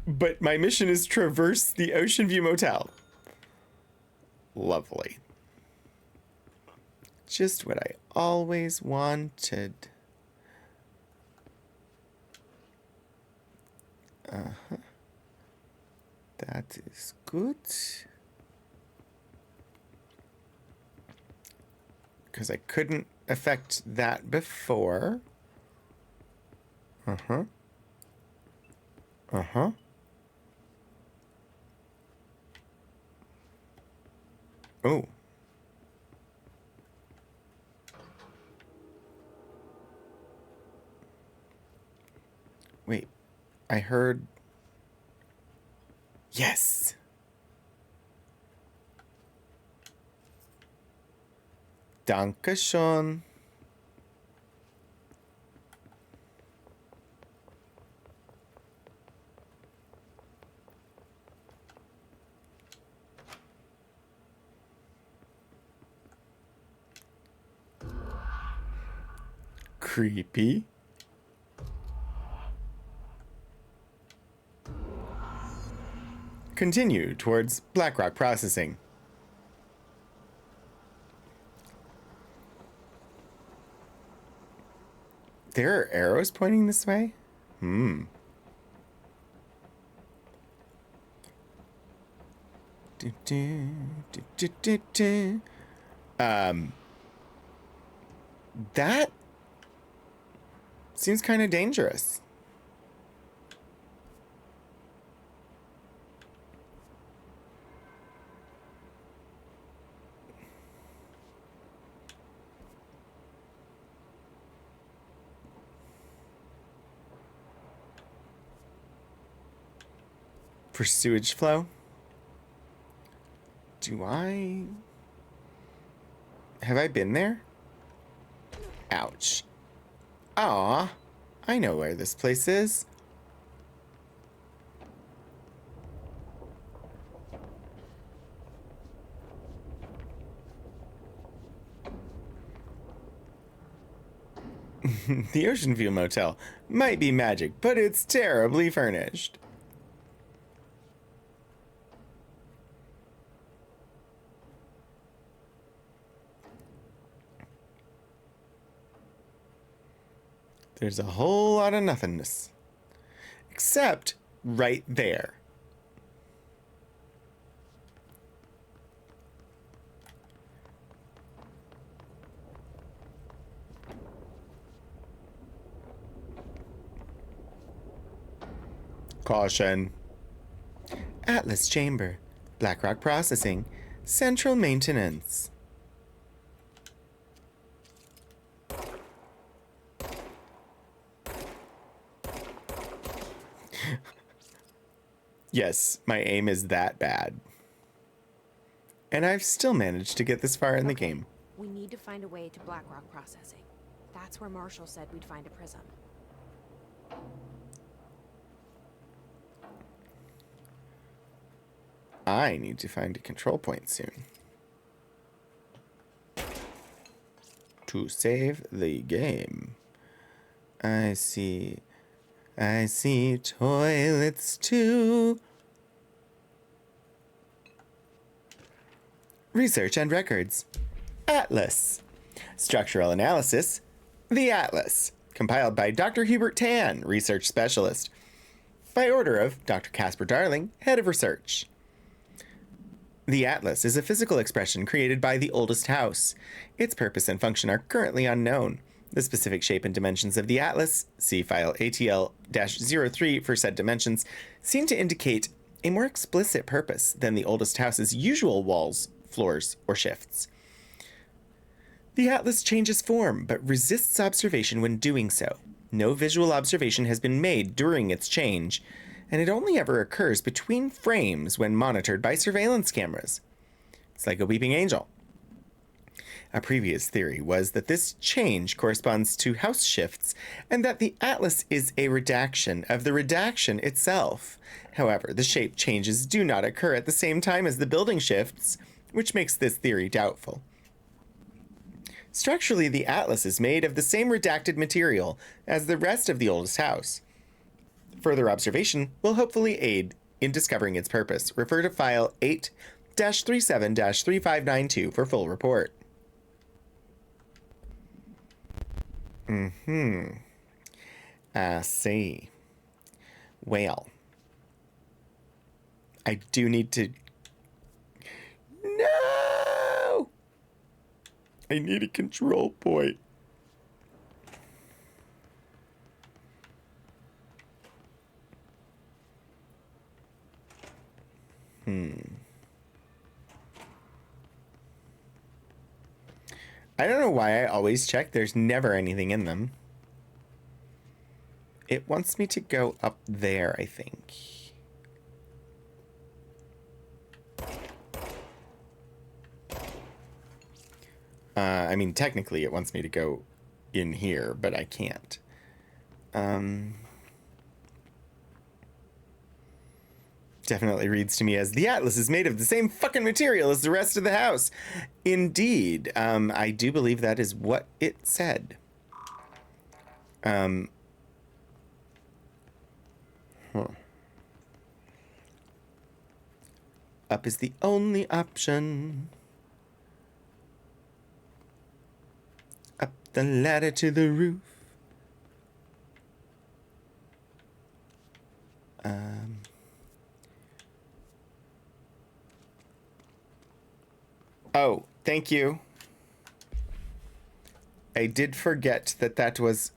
But my mission is traverse the Ocean View Motel. Lovely. Just what I always wanted. Uh-huh. That is good. Because I couldn't affect that before. Uh-huh. Uh-huh. Oh. Wait. I heard... Yes! Dankeschön. Creepy. Continue towards Blackrock Processing. There are arrows pointing this way? Hmm. That seems kind of dangerous. For sewage flow? Have I been there? Ouch. Aw, I know where this place is. The Ocean View Motel might be magic, but it's terribly furnished. There's a whole lot of nothingness. Except right there. Caution. Atlas Chamber. Blackrock Processing. Central Maintenance. Yes, my aim is that bad. And I've still managed to get this far in the game. We need to find a way to Blackrock Processing. That's where Marshall said we'd find a prism. I need to find a control point soon. To save the game. I see toilets too. Research and records. Atlas. Structural analysis. The Atlas. Compiled by Dr. Hubert Tan, research specialist. By order of Dr. Casper Darling, head of research. The Atlas is a physical expression created by the oldest house. Its purpose and function are currently unknown. The specific shape and dimensions of the Atlas, see file ATL-03 for said dimensions, seem to indicate a more explicit purpose than the oldest house's usual walls, floors, or shifts. The Atlas changes form, but resists observation when doing so. No visual observation has been made during its change, and it only ever occurs between frames when monitored by surveillance cameras. It's like a weeping angel. A previous theory was that this change corresponds to house shifts, and that the Atlas is a redaction of the redaction itself. However, the shape changes do not occur at the same time as the building shifts, which makes this theory doubtful. Structurally, the Atlas is made of the same redacted material as the rest of the oldest house. Further observation will hopefully aid in discovering its purpose. Refer to file 8-37-3592 for full report. I see. Well, I do need to... No! I need a control point. I don't know why I always check. There's never anything in them. It wants me to go up there, I think. I mean, technically it wants me to go in here, but I can't. Definitely reads to me as the Atlas is made of the same fucking material as the rest of the house. Indeed, I do believe that is what it said. Up is the only option. Up the ladder to the roof. Oh, thank you. I did forget that that was,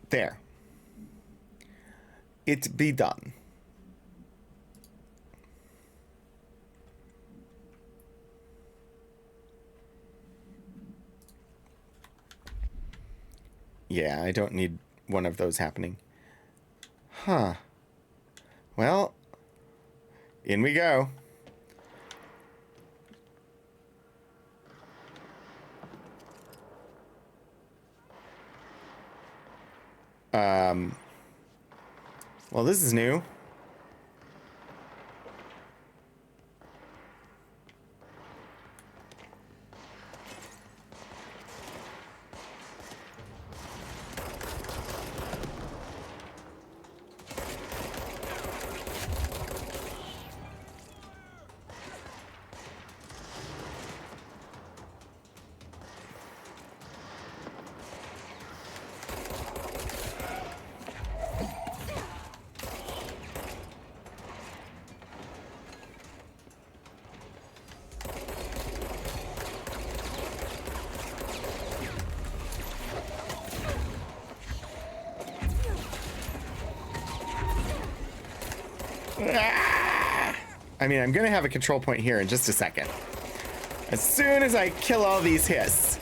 there. It be done. Yeah, I don't need one of those happening. Huh. Well, in we go. Well, this is new. I mean, I'm gonna have a control point here in just a second. As soon as I kill all these hiss.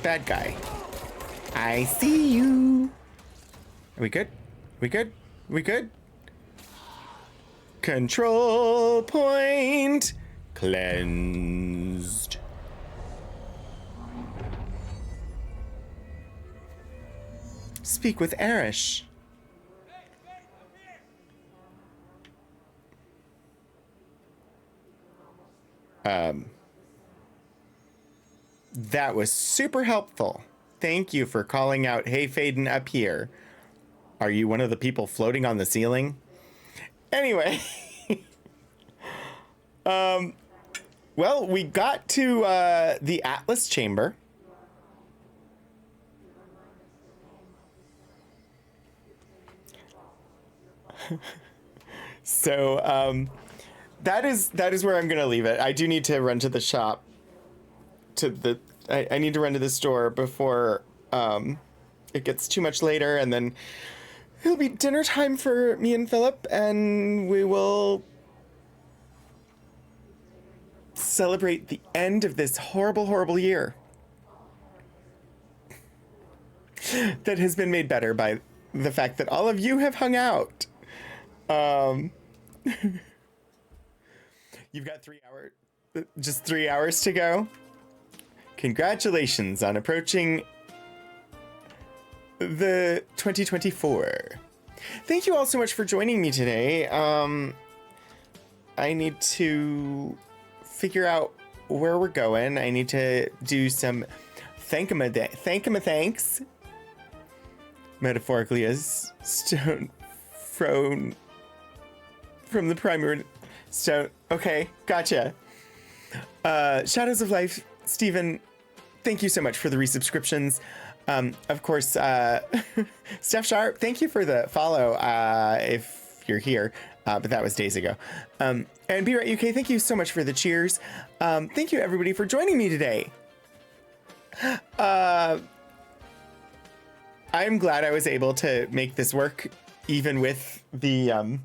Bad guy. I see you. Are we good? We good? We good? Control point cleansed. Speak with Arish. That was super helpful. Thank you for calling out Hey Faden up here. Are you one of the people floating on the ceiling? Anyway. Well, we got to the Atlas Chamber. So that is where I'm gonna leave it. I do need to run to the shop. I need to run to the store before it gets too much later, and then it'll be dinner time for me and Philip, and we will celebrate the end of this horrible, horrible year that has been made better by the fact that all of you have hung out. You've got just 3 hours to go. Congratulations on approaching the 2024. Thank you all so much for joining me today. I need to figure out where we're going. I need to do some thanks. Metaphorically, as stone thrown from the primary stone. Okay, gotcha. Shadows of Life, Stephen, thank you so much for the resubscriptions. Of course, Steph Sharp, thank you for the follow if you're here, but that was days ago. And Be Right UK, thank you so much for the cheers. Thank you everybody for joining me today. I'm glad I was able to make this work, even with the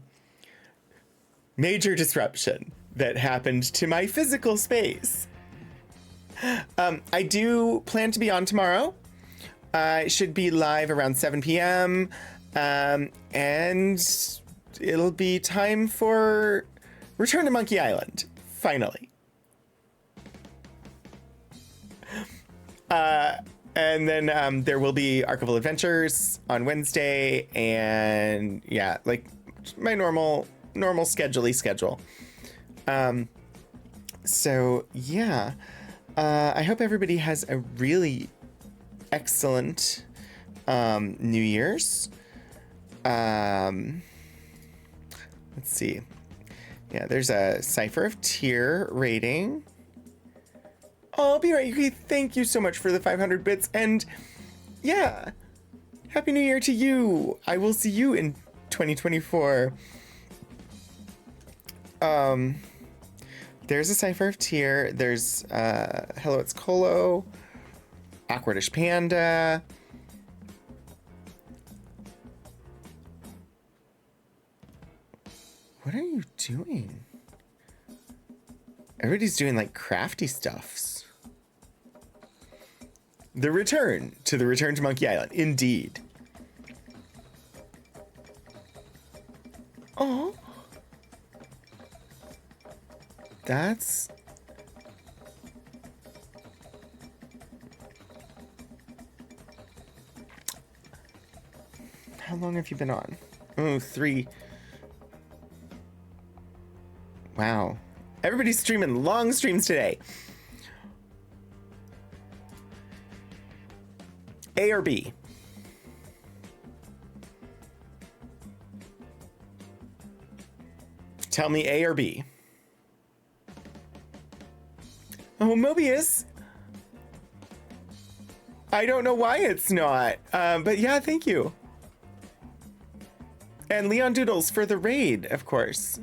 major disruption that happened to my physical space. I do plan to be on tomorrow. I should be live around 7 p.m. And it'll be time for Return to Monkey Island, finally. And then there will be Archival Adventures on Wednesday, and yeah, like my normal schedule. So yeah, I hope everybody has a really excellent New Year's. Let's see. Yeah, there's a Cipher of Tear rating. Oh, be right. Okay, thank you so much for the 500 bits. And yeah, Happy New Year to you. I will see you in 2024. There's a Cipher of Tear. There's Hello, It's Colo. Awkwardish Panda. What are you doing? Everybody's doing like crafty stuffs. The Return to Monkey Island, indeed. Oh, that's how long have you been on? Oh, 3. Wow. Everybody's streaming long streams today. A or B? Tell me A or B. Oh, Mobius. I don't know why it's not. But yeah, thank you. And Leon Doodles for the raid, of course.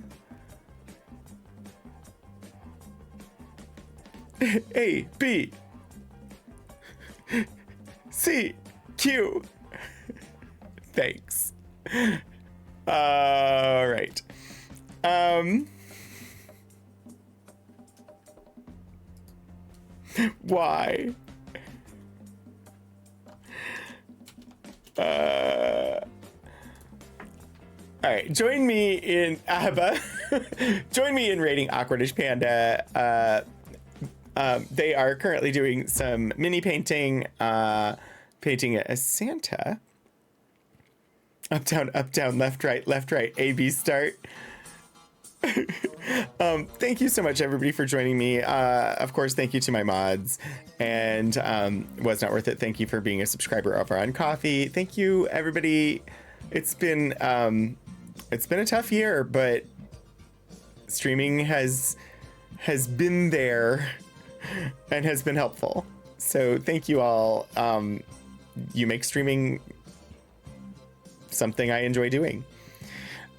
A, B, C, Q. Thanks. All right. Why? All right, join me in ABBA. Join me in rating Awkwardish Panda. They are currently doing some mini painting, painting a Santa. Up, down, left, right, A, B, start. Thank you so much, everybody, for joining me. Of course, thank you to my mods. And Was Not Worth It, thank you for being a subscriber over on Coffee. Thank you, everybody. It's been a tough year, but streaming has been there and has been helpful. So thank you all. You make streaming something I enjoy doing.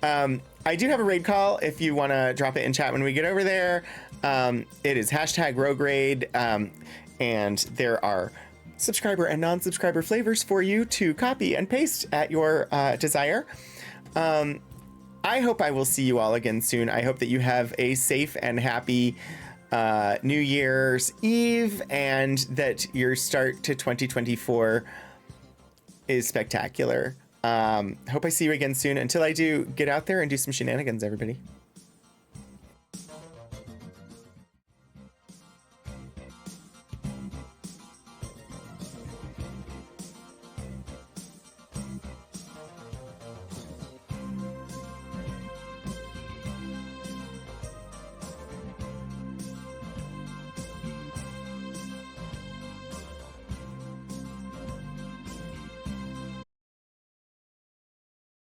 I do have a raid call if you want to drop it in chat when we get over there. It is #RogueRaid, and there are subscriber and non-subscriber flavors for you to copy and paste at your desire. I hope I will see you all again soon. I hope that you have a safe and happy New Year's Eve, and that your start to 2024 is spectacular. Hope I see you again soon. Until I do, get out there and do some shenanigans, everybody.